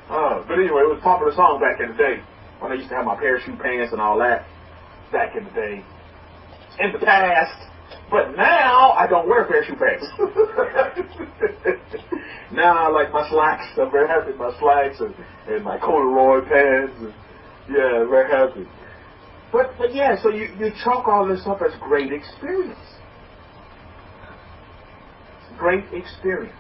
But anyway, it was a popular song back in the day, when I used to have my parachute pants and all that. Back in the day. In the past. But now, I don't wear parachute pants. Now I like my slacks. I'm very happy with my slacks and my corduroy pants. And, yeah, very happy. But yeah, so you chalk all this up as great experience. Great experience.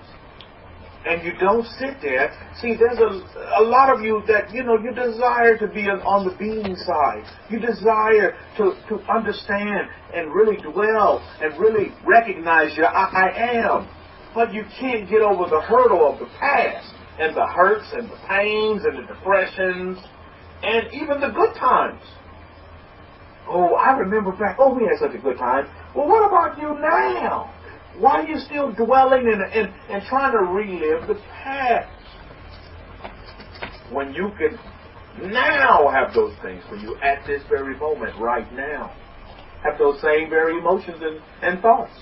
and you don't sit there. See, there's a lot of you that, you desire to be on the being side. You desire to understand and really dwell and really recognize your I am. But you can't get over the hurdle of the past and the hurts and the pains and the depressions and even the good times. Oh, I remember back, we had such a good time. Well, what about you now? Why are you still dwelling and trying to relive the past? When you can now have those things for you at this very moment, right now. Have those same very emotions and thoughts.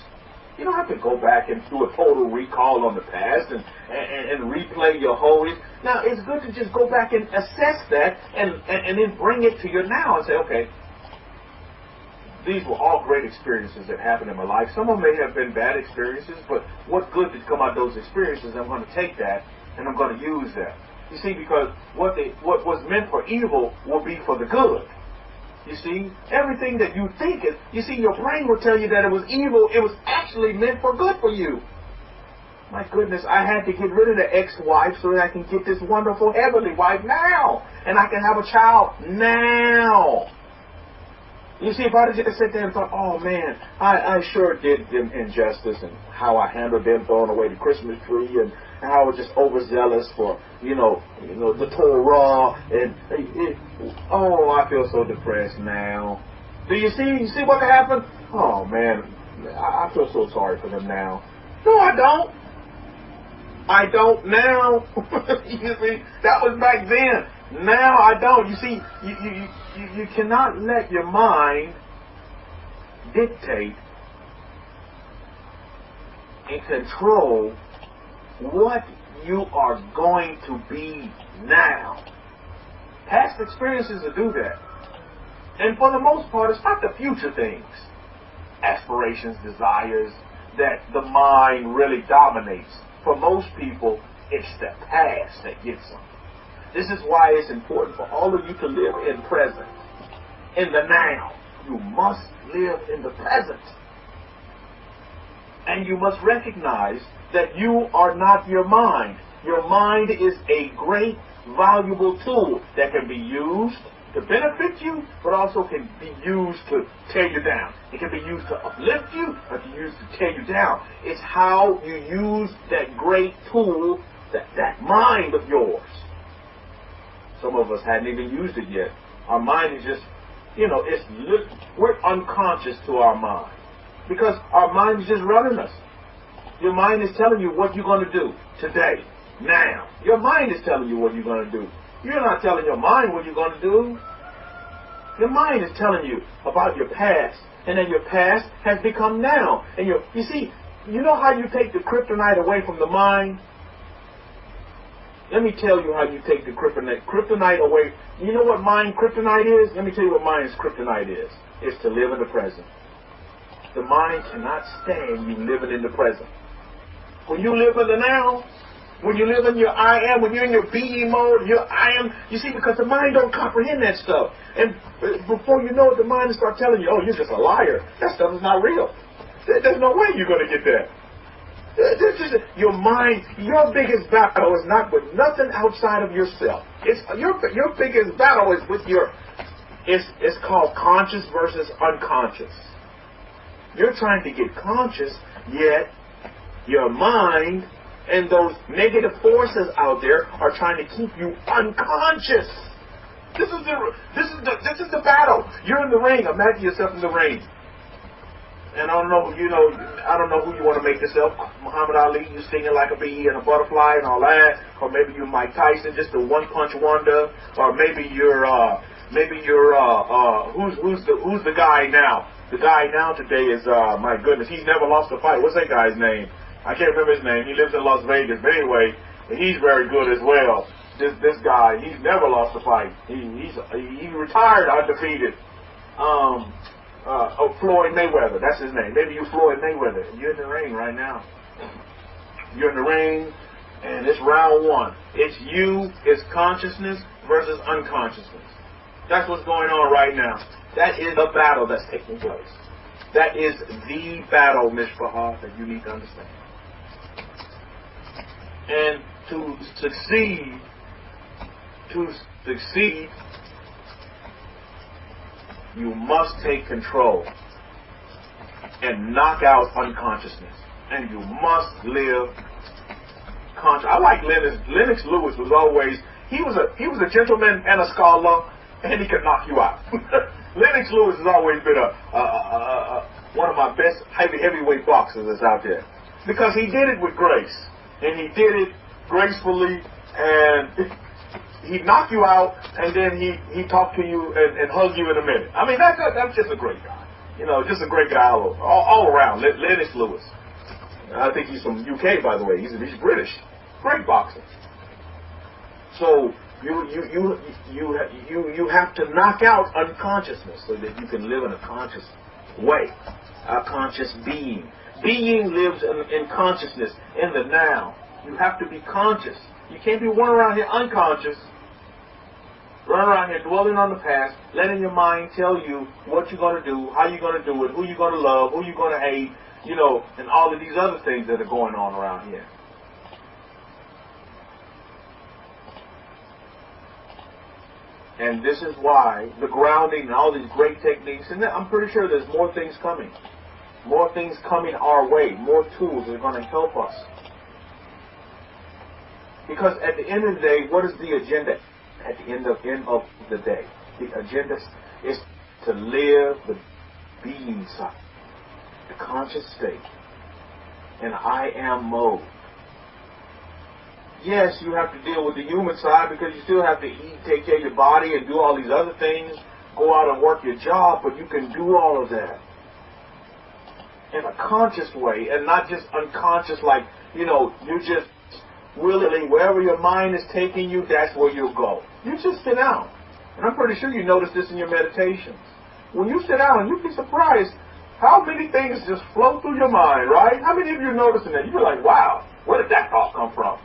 You don't have to go back and do a total recall on the past and replay your whole... Now, it's good to just go back and assess that and then bring it to your now and say, okay, these were all great experiences that happened in my life. Some of them may have been bad experiences, but what good did come out of those experiences? I'm going to take that and I'm going to use that. You see, because what was meant for evil will be for the good. You see, everything that you think is, you see, your brain will tell you that it was evil. It was actually meant for good for you. My goodness, I had to get rid of the ex-wife so that I can get this wonderful heavenly wife now. And I can have a child now. You see, if I had just sat there and thought, oh man, I sure did them injustice and how I handled them throwing away the Christmas tree and how I was just overzealous for, the Torah and I feel so depressed now. Do you see what happened? Oh man, I feel so sorry for them now. No, I don't. I don't now. You see, that was back then. Now I don't. You see, you cannot let your mind dictate and control what you are going to be now. Past experiences will do that. And for the most part, it's not the future things, aspirations, desires, that the mind really dominates. For most people, it's the past that gets them. This is why it's important for all of you to live in present, in the now. You must live in the present. And you must recognize that you are not your mind. Your mind is a great, valuable tool that can be used to benefit you, but also can be used to tear you down. It can be used to uplift you, or can be used to tear you down. It's how you use that great tool, that mind of yours. Some of us hadn't even used it yet. Our mind is just, we're unconscious to our mind. Because our mind is just running us. Your mind is telling you what you're going to do today, now. Your mind is telling you what you're going to do. You're not telling your mind what you're going to do. Your mind is telling you about your past. And then your past has become now. And you see, you know how you take the kryptonite away from the mind? Let me tell you how you take the kryptonite away. You know what mind kryptonite is? Let me tell you what mind's kryptonite is. It's to live in the present. The mind cannot stand you living in the present. When you live in the now, when you live in your I am, when you're in your being mode, your I am, you see, because the mind don't comprehend that stuff. And before you know it, the mind will start telling you, oh, you're just a liar. That stuff is not real. There's no way you're going to get that. Your mind, your biggest battle is not with nothing outside of yourself. It's your biggest battle is with it's called conscious versus unconscious. You're trying to get conscious, yet your mind and those negative forces out there are trying to keep you unconscious. This is the battle. You're in the ring. Imagine yourself in the ring. And I don't know who you want to make yourself. Muhammad Ali, you singing like a bee and a butterfly and all that, or maybe you're Mike Tyson, just a one-punch wonder, or maybe you're who's the guy now? The guy now today is my goodness, he's never lost a fight. What's that guy's name? I can't remember his name. He lives in Las Vegas, but anyway, he's very good as well. This guy, he's never lost a fight. He retired undefeated. Floyd Mayweather, that's his name. Maybe you're Floyd Mayweather. You're in the ring right now. You're in the ring, and it's round one. It's you, it's consciousness versus unconsciousness. That's what's going on right now. That is the battle that's taking place. That is the battle, Mishpachah, that you need to understand. And to succeed, you must take control and knock out unconsciousness. And you must live conscious. I like Lennox Lewis was always, he was a gentleman and a scholar, and he could knock you out. Lennox Lewis has always been one of my best heavyweight boxers that's out there, because he did it with grace, and he did it gracefully, and he'd knock you out, and then he talked to you and hug you in a minute. I mean, that's just a great guy. You know, just a great guy all around. Lennox Lewis. I think he's from UK, by the way. He's British. Great boxer. So you have to knock out unconsciousness so that you can live in a conscious way, a conscious being. Being lives in consciousness, in the now. You have to be conscious. You can't be running around here unconscious, running around here dwelling on the past, letting your mind tell you what you're going to do, how you're going to do it, who you're going to love, who you're going to hate, you know, and all of these other things that are going on around here. And this is why the grounding and all these great techniques, and I'm pretty sure there's more things coming. More things coming our way. More tools that are going to help us. Because at the end of the day, what is the agenda at the end of the day? The agenda is to live the being side, the conscious state, in I am mode. Yes, you have to deal with the human side because you still have to eat, take care of your body, and do all these other things, go out and work your job, but you can do all of that in a conscious way and not just unconscious, like, you know, you just willingly, wherever your mind is taking you, that's where you'll go. You just sit down. And I'm pretty sure you notice this in your meditations. When you sit down, you'd be surprised how many things just flow through your mind, right? How many of you are noticing that? You're like, wow, where did that thought come from?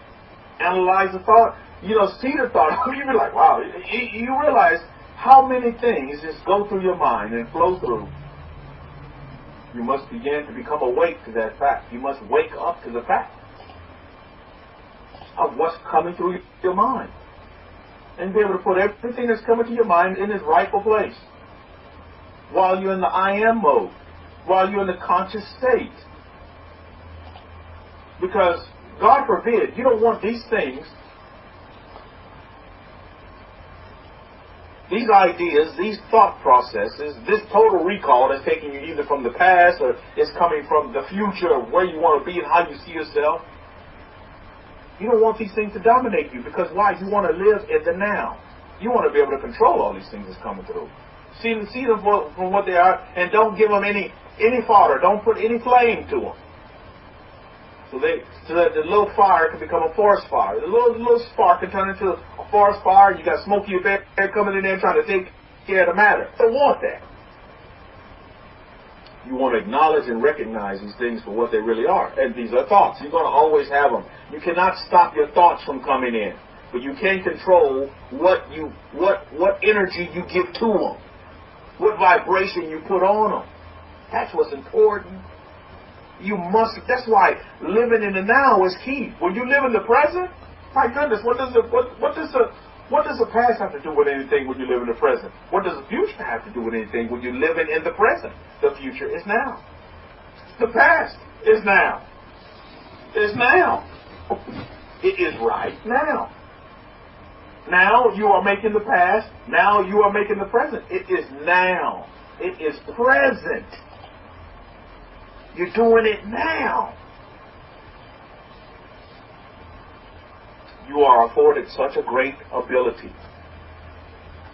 Analyze the thought, you know, see the thought. You'd be like, wow, you realize how many things just go through your mind and flow through. You must begin to become awake to that fact. You must wake up to the fact of what's coming through your mind. And be able to put everything that's coming to your mind in its rightful place. While you're in the I am mode. While you're in the conscious state. Because, God forbid, you don't want these things, these ideas, these thought processes, this total recall that's taking you either from the past or it's coming from the future of where you want to be and how you see yourself. You don't want these things to dominate you because why? You want to live in the now. You want to be able to control all these things that's coming through. See them from what they are and don't give them any fodder. Don't put any flame to them. So that the little fire can become a forest fire. The little spark can turn into a forest fire. You got Smokey the Bear coming in there trying to take care of the matter. Don't want that. You want to acknowledge and recognize these things for what they really are. And these are thoughts. You're going to always have them. You cannot stop your thoughts from coming in. But you can control what energy you give to them. What vibration you put on them. That's what's important. You must, that's why living in the now is key. When you live in the present, my goodness, what does the past have to do with anything when you live in the present? What does the future have to do with anything when you're living in the present? The future is now. The past is now. It's now. It is right now. Now you are making the past. Now you are making the present. It is now. It is present. You're doing it now. You are afforded such a great ability,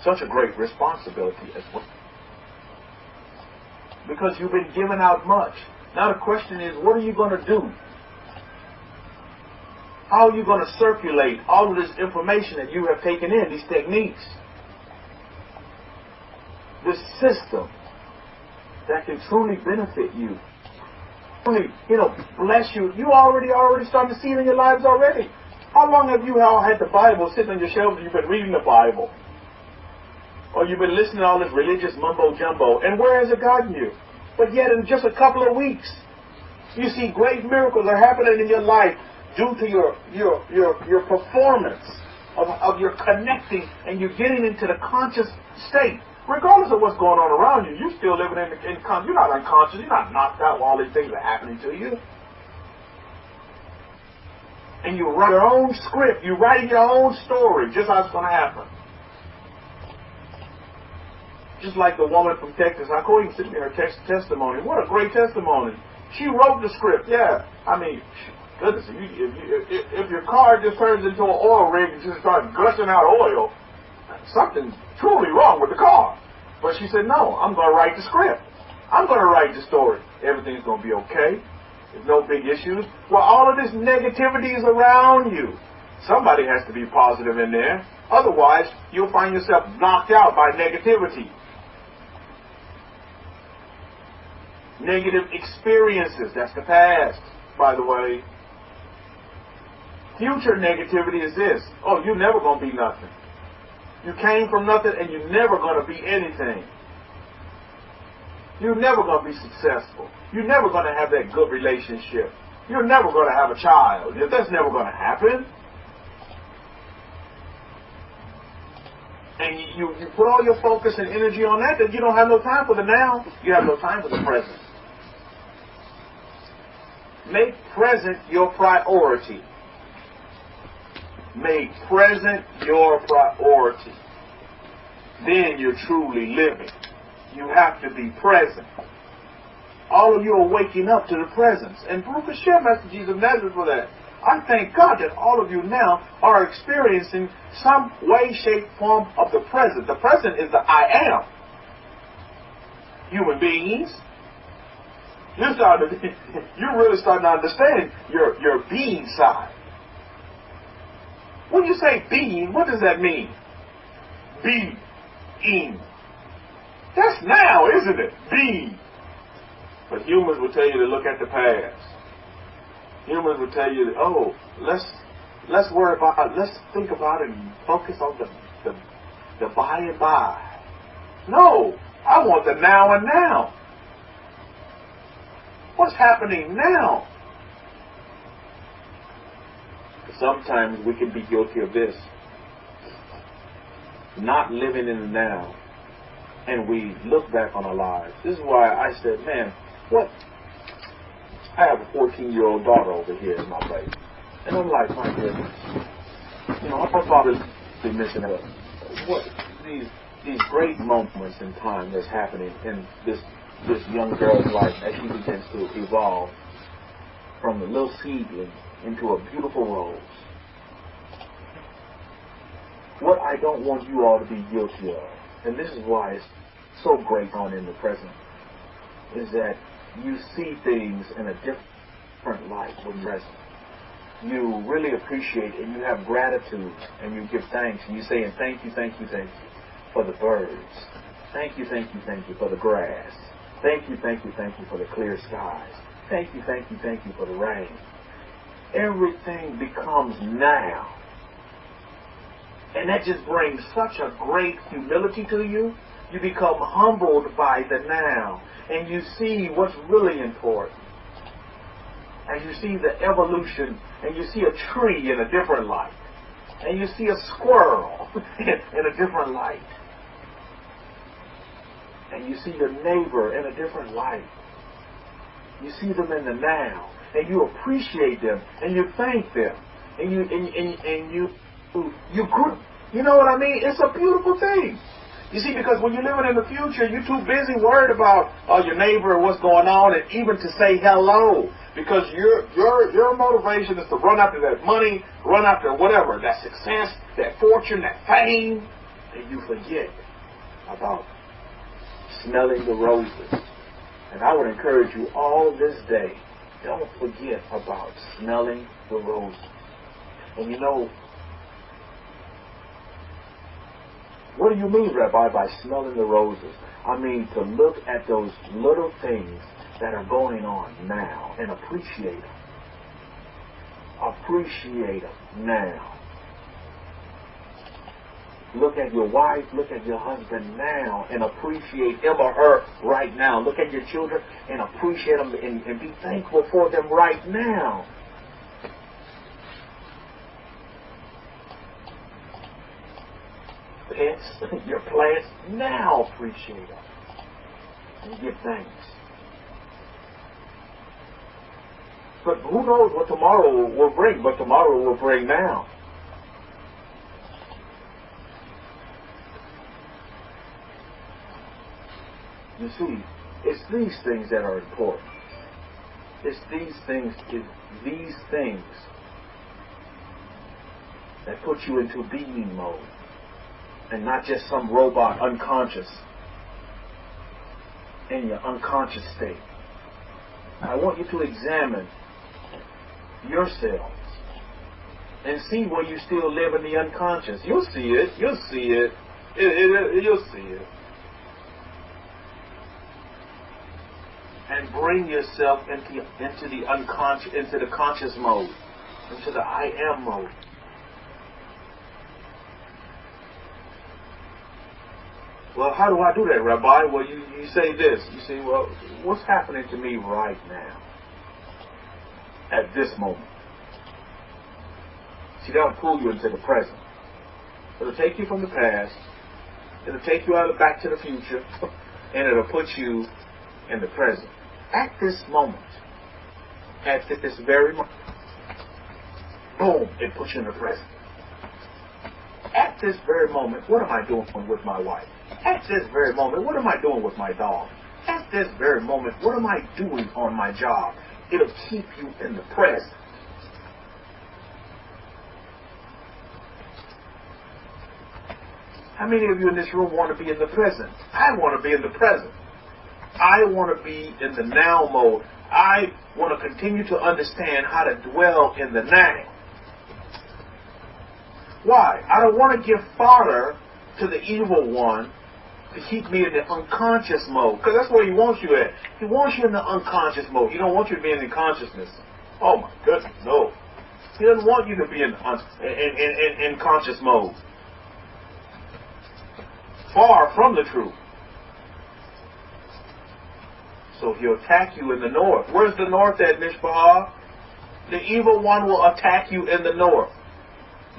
such a great responsibility as well. Because you've been given out much. Now the question is, what are you going to do? How are you going to circulate all of this information that you have taken in, these techniques? This system that can truly benefit you. Bless you. You already starting to see it in your lives already. How long have you all had the Bible sitting on your shelves and you've been reading the Bible? Or you've been listening to all this religious mumbo-jumbo. And where has it gotten you? But yet in just a couple of weeks, you see great miracles are happening in your life. due to your performance of your connecting and you're getting into the conscious state. Regardless of what's going on around you, you're still living in you're not unconscious, you're not knocked out while all these things are happening to you. And you write your own script, you write your own story, just how it's going to happen. Just like the woman from Texas, I call you sent me her testimony. What a great testimony. She wrote the script, yeah. I mean, goodness, if your car just turns into an oil rig and just starts gushing out oil, something's truly wrong with the car. But she said, no, I'm going to write the script. I'm going to write the story. Everything's going to be okay. There's no big issues. Well, all of this negativity is around you. Somebody has to be positive in there. Otherwise, you'll find yourself knocked out by negativity. Negative experiences, that's the past, by the way. Future negativity is this. Oh, you're never going to be nothing. You came from nothing and you're never going to be anything. You're never going to be successful. You're never going to have that good relationship. You're never going to have a child. That's never going to happen. And you put all your focus and energy on that, then you don't have no time for the now. You have no time for the present. Make present your priority. Make present your priority. Then you're truly living. You have to be present. All of you are waking up to the presence. And Baruch Hashem, Master Jesus of Nazareth, for that. I thank God that all of you now are experiencing some way, shape, form of the present. The present is the I am. Human beings. You're really starting to understand your being side. When you say being, what does that mean? Being. That's now, isn't it? Being. But humans will tell you to look at the past. Humans will tell you, oh, let's worry about it. Let's think about it and focus on the by and by. No, I want the now and now. What's happening now? Sometimes we can be guilty of this. Not living in the now. And we look back on our lives. This is why I said, man, what? I have a 14-year-old daughter over here in my place. And I'm like, my goodness. You know, I'm probably missing out. What? These great moments in time that's happening in this young girl's life as she begins to evolve from a little seedling into a beautiful rose. What I don't want you all to be guilty of, and this is why it's so great on in the present, is that you see things in a different light when you're present. You really appreciate and you have gratitude and you give thanks and you say, and thank you for the birds. Thank you for the grass. Thank you for the clear skies. Thank you for the rain. Everything becomes now. And that just brings such a great humility to you. You become humbled by the now. And you see what's really important. And you see the evolution. And you see a tree in a different light. And you see a squirrel in a different light. And you see your neighbor in a different light. You see them in the now. And you appreciate them. And you thank them. And you know what I mean? It's a beautiful thing. You see, because when you're living in the future, you're too busy worried about your neighbor and what's going on, and even to say hello. Because your motivation is to run after that money, run after whatever, that success, that fortune, that fame, and you forget about smelling the roses. And I would encourage you all this day, don't forget about smelling the roses. And you know, what do you mean, Rabbi, by smelling the roses? I mean to look at those little things that are going on now and appreciate them. Appreciate them now. Look at your wife, look at your husband now and appreciate him or her right now. Look at your children and appreciate them and be thankful for them right now. pets, your plants. Now appreciate them and give thanks. But who knows what tomorrow will bring, but tomorrow will bring now. You see, it's these things that are important. It's these things that put you into being mode and not just some robot unconscious in your unconscious state. I want you to examine yourselves and see where you still live in the unconscious. You'll see it. You'll see it. You'll see it. And bring yourself into the unconscious, into the conscious mode, into the I am mode. Well, how do I do that, Rabbi? Well, you say this. You say, well, what's happening to me right now? At this moment. See, that'll pull you into the present. It'll take you from the past. It'll take you back to the future. And it'll put you in the present. At this moment. At this very moment. Boom, it puts you in the present. At this very moment, what am I doing with my wife? At this very moment, what am I doing with my dog? At this very moment, what am I doing on my job? It'll keep you in the present. How many of you in this room want to be in the present? I want to be in the present. I want to be in the now mode. I want to continue to understand how to dwell in the now. Why? I don't want to give fodder to the evil one to keep me in the unconscious mode. Because that's where he wants you at. He wants you in the unconscious mode. He don't want you to be in the consciousness. Oh my goodness, no. He doesn't want you to be in conscious mode. Far from the truth. So he'll attack you in the north. Where's the north at, Mishpah? The evil one will attack you in the north.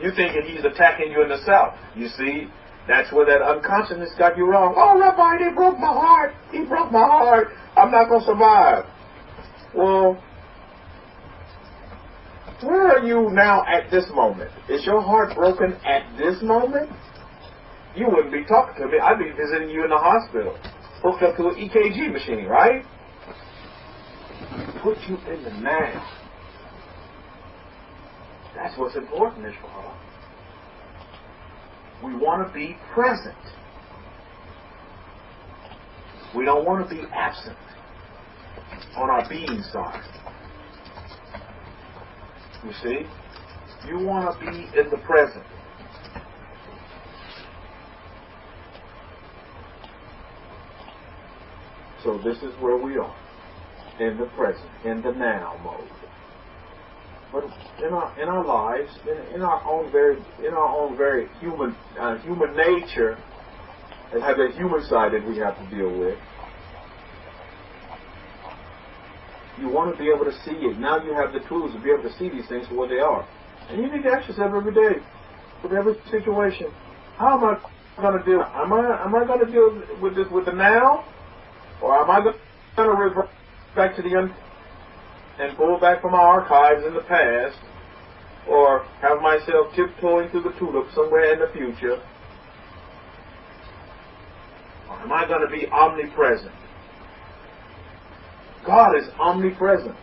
You thinking he's attacking you in the south. You see, that's where that unconsciousness got you wrong. Oh, Rabbi, they broke my heart. He broke my heart. I'm not going to survive. Well, where are you now at this moment? Is your heart broken at this moment? You wouldn't be talking to me. I'd be visiting you in the hospital. Hooked up to an EKG machine, right? Put you in the now. That's what's important, Mishpah. We want to be present. We don't want to be absent on our being side. You see? You want to be in the present. So this is where we are. In the present. In the now mode. But in our lives, in our own very human nature, and have a human side that we have to deal with, you want to be able to see it. Now you have the tools to be able to see these things for what they are, and you need to ask yourself every day, with every situation, how am I going to deal? Am I going to deal with this with the now, or am I going to revert back to the and pull back from my archives in the past, or have myself tiptoeing through the tulip somewhere in the future? Or am I going to be omnipresent? God is omnipresent.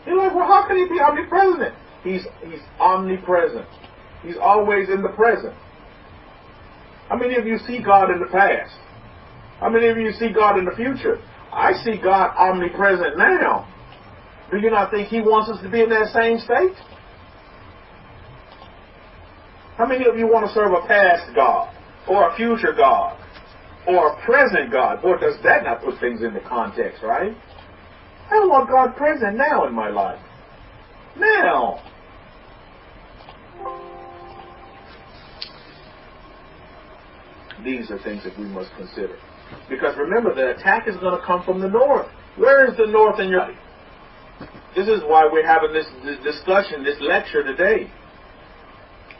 You're like, well, how can he be omnipresent? He's omnipresent. He's always in the present. How many of you see God in the past? How many of you see God in the future? I see God omnipresent now. Do you not think he wants us to be in that same state? How many of you want to serve a past God, or a future God, or a present God? Boy, does that not put things into context, right? I want God present now in my life. Now. These are things that we must consider. Because remember, the attack is going to come from the north. Where is the north in your life? This is why we're having this discussion, this lecture today.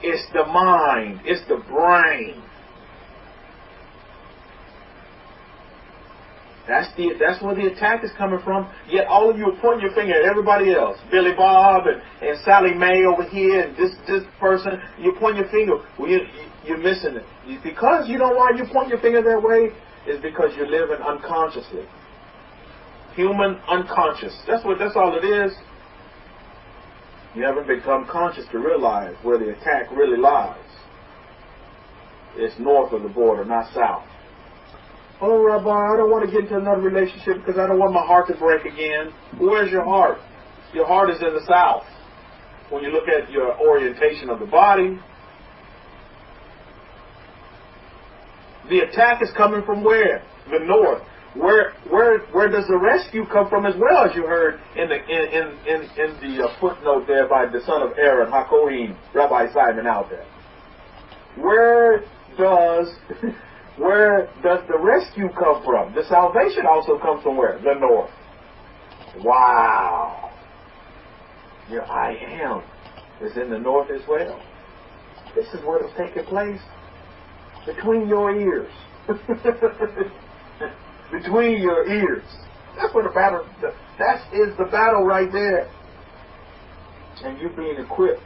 It's the mind. It's the brain. That's where the attack is coming from. Yet all of you are pointing your finger at everybody else. Billy Bob and Sally Mae over here and this person. You're pointing your finger. Well, you're missing it. Because you know why you point your finger that way? Is because you're living unconsciously. Human unconscious. That's all it is. You haven't become conscious to realize where the attack really lies. It's north of the border, not south. Oh, Rabbi, I don't want to get into another relationship because I don't want my heart to break again. Where's your heart? Your heart is in the south. When you look at your orientation of the body, the attack is coming from where? The north. Where does the rescue come from as well, as you heard in the footnote there by the son of Aaron, HaKohen, Rabbi Simon out there? Where does the rescue come from? The salvation also comes from where? The north. Wow. Your I am is in the north as well. This is what is taking place between your ears. Between your ears. That's where the battle, that is the battle right there. And you being equipped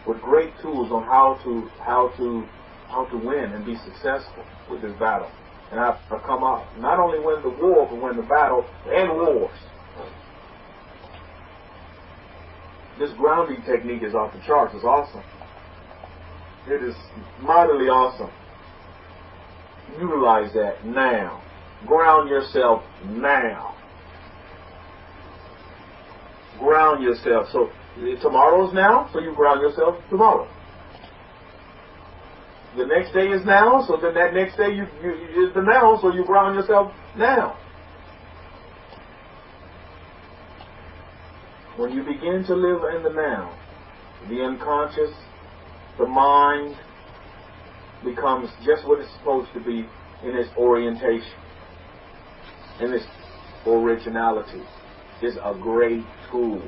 with great tools on how to win and be successful with this battle. And I've come out, not only win the war, but win the battle and wars. This grounding technique is off the charts. It's awesome. It is mightily awesome. Utilize that now. Ground yourself now. Ground yourself. So tomorrow's now, so you ground yourself tomorrow. The next day is now, so then that next day is the now, so you ground yourself now. When you begin to live in the now, the unconscious, the mind becomes just what it's supposed to be in its orientation, in its originality. It's a great tool.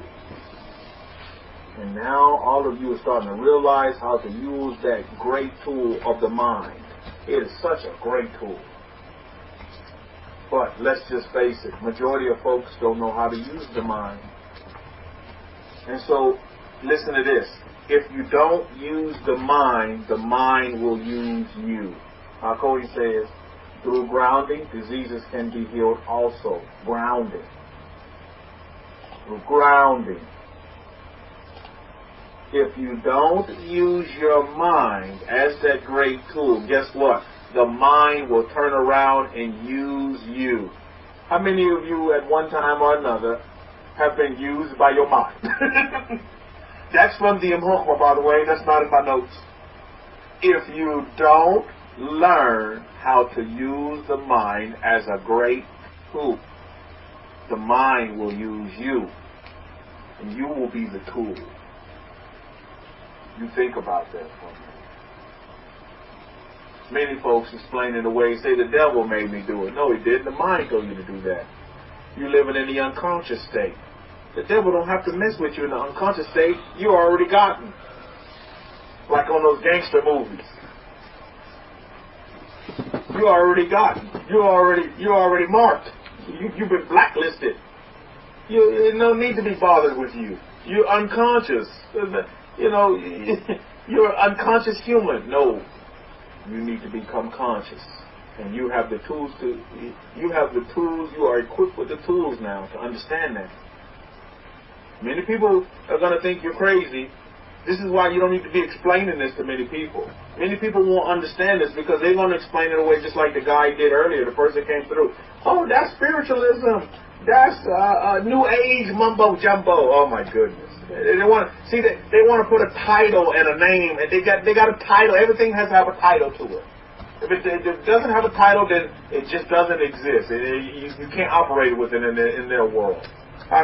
And now all of you are starting to realize how to use that great tool of the mind. It is such a great tool. But let's just face it, majority of folks don't know how to use the mind. And so, listen to this. If you don't use the mind will use you. Cody says, through grounding, diseases can be healed also. Grounding. Through grounding. If you don't use your mind as that great tool, guess what? The mind will turn around and use you. How many of you at one time or another have been used by your mind? That's from the Imhokma, by the way. That's not in my notes. If you don't learn how to use the mind as a great tool, the mind will use you. And you will be the tool. You think about that for a minute. Many folks explain it away and say the devil made me do it. No, he didn't. The mind told you to do that. You're living in the unconscious state. The devil don't have to mess with you in the unconscious state. You already gotten. Like on those gangster movies. You already gotten. You already marked. You've been blacklisted. There's no need to be bothered with you. You're unconscious. You know, you're an unconscious human. No. You need to become conscious. And you have the tools you are equipped with the tools now to understand that. Many people are going to think you're crazy. This is why you don't need to be explaining this to many people. Many people won't understand this because they're going to explain it away just like the guy did earlier, the person came through. Oh, that's spiritualism. That's New Age mumbo jumbo. Oh my goodness. They want to put a title and a name, and they got a title. Everything has to have a title to it. If it doesn't have a title, then it just doesn't exist. You can't operate with it in their world.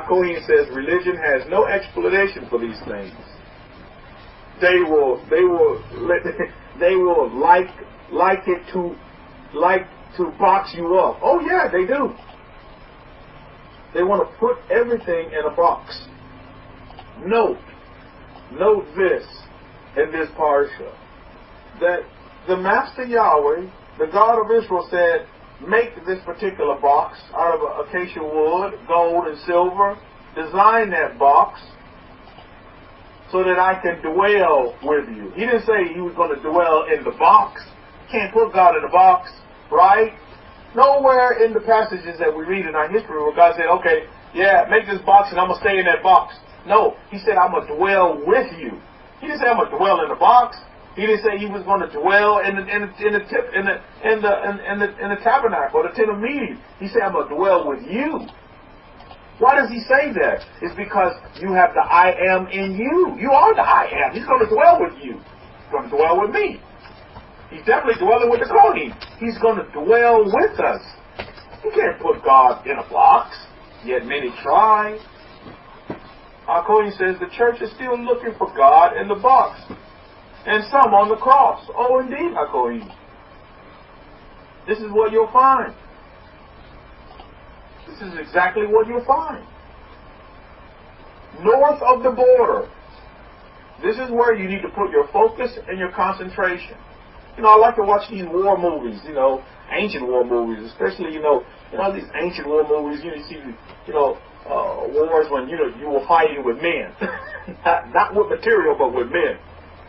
Kohen says religion has no explanation for these things. They will like to box you up. Oh yeah, they do. They want to put everything in a box. Note this in this Parsha, that the Master Yahweh, the God of Israel, said, make this particular box out of acacia wood, gold, and silver. Design that box so that I can dwell with you. He didn't say he was going to dwell in the box. Can't put God in a box, right? Nowhere in the passages that we read in our history where God said, okay, yeah, make this box and I'm going to stay in that box. No, he said, I'm going to dwell with you. He didn't say I'm going to dwell in the box. He didn't say he was going to dwell in the tabernacle or the tent of meeting. He said, I'm going to dwell with you. Why does he say that? It's because you have the I am in you. You are the I am. He's going to dwell with you. He's going to dwell with me. He's definitely dwelling with the Kohen. He's going to dwell with us. You can't put God in a box, yet many try. Our Kohen says the church is still looking for God in the box. And some on the cross. Oh, indeed, our Kohen. This is what you'll find. This is exactly what you'll find. North of the border. This is where you need to put your focus and your concentration. You know, I like to watch these war movies, you know, ancient war movies, especially, you know, these ancient war movies, you see, wars when, you were fighting with men. not with material, but with men.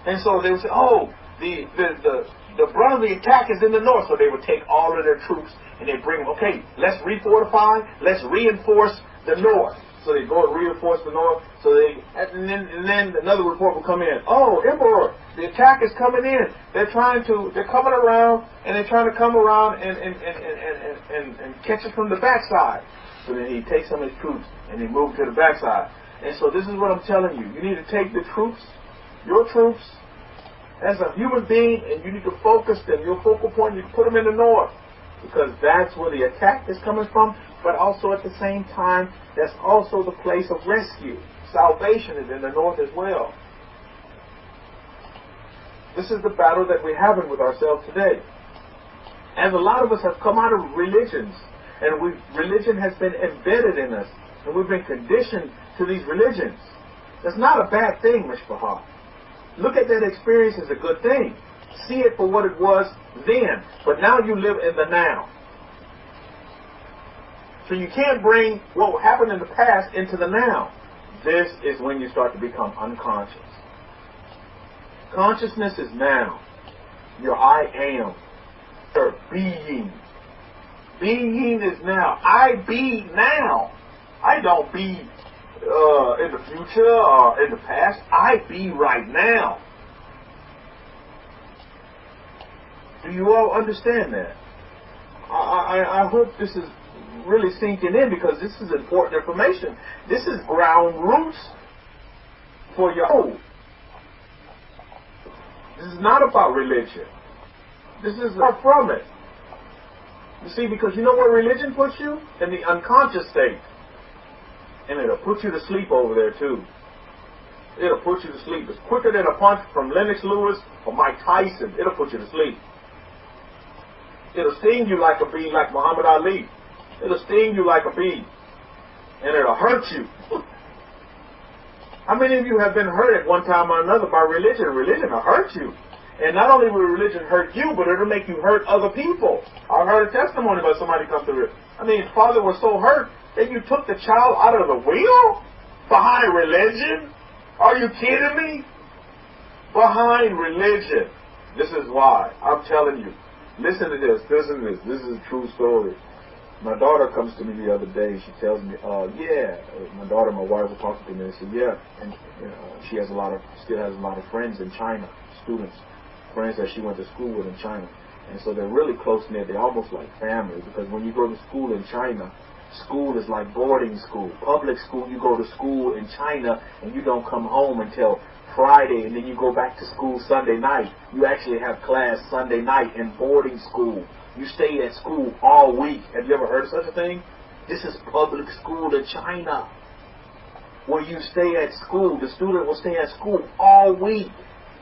And so they would say, oh, the brunt of the attack is in the north. So they would take all of their troops and they bring them, okay, let's refortify, let's reinforce the north. So they go and reinforce the north. So and then another report will come in. Oh, Emperor, the attack is coming in. They're coming around, and they're trying to come around and catch us from the backside. So then he takes some of his troops and they move to the backside. And so this is what I'm telling you. You need to take the troops, your troops, as a human being, and you need to focus them. Your focal point, you put them in the north, because that's where the attack is coming from. But also at the same time, that's also the place of rescue. Salvation is in the north as well. This is the battle that we're having with ourselves today. And a lot of us have come out of religions, and religion has been embedded in us, and we've been conditioned to these religions. That's not a bad thing, Mishpachah. Look at that experience as a good thing. See it for what it was then, but now you live in the now. So you can't bring what happened in the past into the now. This is when you start to become unconscious. Consciousness is now. Your I am. Your being. Being is now. I be now. I don't be in the future or in the past. I be right now. Do you all understand that? I hope this is really sinking in, because this is important information. This is ground roots for your whole. This is not about religion. This is far from it. You see, because you know where religion puts you? In the unconscious state. And it'll put you to sleep over there too. It'll put you to sleep. It's quicker than a punch from Lennox Lewis or Mike Tyson. It'll put you to sleep. It'll sting you like a bee, like Muhammad Ali. It'll sting you like a bee. And it'll hurt you. How many of you have been hurt at one time or another by religion? Religion will hurt you. And not only will religion hurt you, but it'll make you hurt other people. I heard a testimony about somebody come through it. I mean, his father was so hurt that you took the child out of the wheel? Behind religion? Are you kidding me? Behind religion. This is why. I'm telling you. Listen to this. Listen to this. This is a true story. My daughter comes to me the other day. She tells me, my daughter and my wife were talking to me. They said, yeah. And she has still has a lot of friends in China, students, friends that she went to school with in China. And so they're really close-knit. They're almost like family, because when you go to school in China, school is like boarding school. Public school, you go to school in China and you don't come home until Friday, and then you go back to school Sunday night. You actually have class Sunday night in boarding school. You stay at school all week. Have you ever heard of such a thing? This is public school in China, where you stay at school. The student will stay at school all week.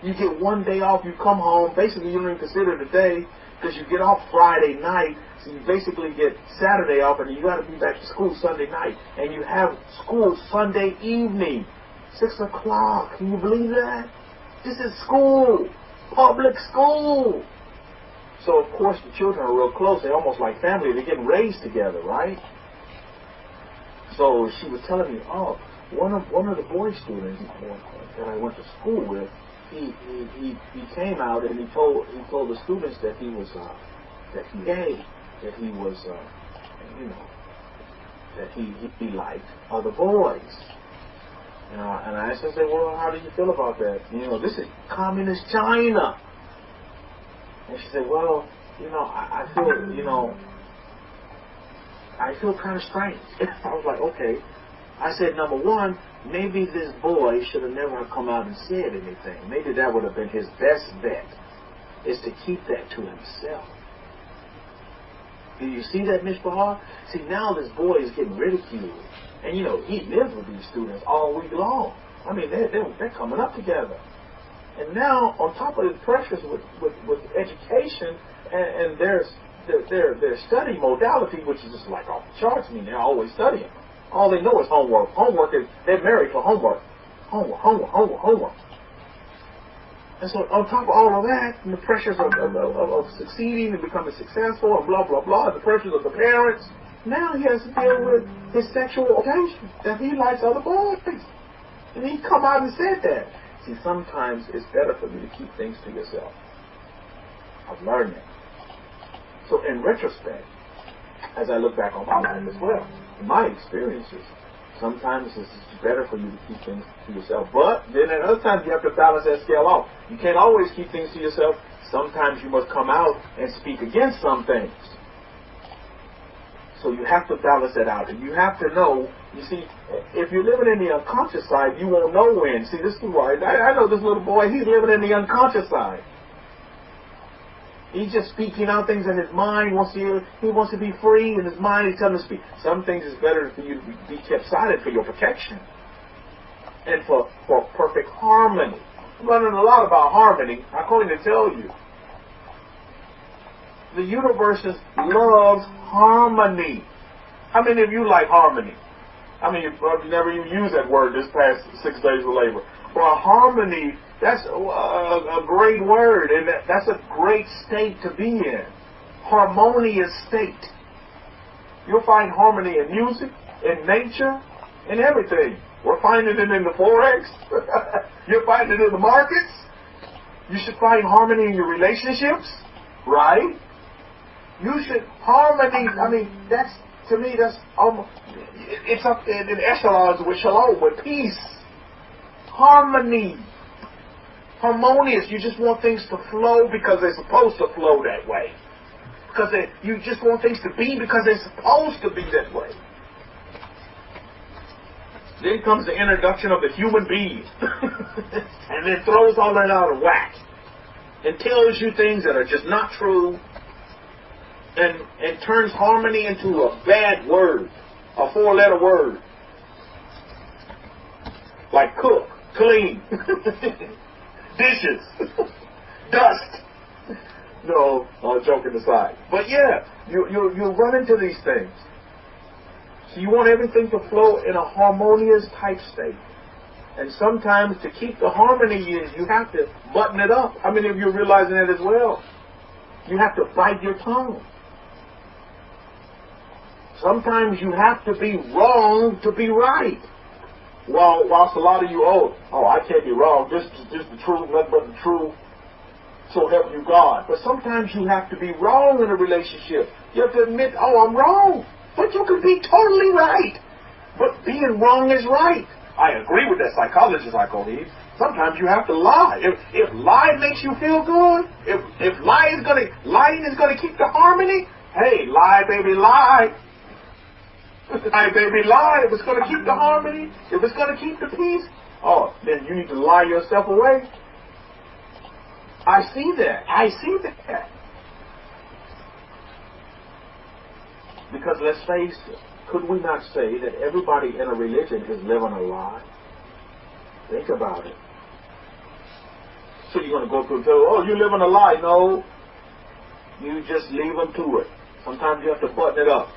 You get one day off, you come home. Basically, you don't even consider the day, because you get off Friday night. So you basically get Saturday off, and you got to be back to school Sunday night. And you have school Sunday evening, 6 o'clock. Can you believe that? This is school, public school. So, of course, the children are real close. They're almost like family. They're getting raised together, right? So she was telling me, oh, one of the boy students that I went to school with, he came out and he told the students that he was that he gay, that he was that he liked other boys. And I said, well, how do you feel about that? This is communist China. And she said, well, I feel kind of strange. I was like, okay. I said, number one, maybe this boy should have never come out and said anything. Maybe that would have been his best bet, is to keep that to himself. Do you see that, Mishpahar? See, now this boy is getting ridiculed. And, he lives with these students all week long. I mean, they're coming up together. And now, on top of the pressures with education and their study modality, which is just like off the charts, they're always studying. All they know is homework. Homework is, they're married for homework. Homework. And so on top of all of that, and the pressures of succeeding and becoming successful and blah, blah, blah, and the pressures of the parents, now he has to deal with his sexual orientation, that he likes other boys. And he come out and said that. See, sometimes it's better for you to keep things to yourself. I've learned that. So in retrospect, as I look back on my life as well, in my experiences, sometimes it's better for you to keep things to yourself. But then at other times you have to balance that scale off. You can't always keep things to yourself. Sometimes you must come out and speak against some things. So you have to balance that out. And you have to know, you see, if you're living in the unconscious side, you won't know when. See, this is why I know this little boy, he's living in the unconscious side. He's just speaking out things in his mind. He wants to be free in his mind. He's telling him to speak. Some things is better for you to be kept silent for your protection and for perfect harmony. I'm learning a lot about harmony. I'm going to tell you. The universe loves harmony. How many of you like harmony? I mean, you never even used that word this past 6 days of labor. Well, harmony, that's a great word, and that's a great state to be in. Harmonious state. You'll find harmony in music, in nature, in everything. We're finding it in the Forex. You'll find it in the markets. You should find harmony in your relationships, right? You should, harmony, I mean, that's, to me, that's almost, it's up in echelons with shalom, with peace. Harmony. Harmonious. You just want things to flow because they're supposed to flow that way. Because you just want things to be because they're supposed to be that way. Then comes the introduction of the human being. And then throws all that out of whack. And tells you things that are just not true. And turns harmony into a bad word. A 4-letter word. Like cook, clean, dishes, dust. No, joking aside. But yeah, you run into these things. So you want everything to flow in a harmonious type state. And sometimes to keep the harmony in, you have to button it up. How many of you are realizing that as well? You have to bite your tongue. Sometimes you have to be wrong to be right. Whilst a lot of you, I can't be wrong. This is the truth, nothing but the truth. So help you God. But sometimes you have to be wrong in a relationship. You have to admit, I'm wrong. But you can be totally right. But being wrong is right. I agree with that psychologist I call him. Sometimes you have to lie. If lie makes you feel good, if lying is gonna keep the harmony, hey, lie baby, lie. Lie baby, lie. If it's gonna keep the harmony, if it's gonna keep the peace, then you need to lie yourself away. I see that. Because let's face it, could we not say that everybody in a religion is living a lie? Think about it. So you're going to go through and tell, you're living a lie. No. You just leave them to it. Sometimes you have to button it up.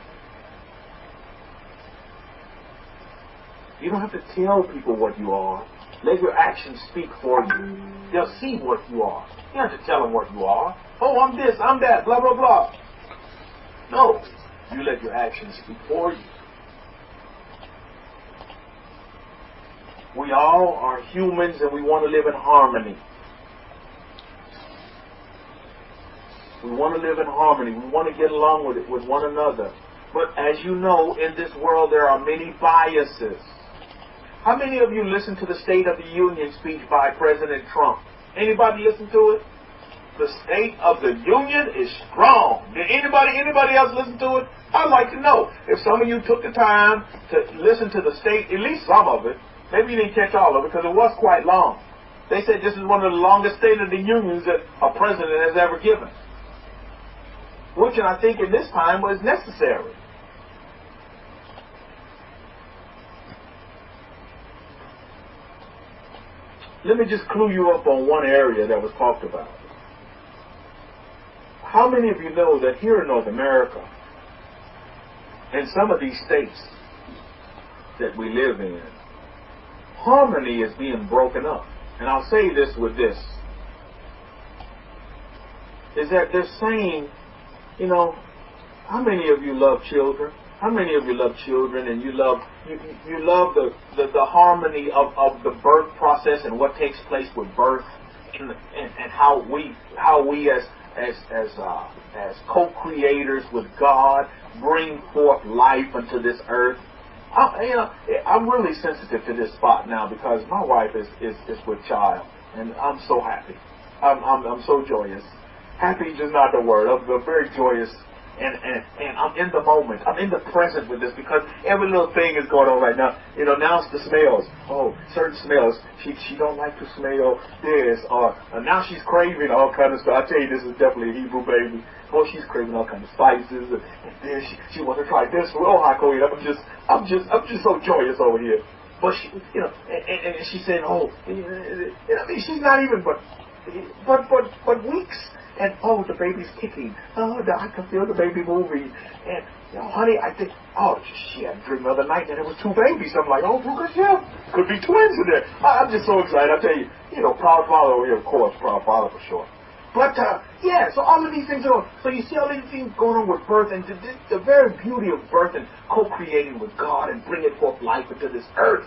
You don't have to tell people what you are. Let your actions speak for you. They'll see what you are. You don't have to tell them what you are. Oh, I'm this, I'm that, blah, blah, blah. No. You let your actions speak for you. We all are humans and we want to live in harmony. We want to live in harmony. We want to get along with one another. But as you know, in this world there are many biases. How many of you listened to the State of the Union speech by President Trump? Anybody listen to it? The State of the Union is strong. Did anybody else listen to it? I'd like to know. If some of you took the time to listen to the state, at least some of it, maybe you didn't catch all of it because it was quite long. They said this is one of the longest State of the Unions that a president has ever given. Which I think in this time was necessary. Let me just clue you up on one area that was talked about. How many of you know that here in North America, in some of these states that we live in, harmony is being broken up? And I'll say this with this, is that they're saying, you know, how many of you love children? How many of you love children and you love the harmony of the birth process and what takes place with birth and how we as co-creators with God bring forth life unto this earth? I'm really sensitive to this spot now because my wife is with child and I'm so happy. I'm so joyous. Happy is just not the word. I'm very joyous, and I'm in the moment. I'm in the present with this because every little thing is going on right now. You know, now it's the smells. Oh, certain smells. She don't like to smell this, or now she's craving all kind of stuff. I tell you, this is definitely a Hebrew baby. Oh, she's craving all kinds of spices, and then she wants to try this. Oh, I go eat. I'm just so joyous over here. But she, you know, and she said, oh, you know, she's not even but weeks. And oh, the baby's kicking. Oh, I can feel the baby moving. And you know, honey, I think, oh, she had a dream the other night that it was two babies. I'm like, oh, yeah, could be twins in there. I'm just so excited. I tell you, you know, proud father over here, of course, proud father for sure. But yeah, so all of these things are. So you see all these things going on with birth and the very beauty of birth and co-creating with God and bringing forth life into this earth.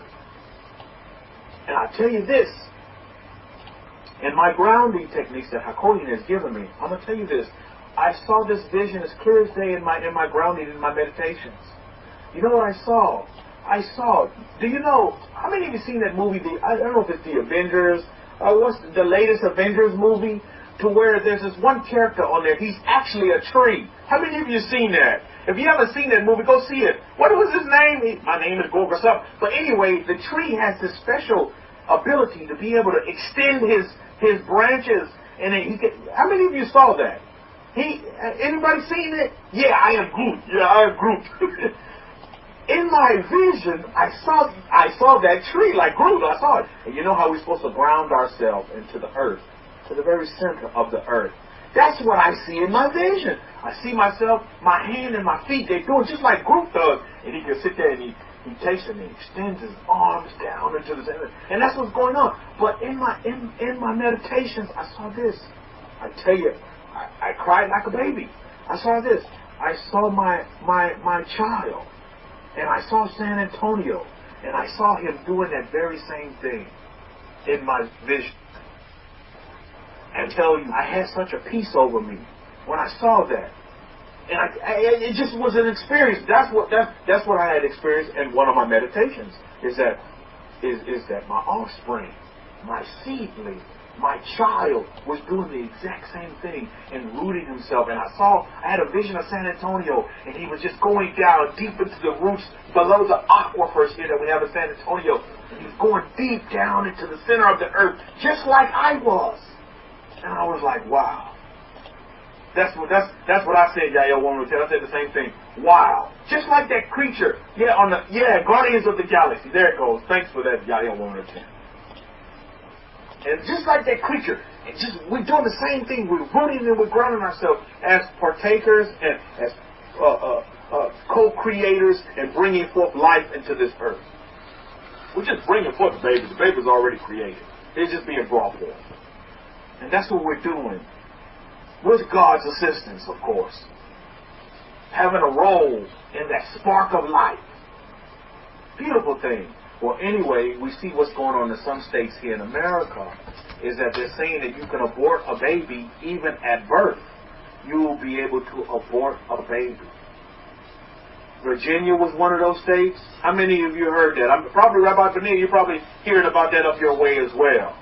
And I tell you this. In my grounding techniques that Hakoyin has given me, I'm going to tell you this. I saw this vision as clear as day in my grounding, in my meditations. You know what I saw? Do you know, how many of you seen that movie, I don't know if it's the Avengers, what's the latest Avengers movie, to where there's this one character on there, he's actually a tree. How many of you seen that? If you haven't seen that movie, go see it. What was his name? My name is Gorgas up. But anyway, the tree has this special ability to be able to extend his branches, and he could, how many of you saw that? Anybody seen it? Yeah, I am Groot. Yeah, I am Groot. In my vision, I saw that tree like Groot. I saw it. And you know how we're supposed to ground ourselves into the earth, to the very center of the earth. That's what I see in my vision. I see myself, my hand and my feet, they're doing just like Groot does. And he can sit there and he takes it and he extends his arms down into the center. And that's what's going on. But in my meditations, I saw this. I tell you, I cried like a baby. I saw this. I saw my child. And I saw San Antonio. And I saw him doing that very same thing in my vision. And tell you, I had such a peace over me when I saw that. And it just was an experience. That's what I had experienced in one of my meditations. Is that my offspring, my seedling, my child was doing the exact same thing and rooting himself. And I had a vision of San Antonio, and he was just going down deep into the roots below the aquifers here that we have in San Antonio. And he was going deep down into the center of the earth, just like I was. And I was like, wow. That's what I said, Yael Woman. I said the same thing. Wow. Just like that creature. Guardians of the Galaxy. There it goes. Thanks for that, Yael Woman. And just like that creature, we're doing the same thing. We're rooting and we're grounding ourselves as partakers and as co-creators and bringing forth life into this earth. We're just bringing forth the baby. The baby's already created. It's just being brought forth. And that's what we're doing. with God's assistance, of course. Having a role in that spark of life. Beautiful thing. Well, anyway, we see what's going on in some states here in America is that they're saying that you can abort a baby even at birth. You will be able to abort a baby. Virginia was one of those states. How many of you heard that? I'm probably Rabbi Vanilla, you're probably hearing about that up your way as well.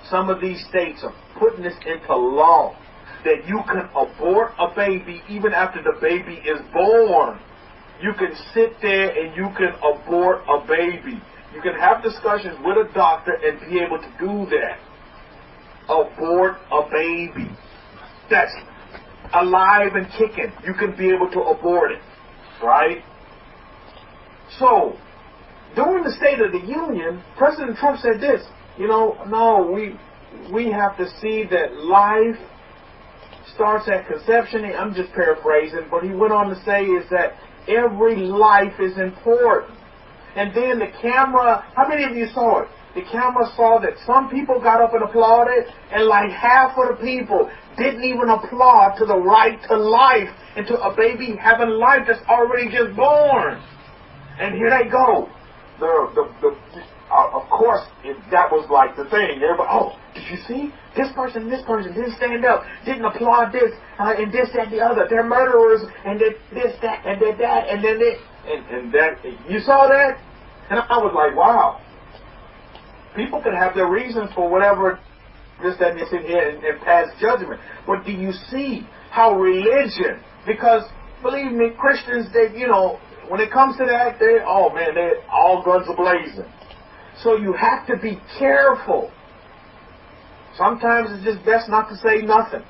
Some of these states are putting this into law that you can abort a baby even after the baby is born. You can sit there and you can abort a baby. You can have discussions with a doctor and be able to do that. Abort a baby. That's alive and kicking. You can be able to abort it. Right? So, during the State of the Union, President Trump said this, no, we have to see that life starts at conception. I'm just paraphrasing, but he went on to say is that every life is important. And then the camera, how many of you saw it? The camera saw that some people got up and applauded, and like half of the people didn't even applaud to the right to life and to a baby having life that's already just born. And here they go. Of course, that was like the thing. Everybody, oh, did you see? This person didn't stand up, didn't applaud this, and this, that, the other. They're murderers, and this, that, and that, and then this. And that, you saw that? And I was like, wow. People can have their reasons for whatever, this, that, and this in here, and pass judgment. But do you see how religion, because believe me, Christians, they, when it comes to that, they're all guns are blazing. So you have to be careful. Sometimes it's just best not to say nothing,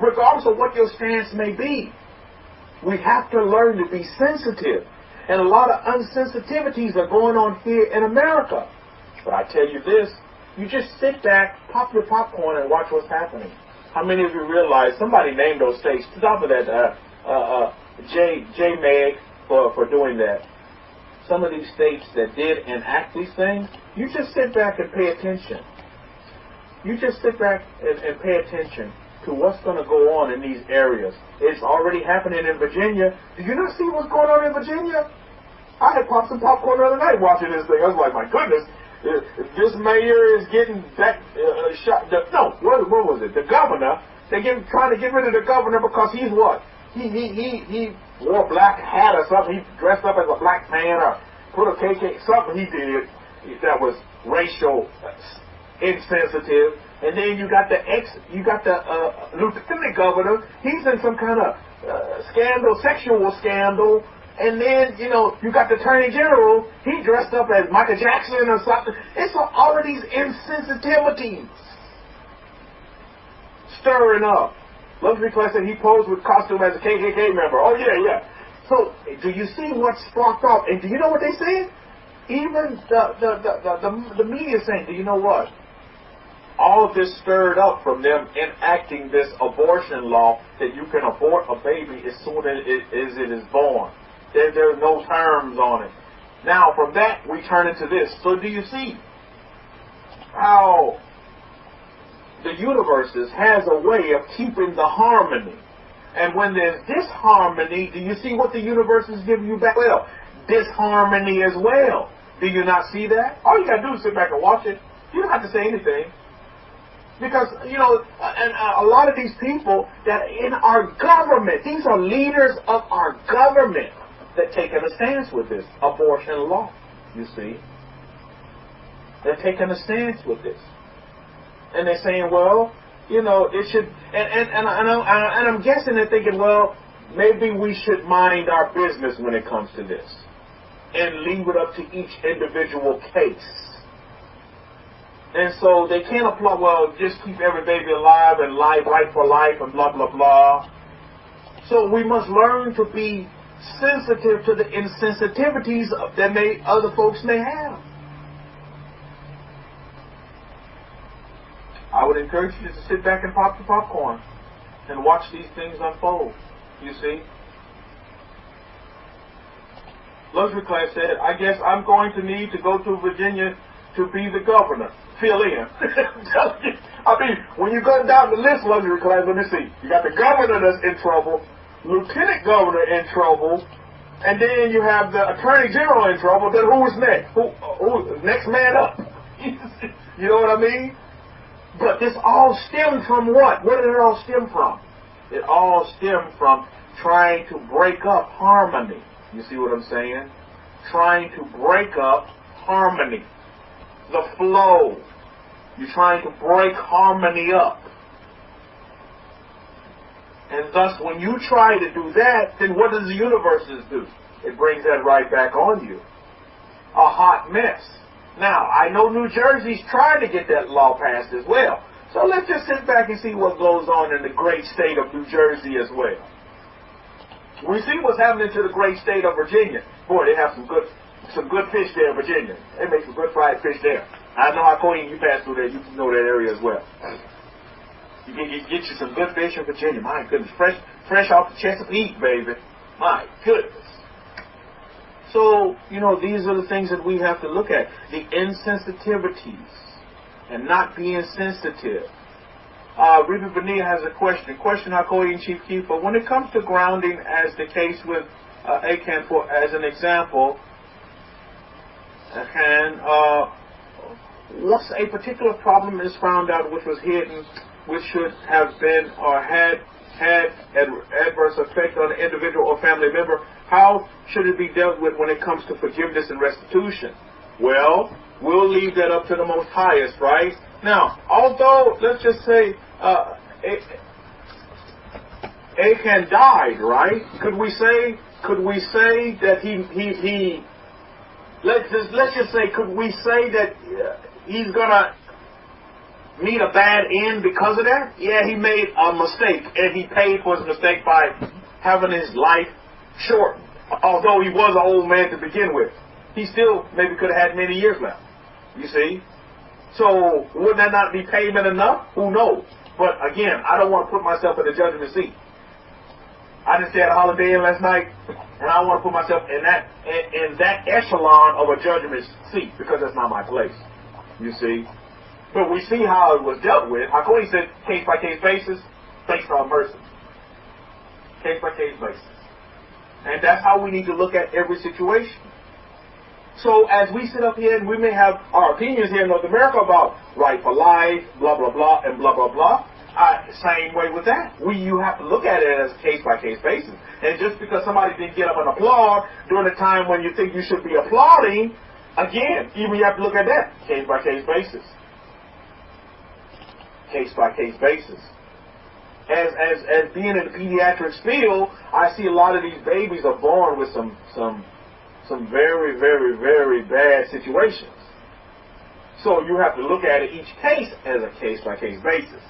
regardless of what your stance may be. We have to learn to be sensitive. And a lot of unsensitivities are going on here in America. But I tell you this, you just sit back, pop your popcorn, and watch what's happening. How many of you realize somebody named those states? Stop with that, J. Meg for doing that. Some of these states that did enact these things, you just sit back and pay attention. You just sit back and pay attention to what's going to go on in these areas. It's already happening in Virginia. Do you not see what's going on in Virginia? I had popped some popcorn the other night watching this thing. I was like, my goodness, this mayor is getting back shot. What was it? The governor. They're trying to get rid of the governor because he's what? He wore a black hat or something. He dressed up as a black man or put a KK. Something he did that was racial insensitive. And then you got the lieutenant governor. He's in some kind of scandal, sexual scandal. And then, you got the attorney general. He dressed up as Michael Jackson or something. It's all of these insensitivities stirring up. Luxury Class said he posed with costume as a KKK member. Oh, yeah. So, do you see what sparked off? And do you know what they said? Even the media saying, do you know what? All of this stirred up from them enacting this abortion law that you can abort a baby as soon as it is born. There's no terms on it. Now, from that, we turn into this. So do you see how the universes has a way of keeping the harmony? And when there's disharmony, do you see what the universes give you back? Well, disharmony as well. Do you not see that? All you got to do is sit back and watch it. You don't have to say anything. Because, and a lot of these people that in our government, these are leaders of our government that taking a stance with this abortion law, you see. They're taking a stance with this. And they're saying, well, it should, and I'm guessing they're thinking, well, maybe we should mind our business when it comes to this and leave it up to each individual case. And so they can't apply, well, just keep every baby alive and life right for life and blah, blah, blah. So we must learn to be sensitive to the insensitivities that other folks may have. I would encourage you to sit back and pop the popcorn and watch these things unfold, you see. Luxury Class said, I guess I'm going to need to go to Virginia to be the governor. fill in. I'm telling you. I mean, when you go down the list, luxury class, let me see. You got the governor that's in trouble, lieutenant governor in trouble, and then you have the attorney general in trouble. Then who is next? Who next man up? You know what I mean? But this all stemmed from what? Where did it all stem from? It all stemmed from trying to break up harmony. You see what I'm saying? Trying to break up harmony. The flow. You're trying to break harmony up. And thus, when you try to do that, then what does the universe do? It brings that right back on you. A hot mess. Now, I know New Jersey's trying to get that law passed as well. So let's just sit back and see what goes on in the great state of New Jersey as well. We see what's happening to the great state of Virginia. Boy, they have some good fish there in Virginia. They make some good fried fish there. I know how Queen, you pass through there, you know that area as well. You can get you some good fish in Virginia. My goodness, fresh off the Chesapeake, baby. My goodness. So, you know, these are the things that we have to look at. The insensitivities and not being sensitive. Rabbi Benia has a question. Question, Hakoyi Chief Kefa. When it comes to grounding, as the case with Akan, for as an example, once a particular problem is found out which was hidden, which should have been or had adverse effect on an individual or family member, how should it be dealt with when it comes to forgiveness and restitution? Well, we'll leave that up to the Most Highest, right? Now, although, let's just say, Akan died, right? Could we say that he let's just say, could we say that he's gonna meet a bad end because of that? Yeah, he made a mistake, and he paid for his mistake by having his life shortened. Although he was an old man to begin with, he still maybe could have had many years left. You see? So would that not be payment enough? Who knows? But again, I don't want to put myself in the judgment seat. I just had a holiday in last night, and I don't want to put myself in that echelon of a judgment seat, because that's not my place. You see? But we see how it was dealt with. Hakoni said case-by-case basis, based on mercy. Case-by-case basis. And that's how we need to look at every situation. So as we sit up here and we may have our opinions here in North America about right for life, blah, blah, blah, and blah, blah, blah, same way with that. You have to look at it as a case-by-case basis. And just because somebody didn't get up and applaud during a time when you think you should be applauding, again, even you have to look at that case-by-case basis. Case-by-case basis. As being in the pediatrics field, I see a lot of these babies are born with some very, very, very bad situations. So you have to look at it, each case as a case-by-case basis.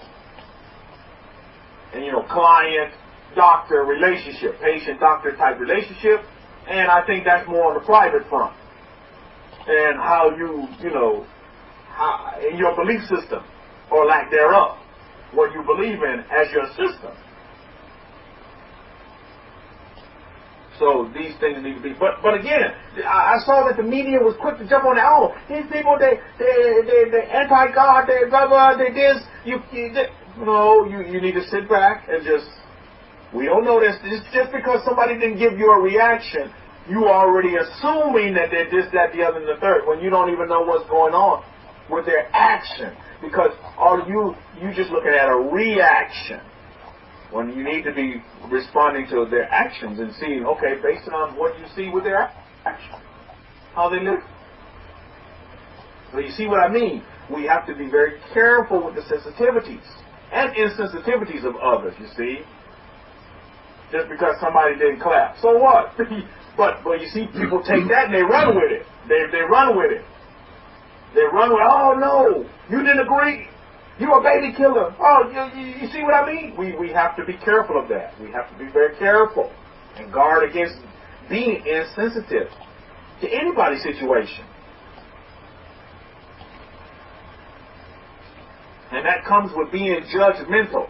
And, you know, client-doctor relationship, patient-doctor type relationship, and I think that's more on the private front. And how you know, in your belief system, or lack thereof, what you believe in as your system. So these things need to be, but again, I saw that the media was quick to jump on that. Oh, these people, they anti-God, they blah blah, they this. You need to sit back and just. We don't know this. Just because somebody didn't give you a reaction, you are already assuming that they're this, that, the other, and the third, when you don't even know what's going on with their action, because you just looking at a reaction. When you need to be responding to their actions and seeing, okay, based on what you see with their actions, how they live. So you see what I mean? We have to be very careful with the sensitivities and insensitivities of others, you see. Just because somebody didn't clap. So what? But you see, people take that and they run with it. They run with it. They run with, oh no, you didn't agree. You're a baby killer. Oh, you see what I mean? We have to be careful of that. We have to be very careful and guard against being insensitive to anybody's situation. And that comes with being judgmental.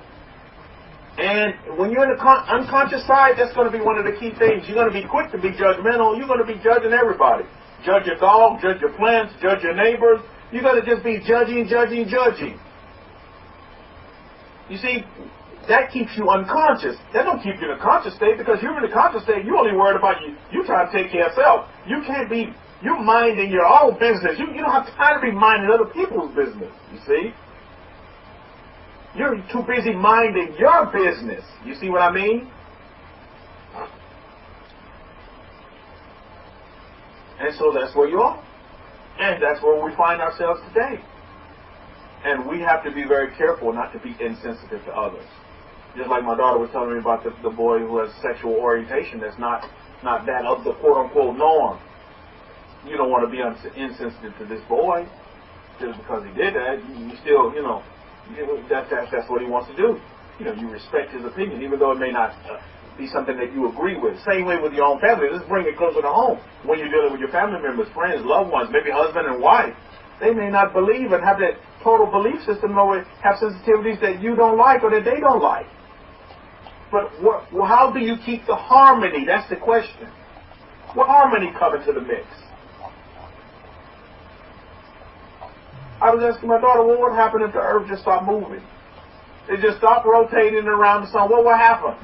And when you're in the unconscious side, that's going to be one of the key things. You're going to be quick to be judgmental. You're going to be judging everybody. Judge your dog, judge your plants, judge your neighbors, You're going to just be judging. You see, that keeps you unconscious. That don't keep you in a conscious state, because you're in a conscious state, you're only worried about you trying to take care of self. You can't be, you're minding your own business. You don't have time to be minding other people's business, you see. You're too busy minding your business. You see what I mean? And so that's where you are. And that's where we find ourselves today. And we have to be very careful not to be insensitive to others. Just like my daughter was telling me about the boy who has sexual orientation that's not that of the quote-unquote norm. You don't want to be insensitive to this boy just because he did that. You still, that's what he wants to do. You respect his opinion, even though it may not be something that you agree with. Same way with your own family. Let's bring it closer to home. When you're dealing with your family members, friends, loved ones, maybe husband and wife, they may not believe and have that total belief system, or have sensitivities that you don't like or that they don't like. But how do you keep the harmony? That's the question. What harmony come into the mix? I was asking my daughter, well, what would happen if the earth just stopped moving? It just stopped rotating around the sun. What would happen?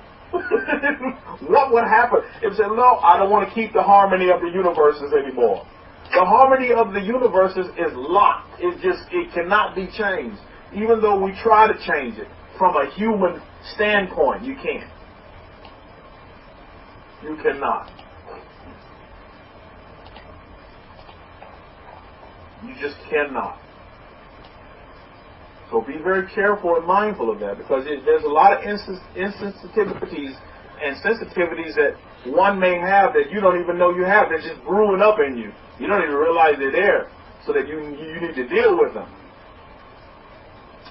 What would happen? If it said, no, I don't want to keep the harmony of the universes anymore. The harmony of the universes is locked. It cannot be changed. Even though we try to change it from a human standpoint, you can't. You cannot. You just cannot. So be very careful and mindful of that, because there's a lot of insensitivities and sensitivities that one may have that you don't even know you have. They're just brewing up in you. You don't even realize they're there, so that you need to deal with them.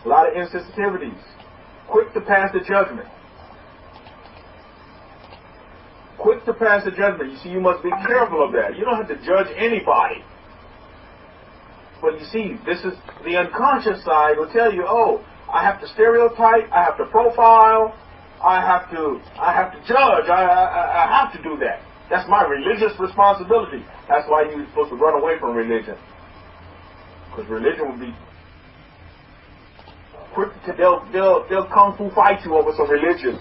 A lot of insensitivities. Quick to pass the judgment. Quick to pass the judgment. You see, you must be careful of that. You don't have to judge anybody. But you see, this is the unconscious side will tell you, oh, I have to stereotype, I have to profile, I have to judge, I have to do that. That's my religious responsibility. That's why you're supposed to run away from religion. Because religion will be quick to, they'll kung fu fight you over some religion.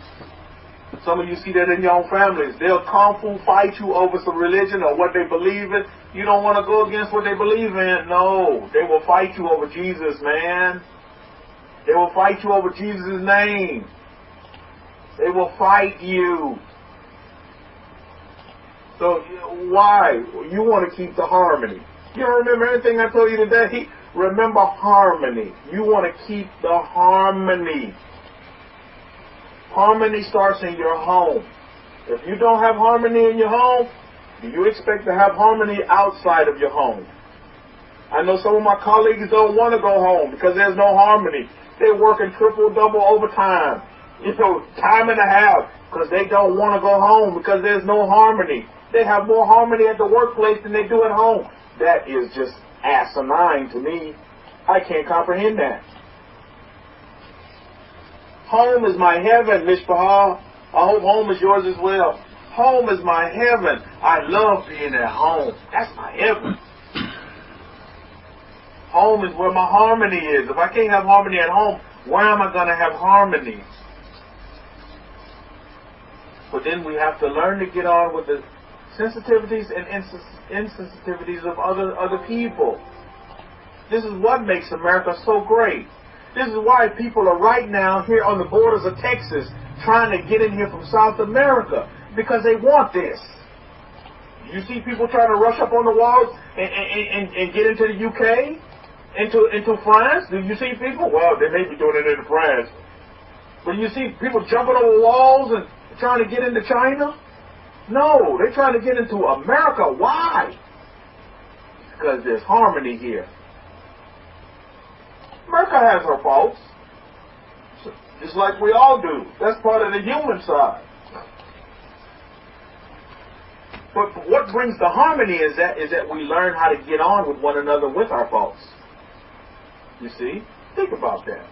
Some of you see that in your own families. They'll kung fu fight you over some religion or what they believe in. You don't want to go against what they believe in. No, they will fight you over Jesus, man. They will fight you over Jesus' name. They will fight you. So why? You want to keep the harmony. You don't remember anything I told you today? Remember harmony. You want to keep the harmony. Harmony starts in your home. If you don't have harmony in your home, do you expect to have harmony outside of your home? I know some of my colleagues don't want to go home because there's no harmony. They're working triple, double overtime. Time and a half, because they don't want to go home because there's no harmony. They have more harmony at the workplace than they do at home. That is just asinine to me. I can't comprehend that. Home is my heaven, Mishpahah. I hope home is yours as well. Home is my heaven. I love being at home. That's my heaven. Home is where my harmony is. If I can't have harmony at home, where am I going to have harmony? But then we have to learn to get on with the sensitivities and insensitivities of other people. This is what makes America so great. This is why people are right now here on the borders of Texas trying to get in here from South America, because they want this. You see people trying to rush up on the walls and get into the UK, into France. Do you see people? Well, they may be doing it in France. But you see people jumping over walls and trying to get into China? No, they're trying to get into America. Why? Because there's harmony here. America has her faults, just like we all do. That's part of the human side. But what brings the harmony is that we learn how to get on with one another with our faults. You see? Think about that.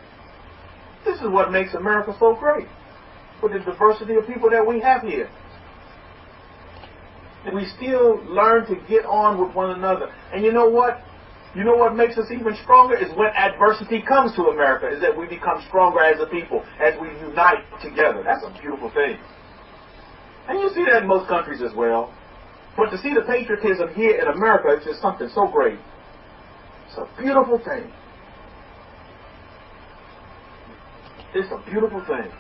This is what makes America so great, with the diversity of people that we have here. And we still learn to get on with one another. And you know what? You know what makes us even stronger is when adversity comes to America, is that we become stronger as a people, as we unite together. That's a beautiful thing. And you see that in most countries as well. But to see the patriotism here in America is just something so great. It's a beautiful thing. It's a beautiful thing.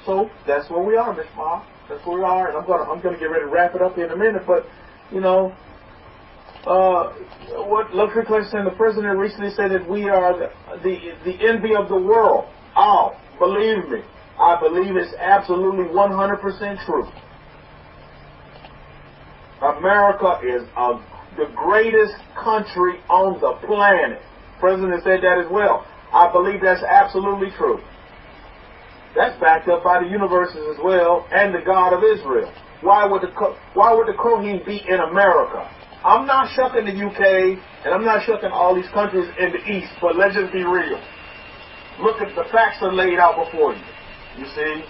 So that's where we are, Miss Ma. That's where we are, and I'm gonna get ready to wrap it up in a minute. But you know, what Luxury Collection and the president recently said that we are the envy of the world. Oh, believe me, I believe it's absolutely 100% true. America is the greatest country on the planet. The president said that as well. I believe that's absolutely true. That's backed up by the universes as well and the God of Israel. Why would the Kohen be in America? I'm not shucking the UK and I'm not shucking all these countries in the East, but let's just be real. Look at the facts are laid out before you. You see?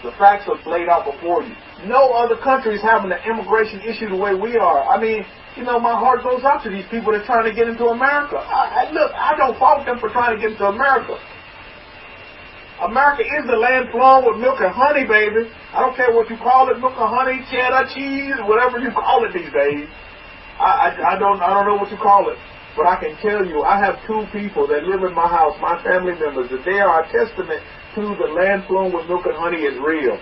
The facts are laid out before you. No other country is having an immigration issue the way we are. I mean, you know, my heart goes out to these people that are trying to get into America. Look, I don't fault them for trying to get into America. America is the land flowing with milk and honey, baby. I don't care what you call it, milk and honey, cheddar, cheese, whatever you call it these days. I don't know what you call it. But I can tell you, I have two people that live in my house, my family members, that they are a testament to the land flowing with milk and honey is real.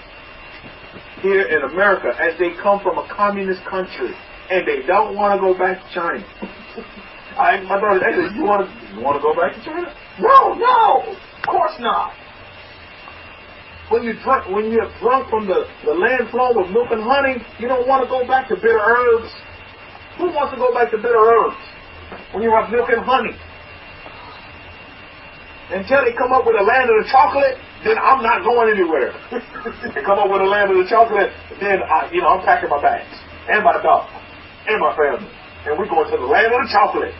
Here in America, as they come from a communist country, and they don't want to go back to China. My daughter said, you want to go back to China? No, of course not. When you're drunk from the land flowing with milk and honey, you don't want to go back to bitter herbs. Who wants to go back to bitter herbs when you have milk and honey? Until they come up with a land of the chocolate, then I'm not going anywhere. They come up with a land of the chocolate, then I'm packing my bags and my dog and my family, and we're going to the land of the chocolate.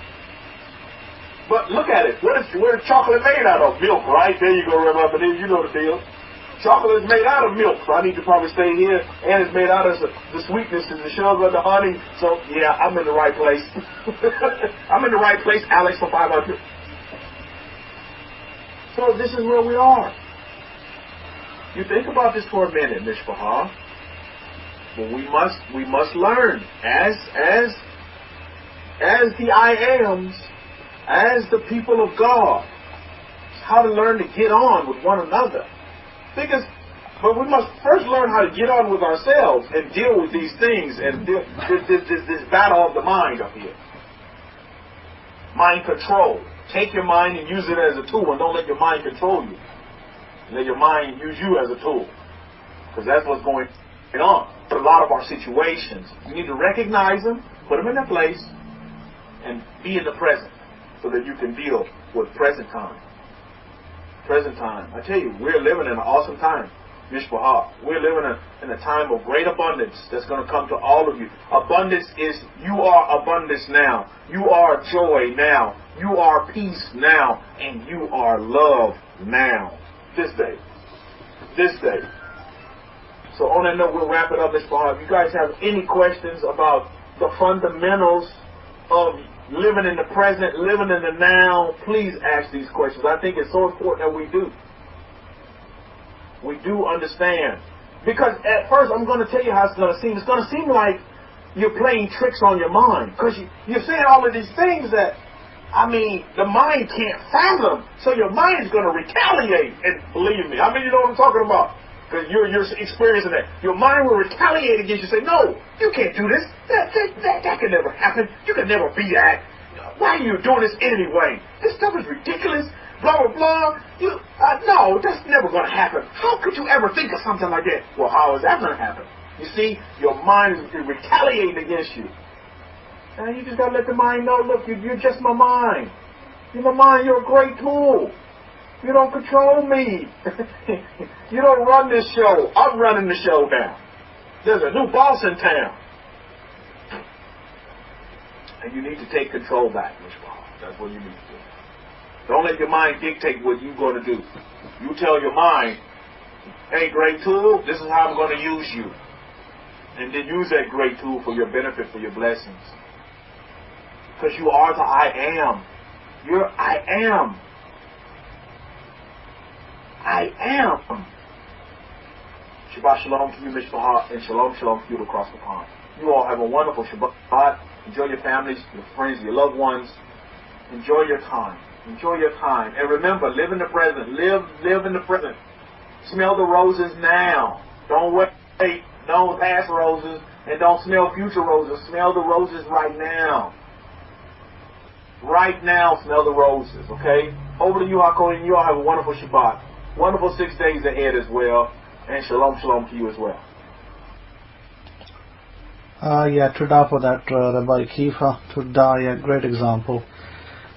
But look at it. What is chocolate made out of? Milk, right? There you go, Rabbi. You know the deal. Chocolate is made out of milk, so I need to probably stay here. And it's made out of the sweetness and the sugar, the honey. So yeah, I'm in the right place. I'm in the right place, Alex, for 500. So this is where we are. You think about this for a minute, Mishpachah. Well, we must learn as the I ams, as the people of God, how to learn to get on with one another. But we must first learn how to get on with ourselves and deal with these things and this battle of the mind up here. Mind control. Take your mind and use it as a tool, and don't let your mind control you. Let your mind use you as a tool, because that's what's going on. A lot of our situations, you need to recognize them, put them in their place, and be in the present, so that you can deal with present time. Present time. I tell you, we're living in an awesome time, Mishpachah. We're living in a time of great abundance that's going to come to all of you. Abundance is, you are abundance now. You are joy now. You are peace now. And you are love now. This day. This day. So on that note, we'll wrap it up, Mishpachah. If you guys have any questions about the fundamentals of living in the present, living in the now, please ask these questions. I think it's so important that we do. We do understand. Because at first, I'm going to tell you how it's going to seem. It's going to seem like you're playing tricks on your mind. Because you're saying all of these things that, the mind can't fathom. So your mind is going to retaliate. And believe me, you know what I'm talking about. Because you're experiencing that. Your mind will retaliate against you. Say, no, you can't do this. That can never happen. You can never be that. Why are you doing this anyway? This stuff is ridiculous. Blah, blah, blah. No, that's never going to happen. How could you ever think of something like that? Well, how is that going to happen? You see, your mind is retaliating against you. And you just got to let the mind know, look, you're just my mind. You're my mind. You're a great tool. You don't control me. You don't run this show. I'm running the show now. There's a new boss in town. And you need to take control back, Mishpachah. That's what you need to do. Don't let your mind dictate what you're going to do. You tell your mind, hey, great tool, this is how I'm going to use you. And then use that great tool for your benefit, for your blessings. Because you are the I am. You're I am. I am. Shabbat shalom to you, Mishpachah, and shalom shalom to you across the pond. You all have a wonderful Shabbat. Enjoy your families, your friends, your loved ones. Enjoy your time. Enjoy your time. And remember, live in the present. Live in the present. Smell the roses now. Don't wait. Don't pass roses. And don't smell future roses. Smell the roses right now. Right now, smell the roses, okay? Over to you, Hakon, and you all have a wonderful Shabbat. Wonderful 6 days ahead as well. And shalom, shalom to you as well. Yeah, Todah for that, Rabbi Kefa. Todah, yeah, great example.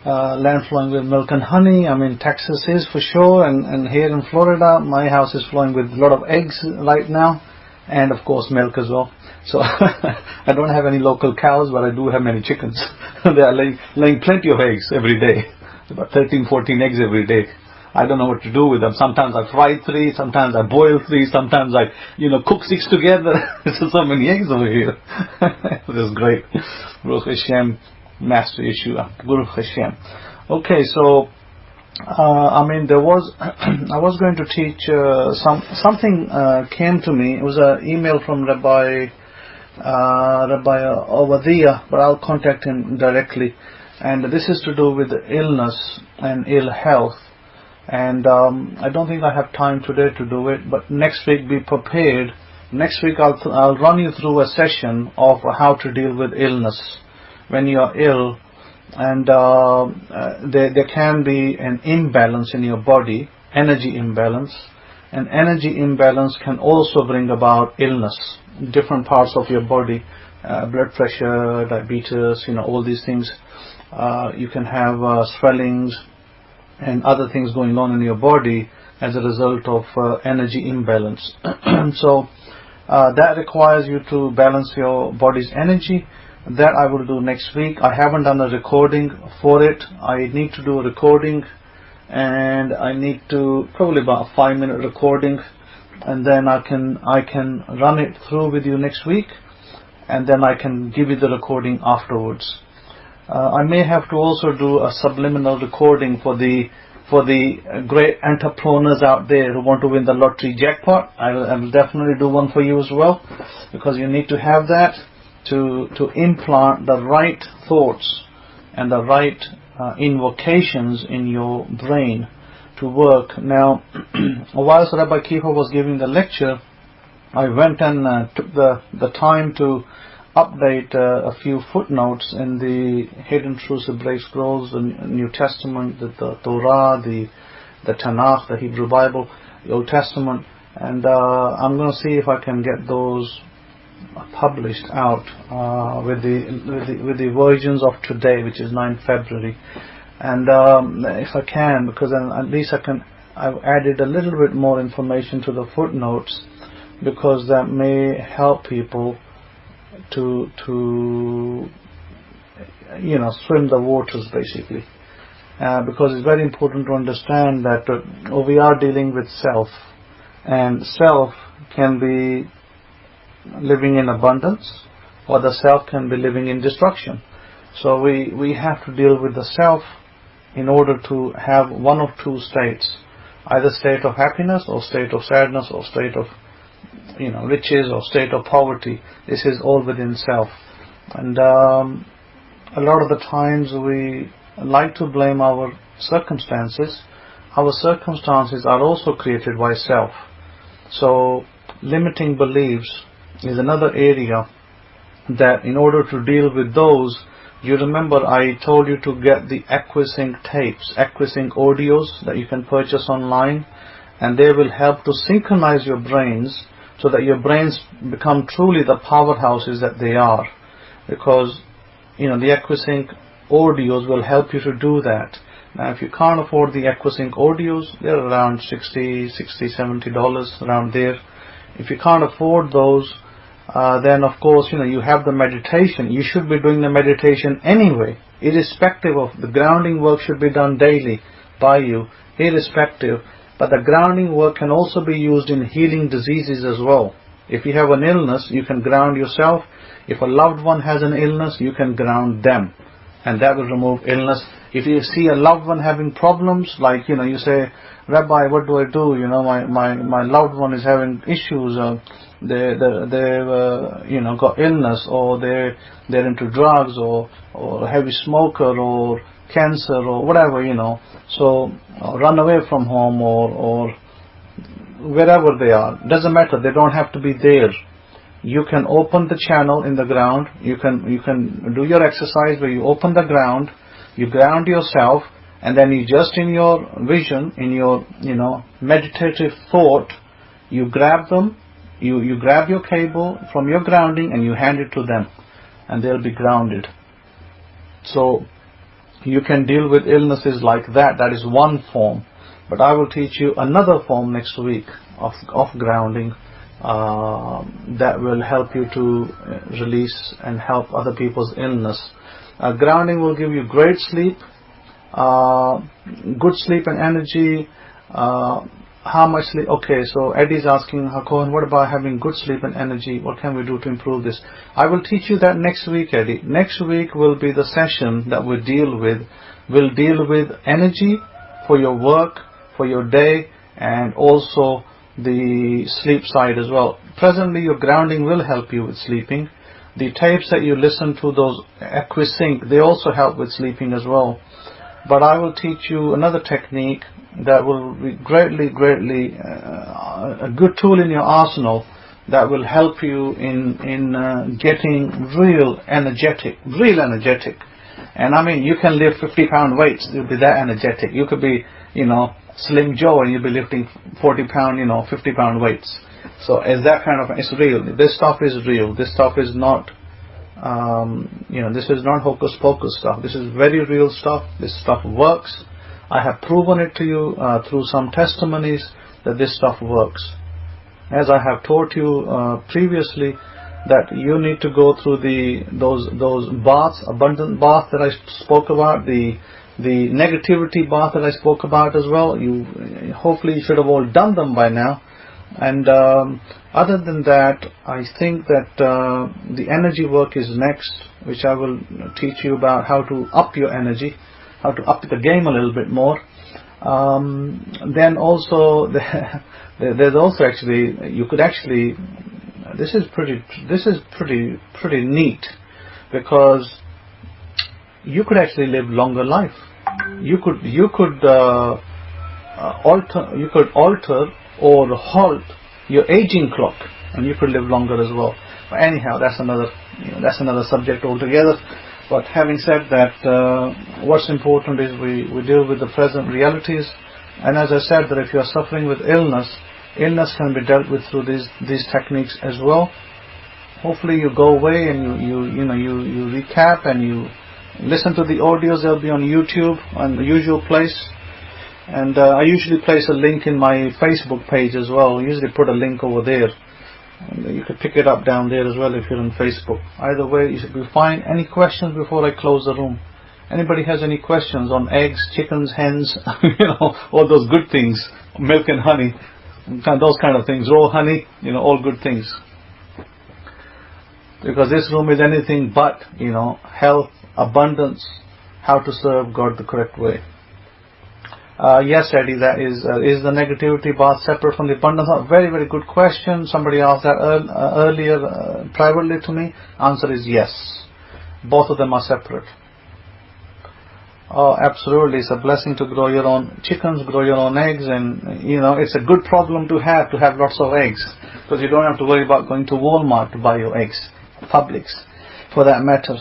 Land flowing with milk and honey. I mean, Texas is for sure, and here in Florida, my house is flowing with a lot of eggs right now, and of course milk as well. So I don't have any local cows, but I do have many chickens. They are laying plenty of eggs every day, about 13, 14 eggs every day. I don't know what to do with them. Sometimes I fry 3, sometimes I boil 3, sometimes I, cook 6 together. There's so many eggs over here. That's great. Baruch Hashem, Master Yeshua. Baruch Hashem. Okay, so I mean, there was I was going to teach something came to me. It was an email from Rabbi Obadiah, but I'll contact him directly. And this is to do with illness and ill health. And I don't think I have time today to do it, but next week be prepared. Next week I'll run you through a session of how to deal with illness when you are ill, and there can be an imbalance in your body, energy imbalance, and energy imbalance can also bring about illness in different parts of your body, blood pressure, diabetes, all these things. You can have swellings and other things going on in your body as a result of energy imbalance. So that requires you to balance your body's energy. That I will do next week. I haven't done a recording for it. I need to do a recording, and I need to probably about a 5-minute recording, and then I can run it through with you next week, and then I can give you the recording afterwards. I may have to also do a subliminal recording for the great entrepreneurs out there who want to win the lottery jackpot. I will definitely do one for you as well, because you need to have that to implant the right thoughts and the right invocations in your brain to work. Now, whilst Rabbi Kefa was giving the lecture, I went and took the time to update a few footnotes in the Hidden Truths, Hebraic Scrolls, the New Testament, the Torah, the Tanakh, the Hebrew Bible, the Old Testament, and I'm going to see if I can get those published out with the versions of today, which is 9 February, and if I can, because then at least I've added a little bit more information to the footnotes, because that may help people to swim the waters, basically, because it's very important to understand that we are dealing with self, and self can be living in abundance, or the self can be living in destruction. So we have to deal with the self in order to have one of two states, either state of happiness or state of sadness or state of riches or state of poverty. This is all within self. And a lot of the times we like to blame our circumstances. Our circumstances are also created by self. So limiting beliefs is another area that, in order to deal with those, you remember I told you to get the Aquasync tapes, Aquasync audios that you can purchase online, and they will help to synchronize your brains so that your brains become truly the powerhouses that they are. Because the Aquasync audios will help you to do that. Now, if you can't afford the Aquasync audios, they're around $60, $70 around there. If you can't afford those, then of course you have the meditation. You should be doing the meditation anyway, irrespective of the grounding work. Should be done daily by you, irrespective. But the grounding work can also be used in healing diseases as well. If you have an illness, you can ground yourself. If a loved one has an illness, you can ground them, and that will remove illness. If you see a loved one having problems, like, you say, Rabbi, what do I do? My loved one is having issues. They've got illness, or they're into drugs, or a heavy smoker, or cancer, or whatever, So run away from home, or wherever they are. Doesn't matter. They don't have to be there. You can open the channel in the ground. You can do your exercise where you open the ground, you ground yourself, and then you just in your vision, in your meditative thought, you grab them, you grab your cable from your grounding and you hand it to them, and they'll be grounded. So you can deal with illnesses like that. That is one form. But I will teach you another form next week of grounding that will help you to release and help other people's illness. Grounding will give you great sleep, good sleep and energy. How much sleep? Okay, so Eddie's asking, Hakohen, what about having good sleep and energy? What can we do to improve this? I will teach you that next week, Eddie. Next week will be the session that we'll deal with. We'll deal with energy for your work, for your day, and also the sleep side as well. Presently, your grounding will help you with sleeping. The tapes that you listen to, those Equisync, they also help with sleeping as well. But I will teach you another technique that will be greatly a good tool in your arsenal that will help you in getting real energetic. And I mean, you can lift 50-pound weights, you'll be that energetic. You could be, Slim Joe, and you'll be lifting 40-pound, 50-pound weights. So it's that kind of, it's real. This stuff is real. This stuff is not, this is not hocus pocus stuff. This is very real stuff. This stuff works. I have proven it to you through some testimonies that this stuff works. As I have taught you previously, that you need to go through those baths, abundant bath that I spoke about, the negativity bath that I spoke about as well. Hopefully you should have all done them by now. And other than that, I think that the energy work is next, which I will teach you about how to up your energy, how to up the game a little bit more. Then also there's also actually, you could actually, this is pretty neat, because you could actually live longer life. You could alter or halt your aging clock, and you could live longer as well. But anyhow, that's another subject altogether. But having said that, what's important is we deal with the present realities. And as I said, that if you are suffering with illness can be dealt with through these techniques as well. Hopefully you go away and you recap and you listen to the audios. They'll be on YouTube on the usual place. And I usually place a link in my Facebook page as well. I usually put a link over there. And you could pick it up down there as well if you're on Facebook. Either way, you should be fine. Any questions before I close the room? Anybody has any questions on eggs, chickens, hens, all those good things, milk and honey, those kind of things, raw honey, all good things. Because this room is anything but, health, abundance, how to serve God the correct way. Yes, Eddie, that is the negativity bath separate from the abundance? Very, very good question. Somebody asked that earlier privately to me. Answer is yes. Both of them are separate. Oh, absolutely. It's a blessing to grow your own chickens, grow your own eggs, and it's a good problem to have lots of eggs, because you don't have to worry about going to Walmart to buy your eggs, Publix, for that matter.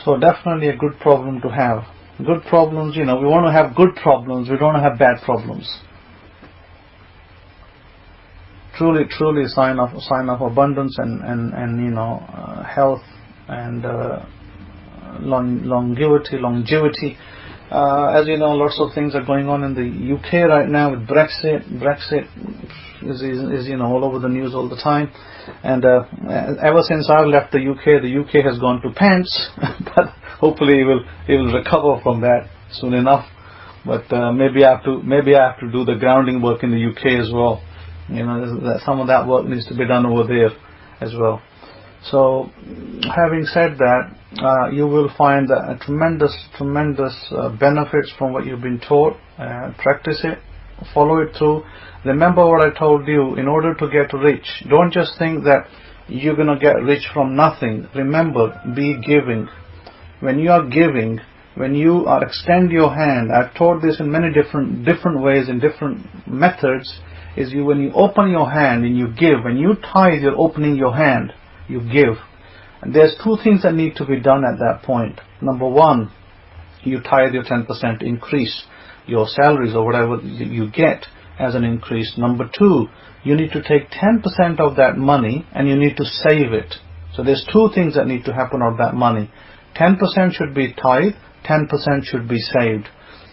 So definitely a good problem to have. Good problems, we want to have good problems. We don't want to have bad problems. Truly a sign of abundance and health and longevity. As you know, lots of things are going on in the UK right now with Brexit. Brexit is all over the news all the time. And ever since I left the UK has gone to pants. But hopefully it will recover from that soon enough. But maybe I have to do the grounding work in the UK as well. Some of that work needs to be done over there as well. So, having said that, you will find that a tremendous benefits from what you've been taught. Practice it, follow it through. Remember what I told you. In order to get rich, don't just think that you're going to get rich from nothing. Remember, be giving. When you are giving, when you extend your hand, I've taught this in many different ways, in different methods, is when you open your hand and you give. When you tithe, you're opening your hand, you give. And there's two things that need to be done at that point. Number one, you tithe your 10%, increase your salaries or whatever you get as an increase. Number two, you need to take 10% of that money and you need to save it. So there's two things that need to happen of that money. 10% should be tithe, 10% should be saved,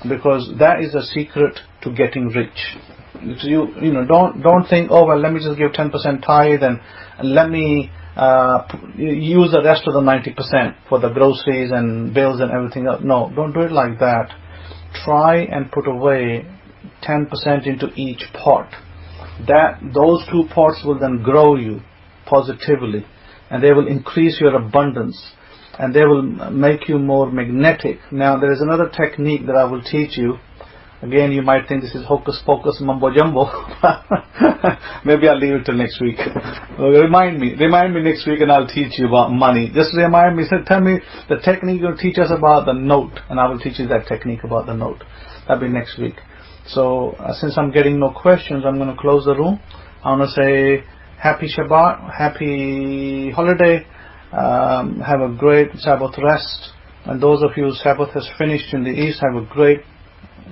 because that is a secret to getting rich. So don't think, oh well, let me just give 10% tithe and let me use the rest of the 90% for the groceries and bills and everything else. No, don't do it like that. Try and put away 10% into each pot. Those two pots will then grow you positively, and they will increase your abundance, and they will make you more magnetic. Now there is another technique that I will teach you. Again, you might think this is hocus pocus mumbo jumbo. Maybe I'll leave it till next week. Remind me next week and I'll teach you about money. Just remind me, tell me the technique you'll teach us about the note, and I will teach you that technique about the note. That'll be next week. So since I'm getting no questions, I'm going to close the room. I want to say happy Shabbat, happy holiday, have a great Sabbath rest, and those of you whose Sabbath has finished in the East, have a great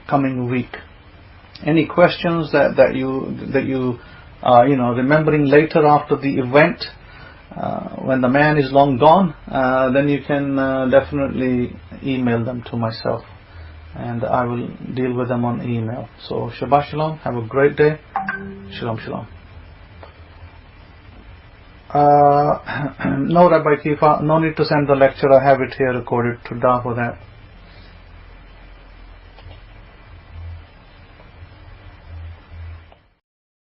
coming week. Any questions that you remembering later after the event, when the man is long gone, then you can definitely email them to myself, and I will deal with them on email. So Shabbat Shalom, have a great day. Shalom Shalom. No, Rabbi Kefa, no need to send the lecture. I have it here recorded. Tudah for that.